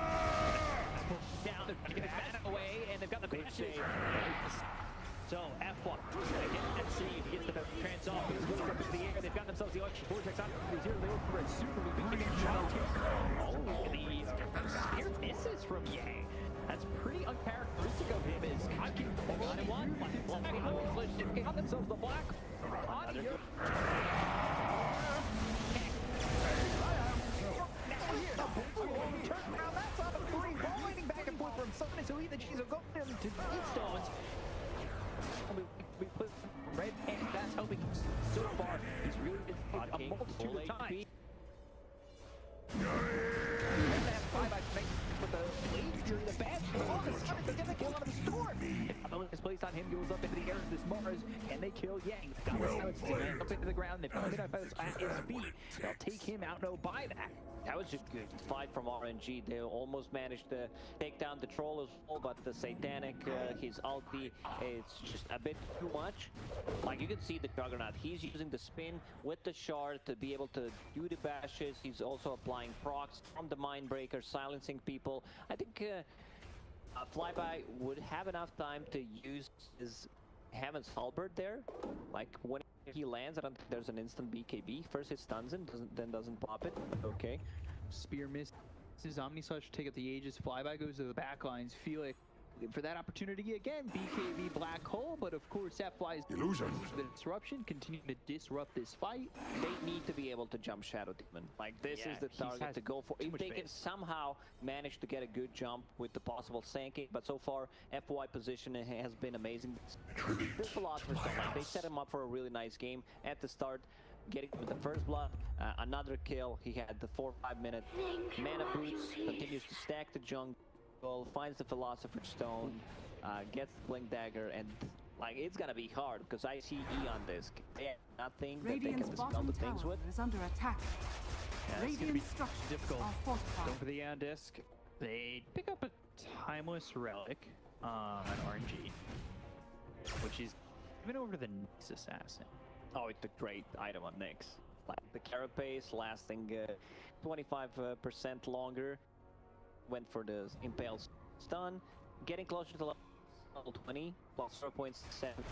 Down. They're trying to get his mana away, and they've got the quick save. So F1. Again, let's see. He gets the trans off. He's going up into the air. They've got themselves the electric vortex on. He's here. They look for a super. We've been shot here. Oh, the spear misses from Yang. That's pretty uncharacteristic of him. Is Kaki on in one. They got themselves the black. On here. Turn around. That's on a 3. Ball lightning back and forth from Summon. So either Cheese will go to D-Stones. We put Red and that's helping him so far. He's really been a multitude of times. With the Blade Fury, the Bash, they get the kill out of the Storm. If is placed on him, goes up into the air with this Mars, and they kill Yang. Got the up into the ground, they've got Midnight Palace at his feet. They'll take him out, no buyback. That was a good fight from RNG. They almost managed to take down the Troll as well, but the Satanic, his ulti, it's just a bit too much. Like, you can see the Juggernaut. He's using the spin with the Shard to be able to do the bashes. He's also applying procs from the Mindbreaker, silencing people. I think Flyby would have enough time to use his Heaven's Halberd there. Like when he lands, I don't think there's an instant BKB. First it stuns him, then doesn't pop it. Okay. Spear misses. Omnislash take up the Aegis. Flyby goes to the back lines. Felix for that opportunity again. BKB Black Hole, but of course that flies Illusion. The disruption, continuing to disrupt this fight. They need to be able to jump Shadow Demon. Like this is the target to go for. If they can somehow manage to get a good jump with the possible sanking, but so far FY position has been amazing. This Philosopher's Stone, like, they set him up for a really nice game at the start. Getting with the first blood, another kill. He had the 4-5 minute mana boots, continues to stack the jungle, finds the Philosopher's Stone, gets the Blink Dagger, and like it's gonna be hard because I see E on this. They have nothing that they can dispel the things with. Is under attack. Yeah, it's gonna be difficult. Going Don't for the Aeon Disc. They pick up a Timeless Relic, an RNG, which is given over to the Nyx Assassin. Oh, it's a great item on Nyx. Like the Carapace lasting 25% longer. Went for the Impale Stun. Getting closer to level 20, plus 0.7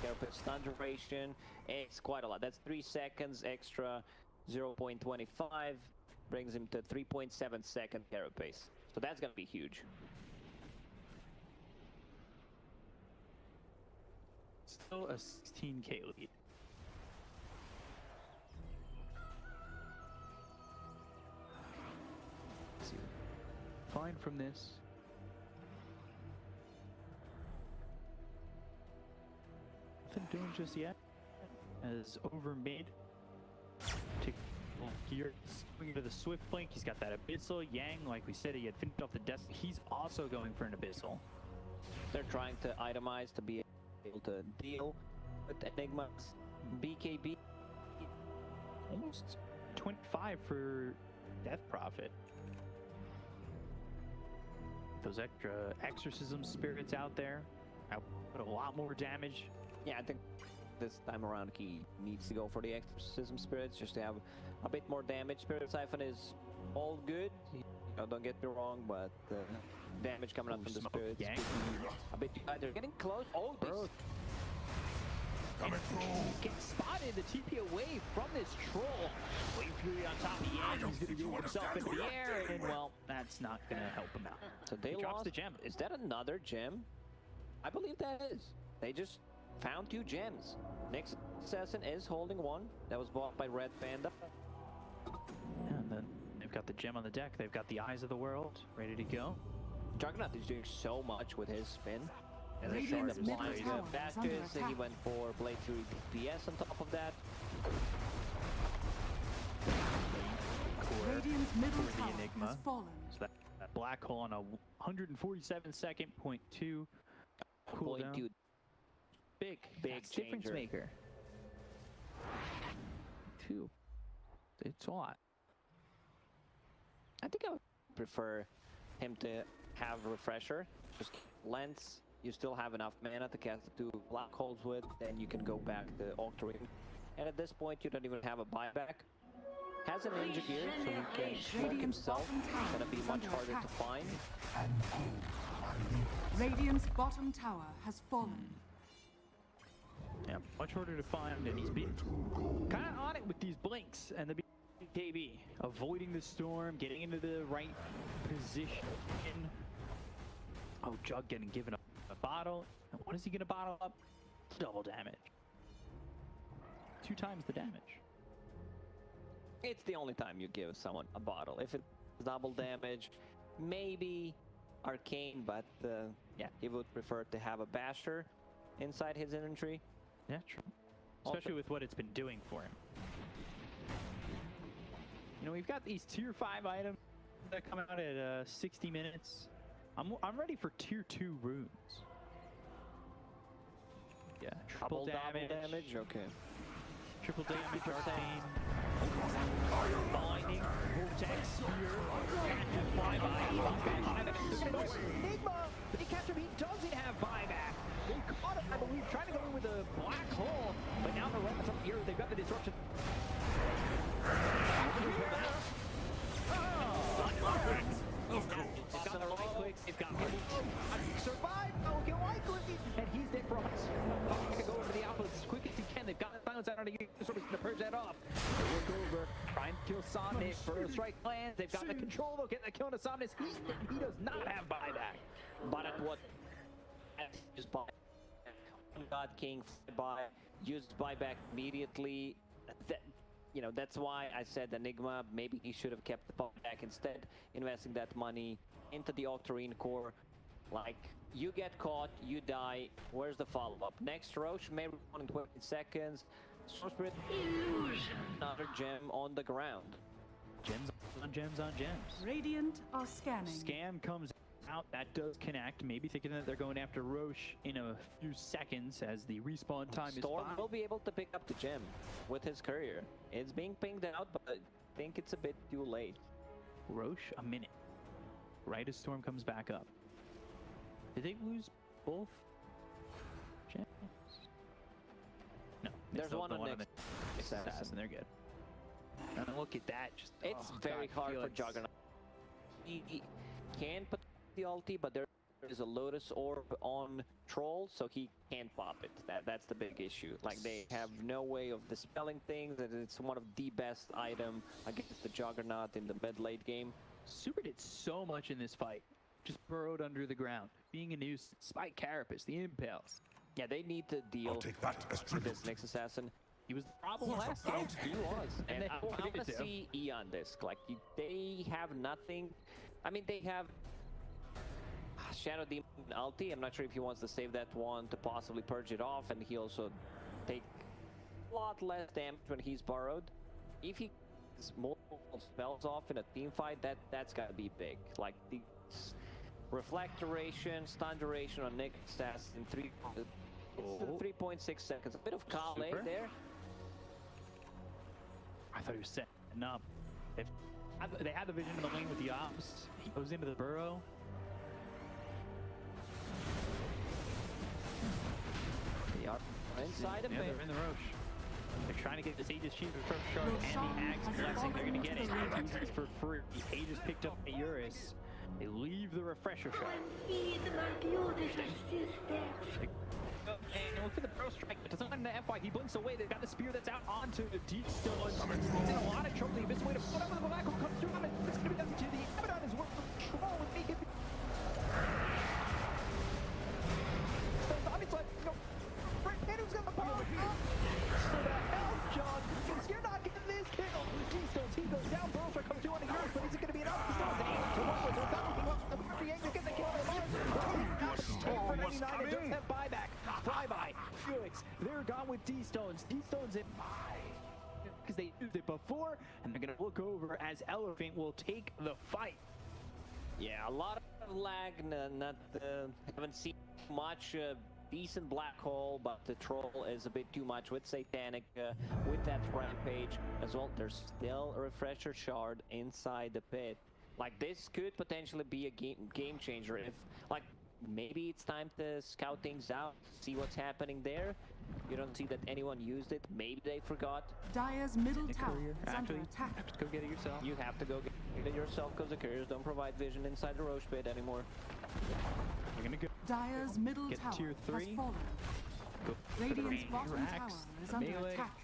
Carapace stun duration. It's quite a lot. That's 3 seconds extra, 0.25. Brings him to 3.7 second Carapace. So that's gonna be huge. Still a 16k lead. Fine from this. Nothing doing just yet. As over mid. Take gear, swing to the Swift Blink. He's got that Abyssal. Yang, like we said, he had finished off the desk. He's also going for an Abyssal. They're trying to itemize to be able to deal with Enigma's BKB. Almost 25 for Death Prophet. Those extra Exorcism Spirits out there, I put a lot more damage. Yeah, I think this time around he needs to go for the Exorcism Spirits just to have a bit more damage. Spirit Siphon is all good, you know, don't get me wrong, but damage coming up from the Spirits a bit either getting close. Oh, this coming through. Gets spotted, the TP away from this troll. Wave Fury on top of Yang, he's gonna get himself into the air, and well, that's not gonna help him out. So they lost the gem. Is that another gem? I believe that is. They just found 2 gems. Nyx Assassin is holding one. That was bought by Red Panda. Yeah, and then they've got the gem on the deck. They've got the Eyes of the World ready to go. Juggernaut is doing so much with his spin. And they Radiant's showed middle him tower is under Bastards, and he attack. went for Blade Fury DPS on top of that. Radiant's middle for the tower Enigma. has fallen. So that black hole on a 147-second, 0.2 cooldown. 0.2. Big Big difference changer. maker. 2. It's a lot. I think I would prefer him to have Refresher. Just Lens, you still have enough mana to cast the 2 black holes with, then you can go back to Octarine. And at this point, you don't even have a buyback. Has an Ninja Gear, so he can smoke himself. It's gonna be much harder to find. Radiant's bottom tower has fallen. Yeah, much harder to find, and he's been kind of on it with these blinks and the BKB. Avoiding the storm, getting into the right position. Oh, Jug getting given a bottle. And what is he gonna bottle up? Double damage. 2 times the damage. It's the only time you give someone a bottle. If it's double damage, maybe Arcane, but yeah, he would prefer to have a Basher inside his inventory. Yeah, true. Especially with what it's been doing for him. You know, we've got these tier 5 items that come out at 60 minutes. I'm ready for tier 2 runes. Yeah, triple damage. Okay. Triple damage, Arcane. Binding, Vortex, Spear, Catcher, Flyby. Enigma! The Catcher, he doesn't have buyback. They caught him, I believe, trying to go in with a black hole. But now they're running from here. They've got the disruption. Of course. They've got their light clicks. They've got survive. Oh, likely. And he's dead for us. Going to go over the Somnus. First strike lands. They've got the control. They'll get the kill on Somnus. He does not have buyback. But at what? Just buy. God King by used buyback immediately. That's why I said Enigma. Maybe he should have kept the buyback instead, investing that money into the Octarine core. Like, you get caught, you die. Where's the follow-up? Next Roche may run in 20 seconds. Source Spirit, another gem on the ground. Gems on gems on gems. Radiant are scanning. Scam comes out. That does connect. Maybe thinking that they're going after Roche in a few seconds as the respawn time Storm is 5. will be able to pick up the gem with his courier. It's being pinged out, but I think it's a bit too late. Roche, a minute. Right as Storm comes back up. Did they lose both gems? No. There's one on next assassin. They're good. And look at that. Just it's very hard for Juggernaut. He can put the ulti, but there is a Lotus Orb on Troll, so he can't pop it. That's the big issue. Like, they have no way of dispelling things, and it's one of the best item against the Juggernaut in the mid-late game. Super did so much in this fight. Just burrowed under the ground. Being a nuisance. Spike Carapace, the Impales. Yeah, they need to deal with this next assassin. He was the problem last game. He was. And I want wanted to see Eon Disc. Like, they have nothing. I mean, they have Shadow Demon ulti. I'm not sure if he wants to save that one to possibly purge it off, and he also take a lot less damage when he's burrowed. If he gets multiple spells off in a team fight, that's gotta be big. Like, the reflect duration, stun duration on Nick Assassin, 3.6 seconds. A bit of Kale there. I thought he was setting up. They had the vision in the lane with the ops. He goes into the burrow. They are inside a bit. They're in the Roche. They're trying to get this Aegis Chief of First Shard and the Axe Blessing. They're going to get it. Aegis for free. Aegis picked up a Eurus. They leave the Refresher Shard. And look for the Pro Strike. It doesn't land the FY. He blinks away. They've got the spear that's out onto the deep still. He's in a lot of trouble. He missed way to put up with the black hole. Comes through on it. It's going to be done to the Abaddon is worth control and make it. Zombie's like, no. And who's going to pop up? For the hell, John? Because you're not getting this kill. He goes down. Pro Strike comes through on the Eurus, but is it going to be enough? He still has an aim to work with. Without looking up, the ENG to get the kill. For 99, it does have buyback. Flyby, Felix, they're gone with D-Stones. D-Stones in because they used it before, and they're going to look over as Elephant will take the fight. Yeah, a lot of lag. Haven't seen much. Decent black hole, but the Troll is a bit too much with Satanic, with that Rampage as well. There's still a Refresher Shard inside the pit. Like, this could potentially be a game changer if, like, maybe it's time to scout things out, see what's happening there. You don't see that anyone used it. Maybe they forgot. Dire's middle tower is under attack. Have to go get it yourself. You have to go get it yourself because the couriers don't provide vision inside the Roche pit anymore. You're gonna go. Dire's middle Get tower tier 3. has fallen. Go Radiant's bottom Rax, tower is under melee. attack.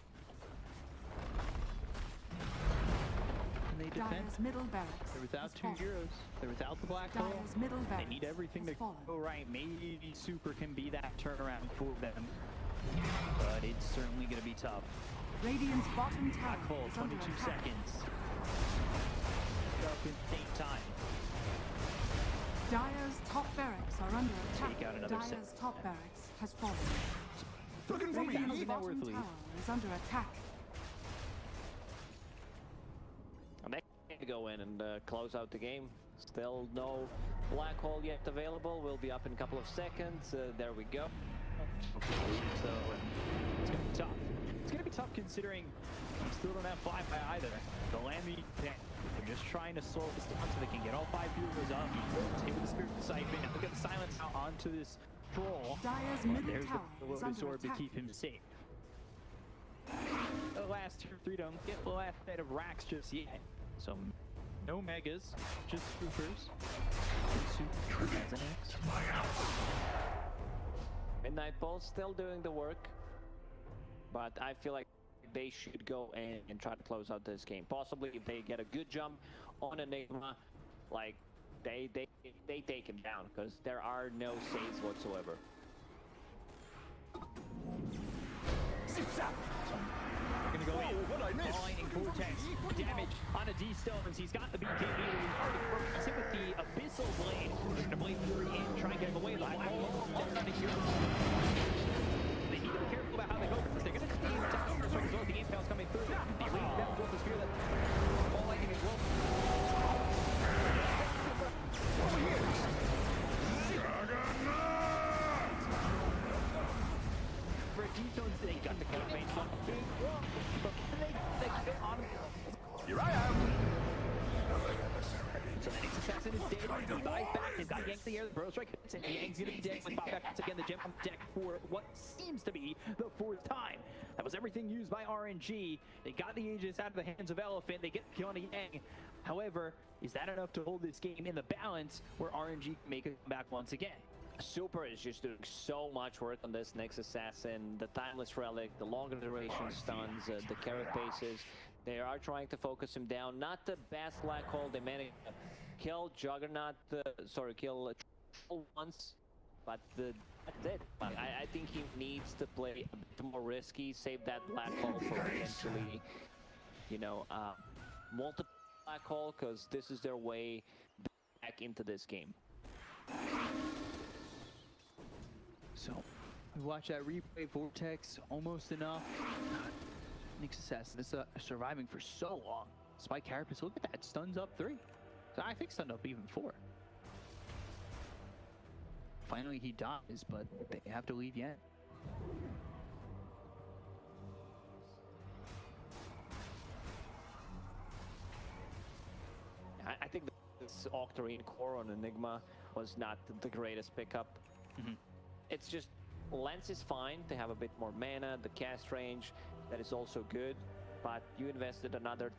And they defend. Dire's middle barracks They're without has 2 fallen. heroes. They're without the black hole. Dire's middle They barracks need everything to has fallen. go right. Maybe Super can be that turnaround for them. But it's certainly going to be tough. Radiant's bottom tower Black hole, is under 22 attack. seconds. Up in the same time. Dire's top barracks are under attack. Take out another Dire's set. top barracks has fallen. Looking for me. Radiant's Net bottom worth lead. tower is under attack. And they can go in and close out the game. Still no black hole yet available. We'll be up in a couple of seconds. There we go. So it's going to be tough. It's going to be tough considering we still don't have flyby either. The land me, they're just trying to slow this down so they can get all 5 heroes up. Take with the Spirit Siphon. Look at the silence out onto this Troll. Dire's middle There's tower the is Lotus under Orb to attack. keep him safe. The last tier 3 don't get the last set of racks just yet. So no megas, just supers. Super has an X. Midnight Pulse still doing the work, but I feel like they should go in and try to close out this game. Possibly if they get a good jump on Enigma, like they take him down because there are no saves whatsoever. Gonna go in. Ball lightning vortex. Damage on a D-Stones. He's got the BKB. He's hit with the Abyssal Blade. They're gonna blade 3 in, try and get him away. The black hole. They need to be careful about how they go because they're gonna stay in touch as well as the impels coming through. The rebounds with the spear that ball lightning as well. For D-Stones, they got the campaign on big wall. But they get on. Here I am! So the next assassin is dead. He buys back. They've got Yank the air. The Burrow strike hits and Yang's gonna be dead. With back once again, the gem on deck for what seems to be the 4th time. That was everything used by RNG. They got the Aegis out of the hands of Elephant. They get the kill on Yang. However, is that enough to hold this game in the balance where RNG can make a comeback once again? Super is just doing so much work on this next assassin. The Timeless Relic, the longer duration stuns, the carrot paces. They are trying to focus him down. Not the best black hole. They managed to kill Juggernaut, kill Troll once, but that's it. But I think he needs to play a bit more risky, save that black hole for eventually, you know, multiple black hole, because this is their way back into this game. So, we watch that replay. Vortex, almost enough. Nyx Assassin is surviving for so long. Spike Carapace, look at that, stuns up 3. So I think stunned up even 4. Finally he dies, but they have to leave yet. I think this Octarine core on Enigma was not the greatest pickup. It's just, Lens is fine, they have a bit more mana, the cast range, that is also good, but you invested another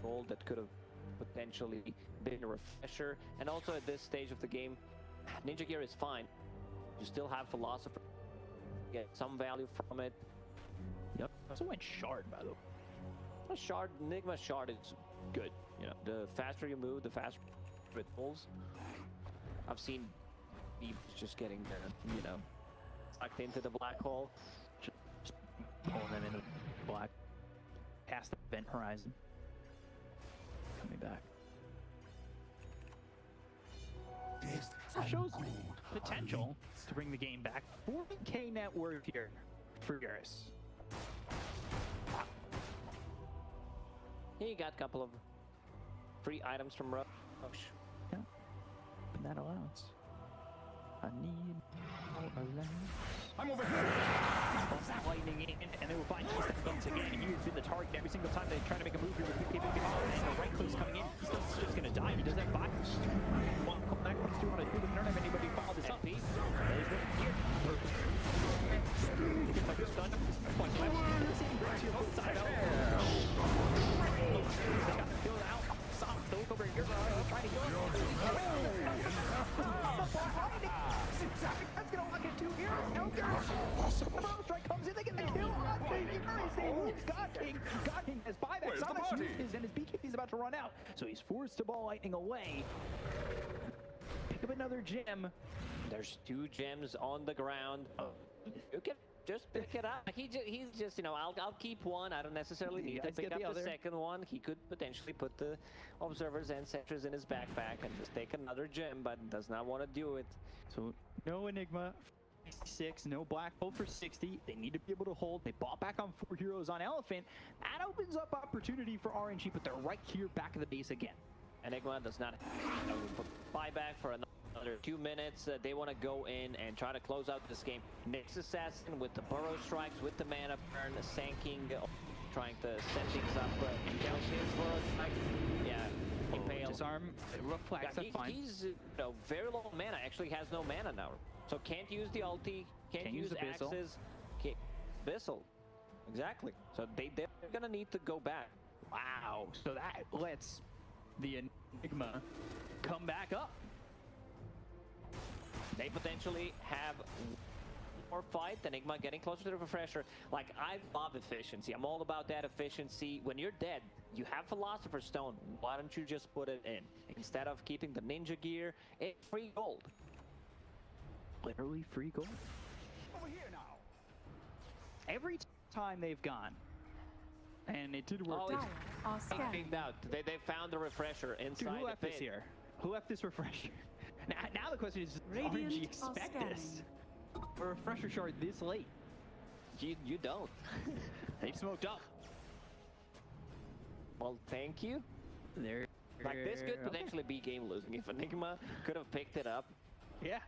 gold that could have potentially been a refresher. And also at this stage of the game, Ninja Gear is fine. You still have Philosopher, get some value from it. Yep. Also went Shard, by the way. A Shard, Enigma Shard is good. You know, the faster you move, the faster it pulls. I've seen people just getting, you know, sucked into the black hole. Just pulling them into the black, past the event horizon. Coming back. This shows potential to bring the game back. 40K net worth here for Garrus. He got a couple of free items from Rush. Yeah, and that allowance. I need more allowance. I'm over here! That lightning in, and they will find Keystone once again. He has been the target every single time they try to make a move here with BKB. And the right click's coming in. Keystone's just gonna die. He does have 5. One call back comes through on a 2, but they don't have anybody to follow this up. There's one here. Gets like a stun. Point left. Brings you both sides out. They got the kill out. Soft though over here. Trying to kill him. That's gonna lock it 2 here. The Burrow strike comes in. They get the kill. Got King has 5x on the shoes, and his BKB is about to run out. So he's forced to ball lightning away. Pick up another gem. There's 2 gems on the ground. You can just pick it up. He's just, you know, I'll keep one. I don't necessarily need to pick up the second one. He could potentially put the observers and sentries in his backpack and just take another gem, but does not want to do it. So no Enigma. 66, no black hole for 60. They need to be able to hold. They bought back on 4 heroes on Elephant. That opens up opportunity for RNG, but they're right here back at the base again. Enigma does not have buyback for another 2 minutes. They want to go in and try to close out this game. Next Assassin with the Burrow strikes, with the mana burn, sanking, trying to set things up. Down his Burrow strike. Yeah. Impale. Disarm. Reflex. That's fine. He's very low mana. Actually has no mana now. So can't use the ulti, can't use axes, Abyssal. Exactly. So they're gonna need to go back. Wow. So that lets the Enigma come back up. They potentially have more fight. Enigma getting closer to the refresher. Like, I love efficiency. I'm all about that efficiency. When you're dead, you have Philosopher's Stone. Why don't you just put it in? Instead of keeping the ninja gear, it's free gold. Literally free gold. Over here now. Every time they've gone, and it did work. Figured out. They found the refresher inside Dude, who left the pit. this here? Who left this refresher? Now the question is, does RNG expect this? A refresher shard this late? You don't. They smoked up. Well, thank you. Like, this could potentially be game losing if Enigma could have picked it up. Yeah.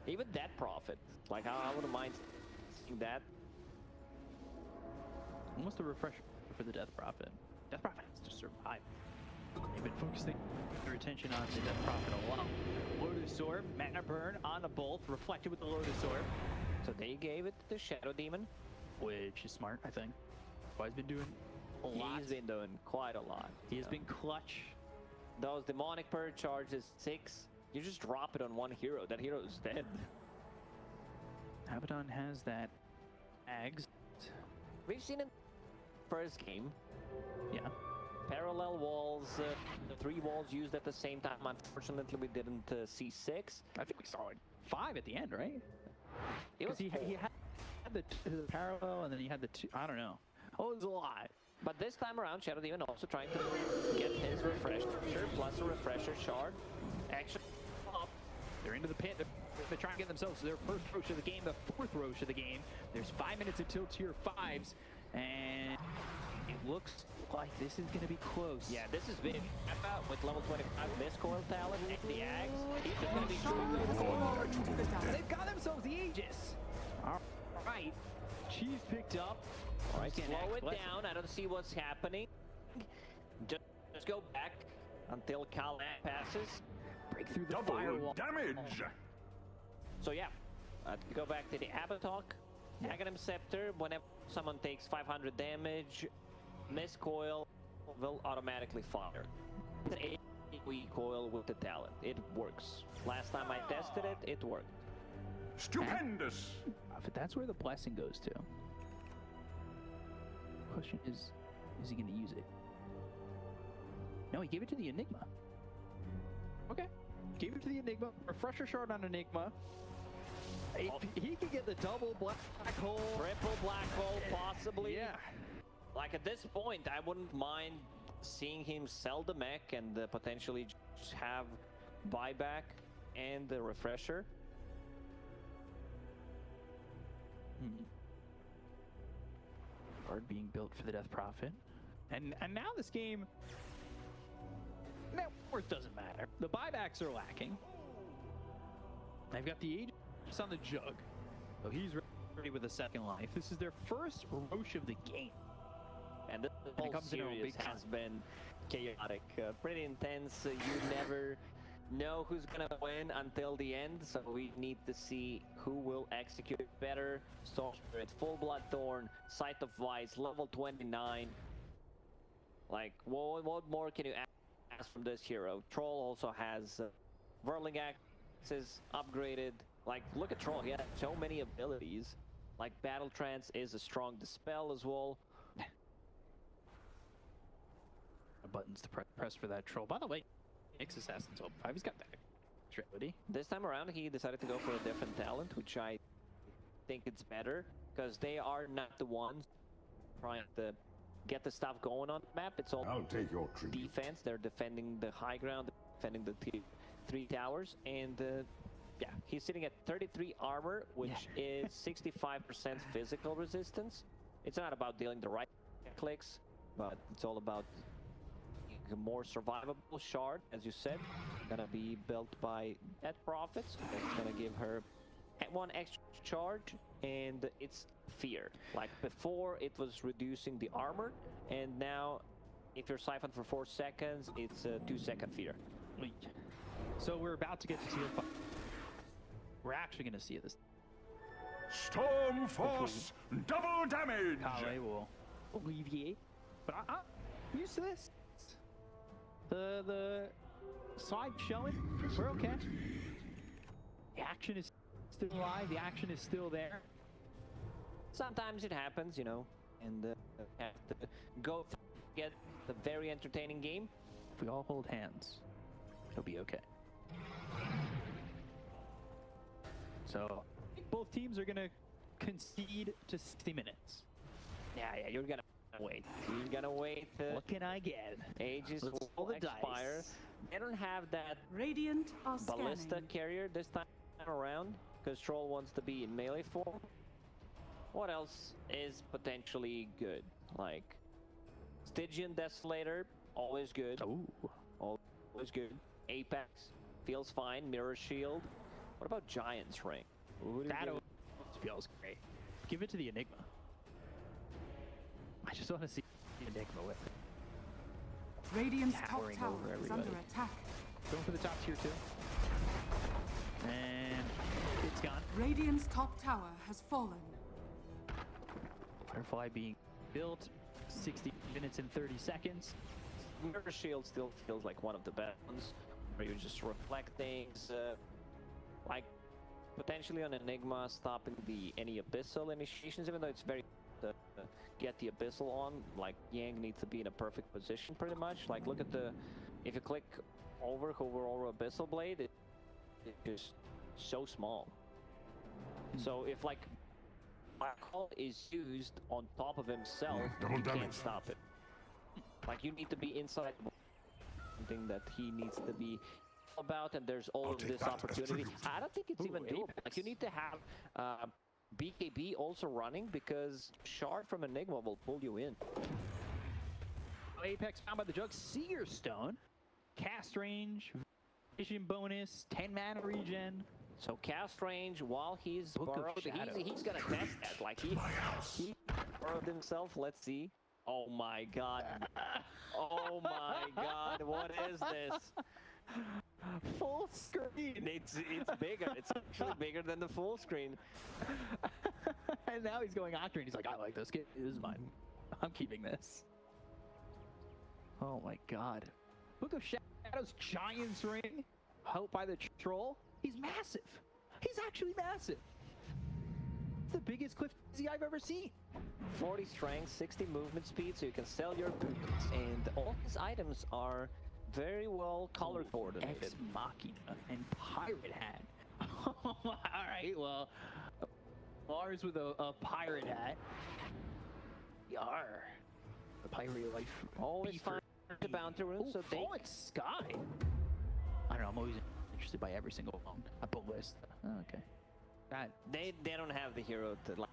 Even that profit. Like, I wouldn't mind seeing that. Almost a refresher for the Death Prophet. Death Prophet has to survive. They've been focusing their attention on the Death Prophet a lot. Lotus Orb, Mana Burn on the bolt, reflected with the Lotus Orb. So they gave it to the Shadow Demon. Which is smart, I think. Well, he's been doing a lot. He's been doing quite a lot. He has been clutch. Those demonic purge charges 6. You just drop it on one hero. That hero is dead. Abaddon has that Ags. We've seen it first game. Yeah. Parallel walls, the 3 walls used at the same time. Unfortunately, we didn't see 6. I think we saw like 5 at the end, right? Because he had the parallel, and then he had the 2. I don't know. Oh, it was a lot. But this time around, Shadow Demon also trying to get his refresher plus a refresher shard. Action up. They're into the pit. They're trying to get themselves to their first Roche of the game, the 4th Roche of the game. There's 5 minutes until tier 5s, and it looks like this is going to be close. Yeah, this is big. With level 25 Miscoil talent and the Ags, he's just going to be extremely. They've got themselves the Aegis. All right. She's picked up. All right, slow it down. I don't see what's happening. Just go back until Kalan passes. Break through the Double firewall. damage. So yeah, go back to the Abatok. Aghanim Scepter, whenever someone takes 500 damage, Miscoil will automatically fire. It's an AoE coil with the talent. It works. Last time I tested it, it worked. Stupendous! But that's where the blessing goes to. Question is he going to use it? No, he gave it to the Enigma. Okay. Gave it to the Enigma. Refresher shard on Enigma. He could get the double black hole. Triple black hole, possibly. Yeah. Like, at this point, I wouldn't mind seeing him sell the mech and potentially just have buyback and the refresher. Guard being built for the Death Prophet. And now this game, net worth doesn't matter. The buybacks are lacking. They've got the Aegis on the Jug. So he's ready with a second life. This is their first Roche of the game. And the whole series has been chaotic, pretty intense. You never know who's gonna win until the end, so we need to see who will execute it better. Storm Spirit, Full Blood Thorn, Sight of Vice, level 29. Like, what more can you ask from this hero? Troll also has Whirling Axes upgraded. Like, look at Troll, he has so many abilities. Like, Battle Trance is a strong dispel as well. Buttons to press for that Troll. By the way, Nyx Assassin's level 5. He's got that ability. This time around, he decided to go for a different talent, which I think it's better, because they are not the ones trying to get the stuff going on the map. It's all defense. They're defending the high ground, defending the 3 towers, and yeah, he's sitting at 33 armor, which is 65% physical resistance. It's not about dealing the right clicks, but it's all about a more survivable shard, as you said, gonna be built by Death Prophet. So that's gonna give her 1 extra charge, and it's fear. Like before, it was reducing the armor, and now, if you're siphoned for 4 seconds, it's a 2-second fear. So we're about to get to tier 5. We're actually gonna see this. Storm Force, double damage. Kale will alleviate, but I'm used to this. The side showing, we're okay. The action is still alive, the action is still there. sometimes it happens, you know, and have to go get the very entertaining game. If we all hold hands, it'll be okay. So I think both teams are gonna concede to 60 minutes. Yeah, you're gonna wait. You're gonna wait. What can I get? Ages Let's will roll the expire. dice. They don't have that Radiant are ballista scanning. carrier this time around, because Troll wants to be in melee form. What else is potentially good? Like Stygian Desolator, always good. Ooh. Always good. Apex feels fine. Mirror Shield. What about Giant's Ring? That feels great. Give it to the Enigma. I just want to see the Enigma with it. Radiant's top Towering tower over is under everybody. attack. Going for the top tier 2. And it's gone. Radiant's top tower has fallen. Butterfly being built. 60 minutes and 30 seconds. Mirror Shield still feels like one of the best ones, where you just reflect things, like potentially on Enigma stopping any Abyssal initiations, even though it's very get the Abyssal on, like Yang needs to be in a perfect position pretty much. Like look at if you click over Abyssal Blade, it's just so small. So if like Black Hole is used on top of himself, you can't stop it. Like you need to be inside something that he needs to be about, and there's all of this opportunity. I don't think it's even doable. Like you need to have BKB also running, because Shard from Enigma will pull you in. Apex found by the Jug. Seer Stone. Cast range. Vision bonus. 10 mana regen. So cast range while he's Book of burrowed, Shadows. he's gonna test that. Like he burrowed himself. Let's see. Oh my god. Oh my god. What is this? Full screen. It's bigger. It's actually bigger than the full screen. And now he's going after it. He's like, I like this. This is mine. I'm keeping this. Oh my god. Book of Shadows, Giant's Ring. Helped by the Troll. He's massive. He's actually massive. The biggest Cliff I've ever seen. 40 strength, 60 movement speed, so you can sell your boots, and all his items are very well color coordinated. Ex Machina and Pirate Hat. Alright, well, Lars with a pirate hat. Yar. The pirate life. Always find the bounty room, so they... Fallen Sky. I don't know, I'm always interested by every single one. A ballista. Oh, okay. God. They don't have the hero to, like,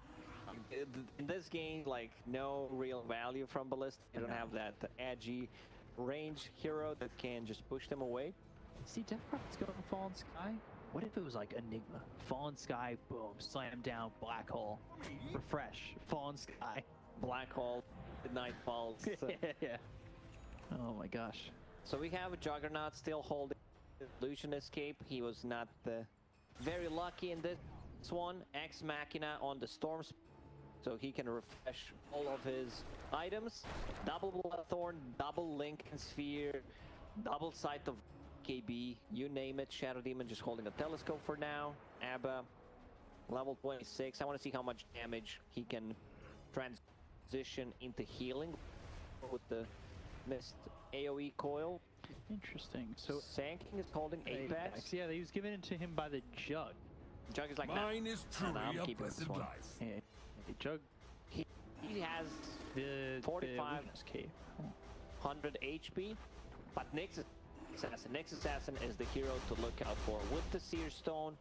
in this game, like, no real value from ballista. They don't have that edgy range hero that can just push them away. See, Death Prophet's going to Fallen Sky? What if it was like Enigma? Fallen Sky, boom, slam down, Black Hole. Refresh, Fallen Sky. Black Hole, Night Falls. Yeah. Oh my gosh. So we have a Juggernaut still holding Illusion Escape. He was not very lucky in this one. Ex Machina on the Storm, so he can refresh all of his items. Double Bloodthorn, double Lincoln Sphere, double Sight of KB, you name it. Shadow Demon just holding a telescope for now. Abba, level 26. I want to see how much damage he can transition into healing with the missed AoE coil. Interesting. So Sanking is holding Apex. Yeah, he was given it to him by the Jug. Jug is like, Mine is truly I'm a keeping this blessed one. life. Yeah, Jug. He has The 4,500 HP, but Nyx Assassin is the hero to look out for with the Seer Stone.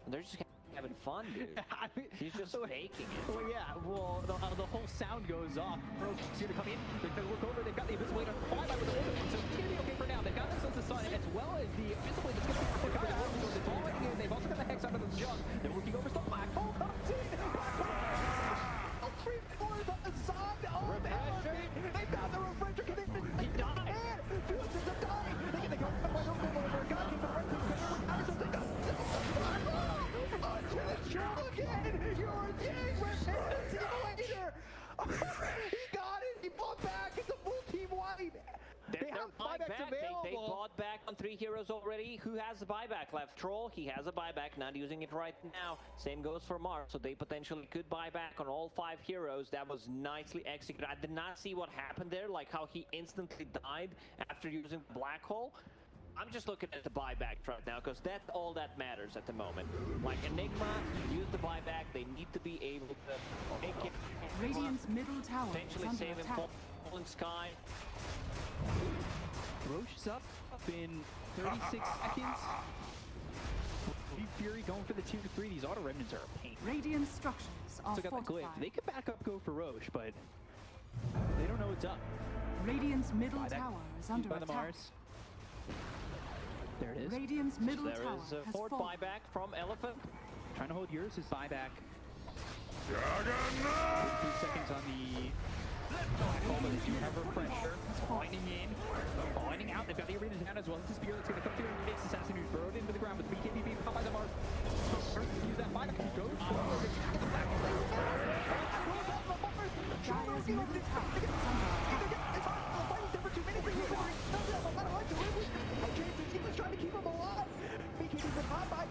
They're just having fun, dude. I mean, He's just faking it. Well, yeah. Well, the whole sound goes off. Bro's here to come in. They're going to look over. They've got the Invisible Blade on fly by with the Ultimate, so it's going to be okay for now. They've got the Sense of Sun as well as the Invisible Blade that's going to be for Kaya. So it's already in. They've also got the Hex out of the Jug. They're looking over still. Black Hole comes in. Oh, 3/4 of the sun. Oh, they've got the Refresher commitment. He died. Felix is dying. They get the gun. Over. God, keep the rest of the again! You're king! Repair the simulator! He got it! He bought back! It's a full team wipe! They have buybacks available! They bought back on 3 heroes. heroes already. Who has the buyback left? Troll, he has a buyback, not using it right now. Same goes for Mars, so they potentially could buy back on all 5 heroes. That was nicely executed. I did not see what happened there, like how he instantly died after using the black hole. I'm just looking at the buyback right now, because that's all that matters at the moment. Like Enigma, use the buyback. They need to be able to make it. Radiant's middle tower Potentially is under save him attack. Fallen Sky. Roche is up in 36 seconds. Fury going for the tier 3. These auto remnants are a pain. Radiant structures are So got the fortified. glyph. They could back up go for Roche, but they don't know what's up. Radiant's middle Buyback tower is used under by the attack. Mars. There it is. Radiant's middle There tower is a has fourth fallen. buyback from Elephant. Trying to hold yours. His buyback. Juggernaut! 3 seconds on the black hole, but they do have refresher. Finding in, finding out. They've got the arena down as well. This is Spear that's going to come through and makes Assassin who's burrowed into the ground with BKB caught by the Mars. First, use that buyback and goes forward. Dyer's middle tower is under attack. Trying to keep him alive. BKB's been hot by.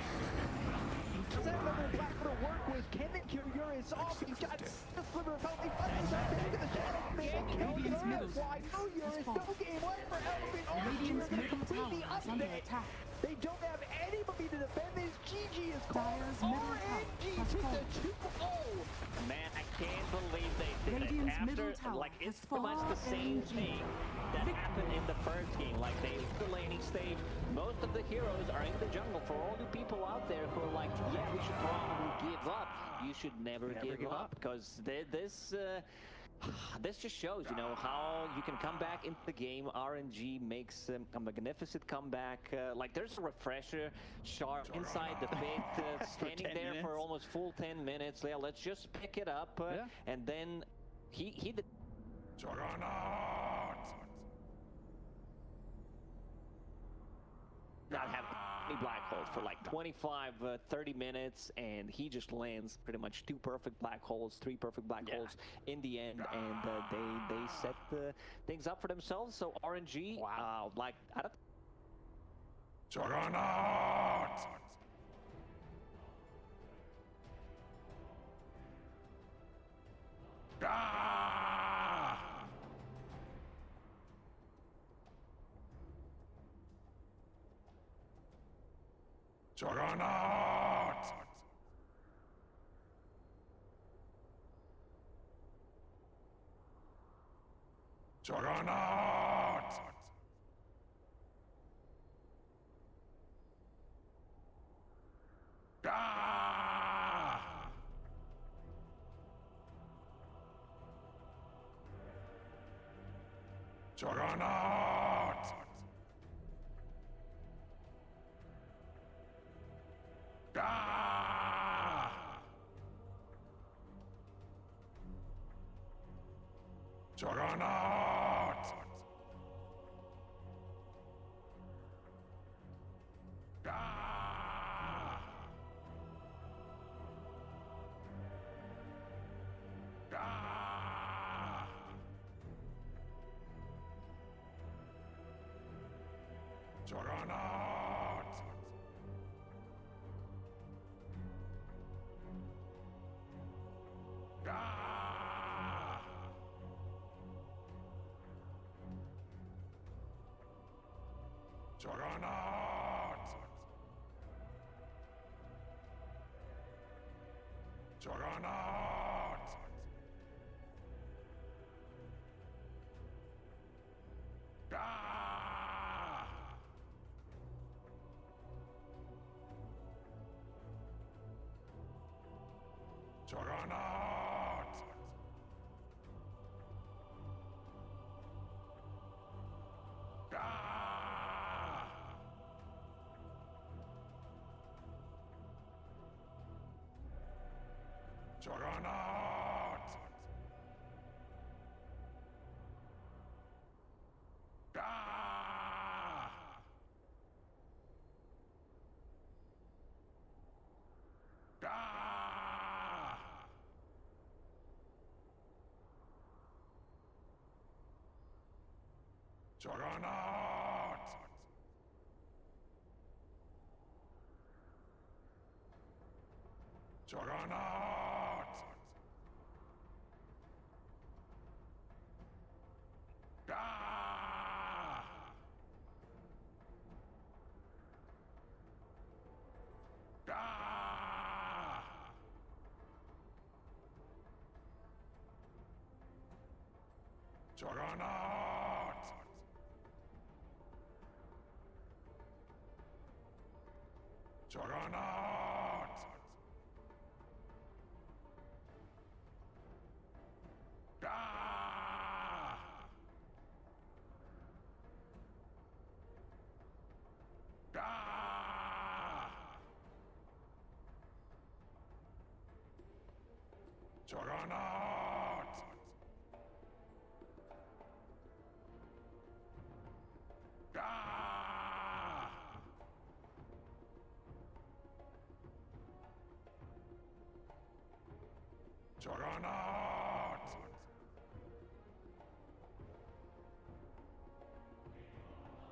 Does that number black for work with Kevin Kyurier is off. He's got the sliver of health. He finds himself into the shadow. Radiant's middle Why no tower is no fallen. game left for Elephant. Radiant's middle completely tower up is under there. attack. They don't have anybody to defend this. GG is called. Dyer's middle tower RNG has took fallen. the 2-0. Man, I can't believe they did Radiant's it. middle After, tower like, it's has pretty much the same fallen. thing that happened in the first game. Like, they the laning stage. Most of the heroes are in the jungle. For all the people out there who are like, yeah, we should probably give up. You should never give up, because this just shows, you know, how you can come back into the game. RNG makes a magnificent comeback. Like, there's a refresher shard inside the pit, standing there for almost full 10 minutes. Yeah, let's just pick it up, and then he did. Not have any black holes for like 25, 30 minutes, and he just lands pretty much 2 perfect black holes, 3 perfect black holes in the end, and they set things up for themselves. So RNG, like, I don't. Juggernaut! Ah! Juggernaut! Juggernaut! Ah! Juggernaut! Ah! Juggernaut! Ah! Ah! Juggernaut! Ah! Juggernaut! Juggernaut! Ah! Juggernaut! Ah! Juggernaut! Ah! Ah! Juggernaut! Juggernaut! Ah! Ah! Juggernaut! Juggernaut! Ah! Ah! Juggernaut! Ah! Juggernaut!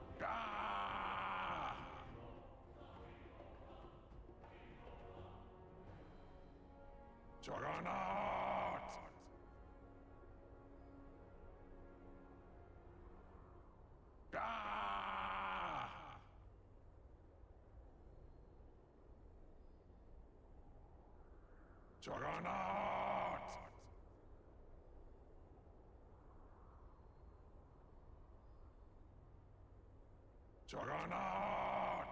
Ah! Juggernaut! Ah! Juggernaut! Juggernaut!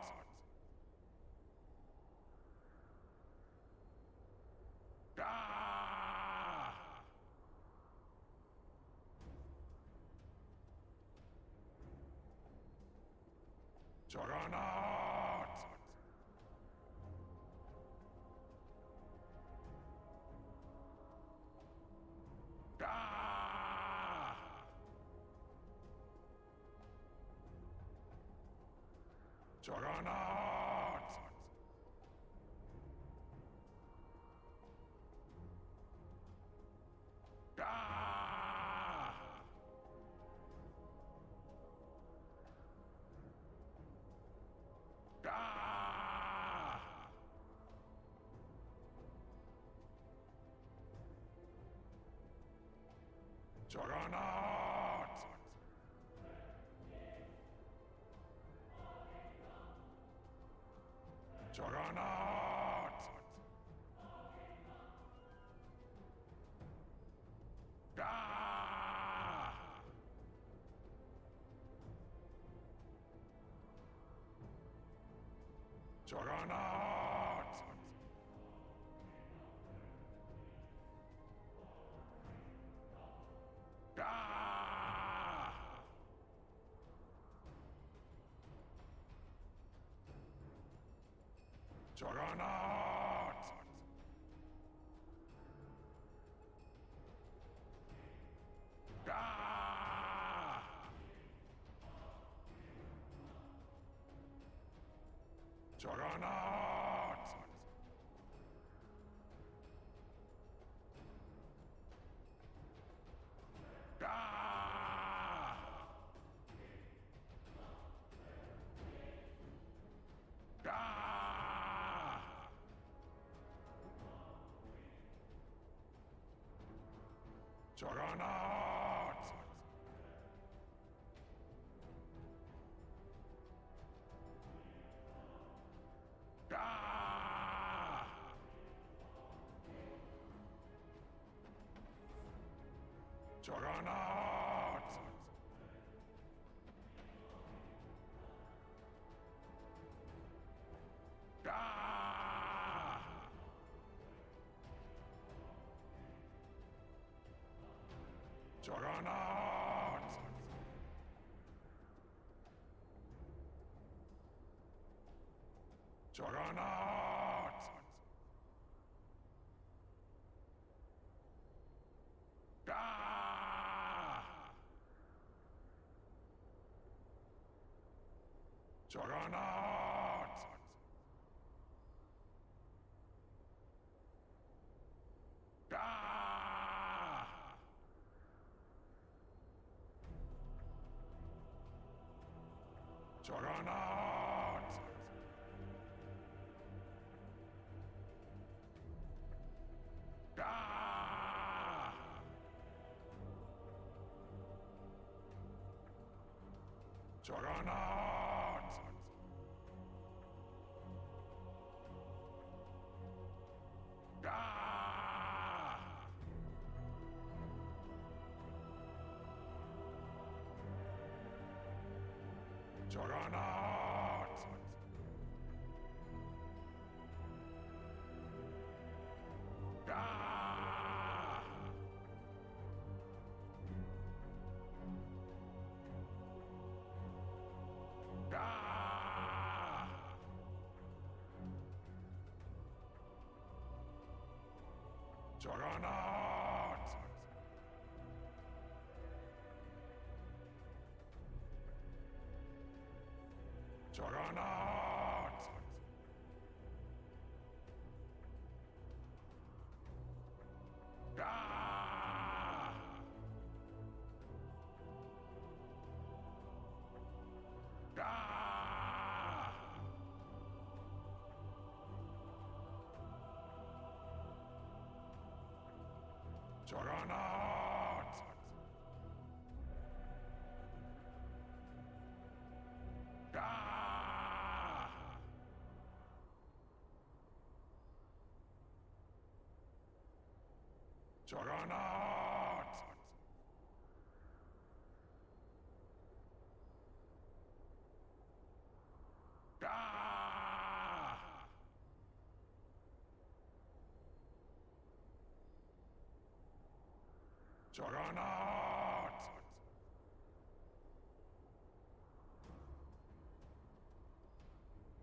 Ah! Juggernaut! Ah! Juggernaut! Ah! Ah! Juggernaut! Juggernaut! Ah! Juggernaut! Ah! Juggernaut! Ah! Juggernaut! Ah! Ah! Juggernaut! Ah! Juggernaut! Ah! Juggernaut! Juggernaut! Ah! Juggernaut! Ah! Juggernaut! Juggernaut! Ah! Juggernaut! Ah! Ah! Juggernaut! Juggernaut! Ah! Ah! Juggernaut! Ah! Juggernaut!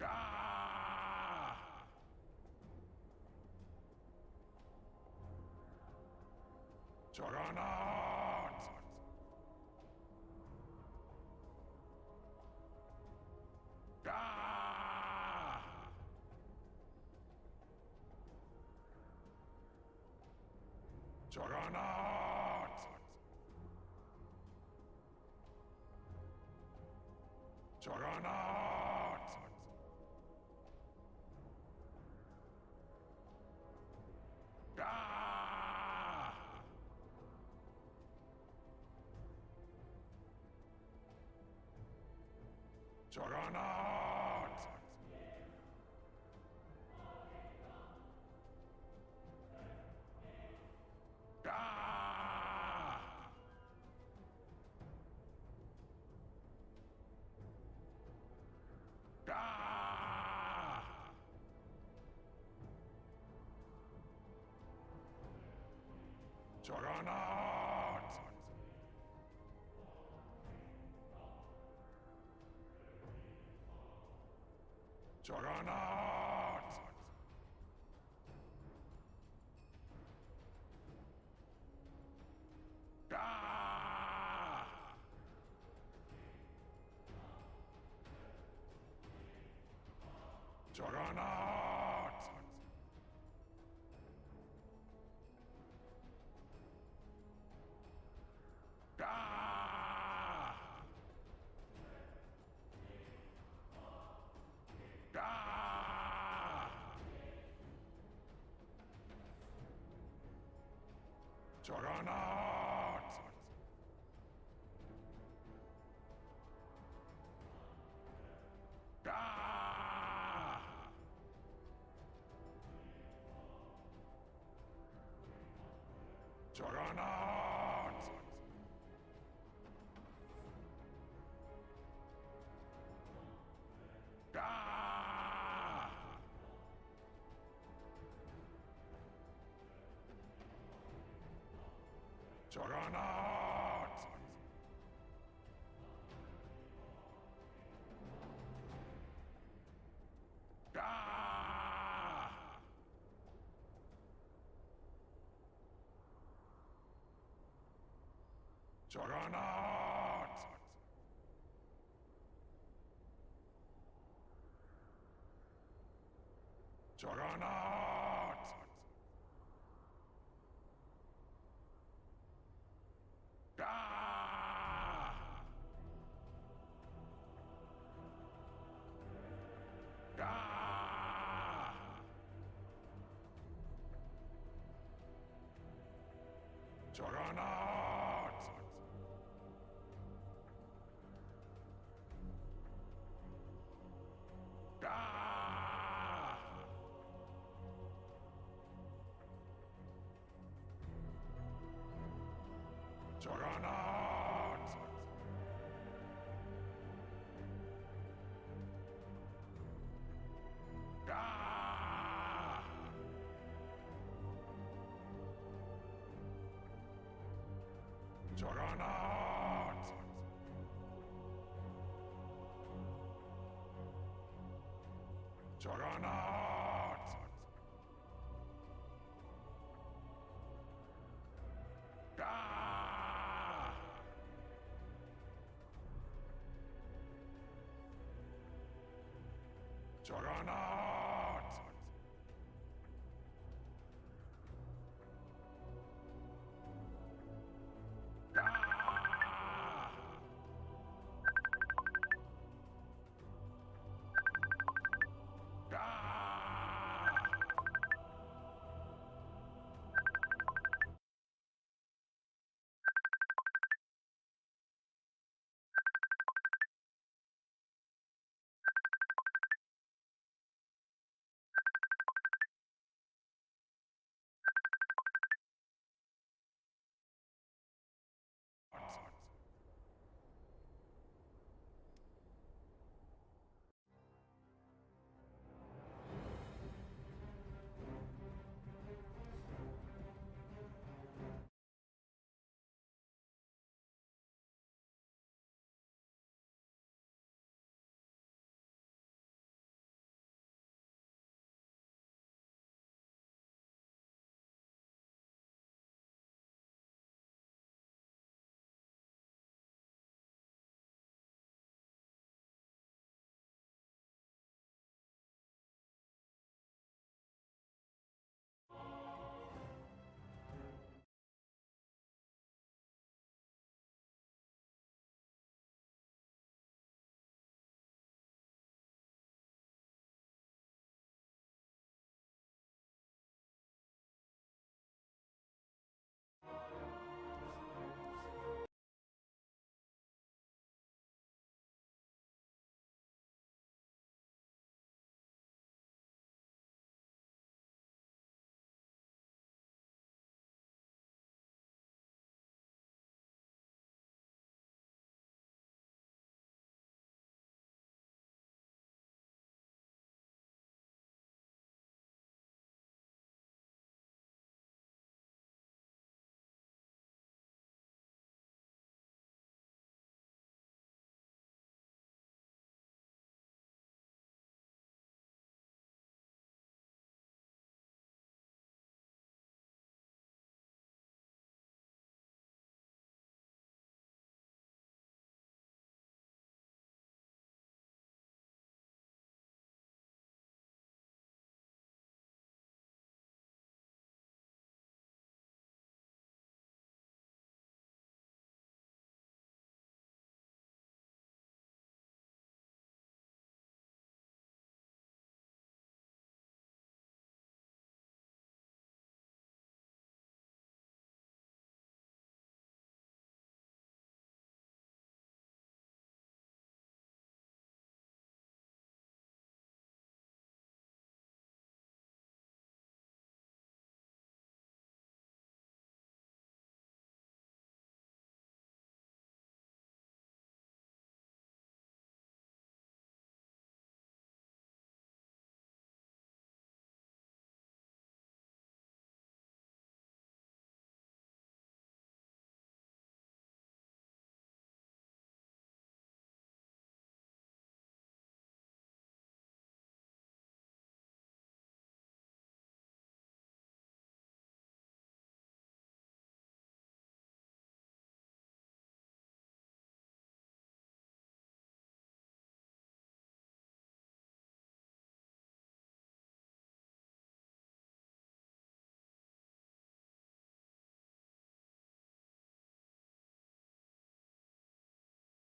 Ah! Juggernaut! Ah! Juggernaut! Ah! Juggernaut! Juggernaut! Ah! Juggernaut! Ah! Ah! Juggernaut! Juggernaut! Ah! Juggernaut! Ah! Ah! Juggernaut! Ah! Juggernaut! Ah! Juggernaut! Ah! Juggernaut! Juggernaut! Ah! Ah! Juggernaut! Juggernaut! Ah! Juggernaut!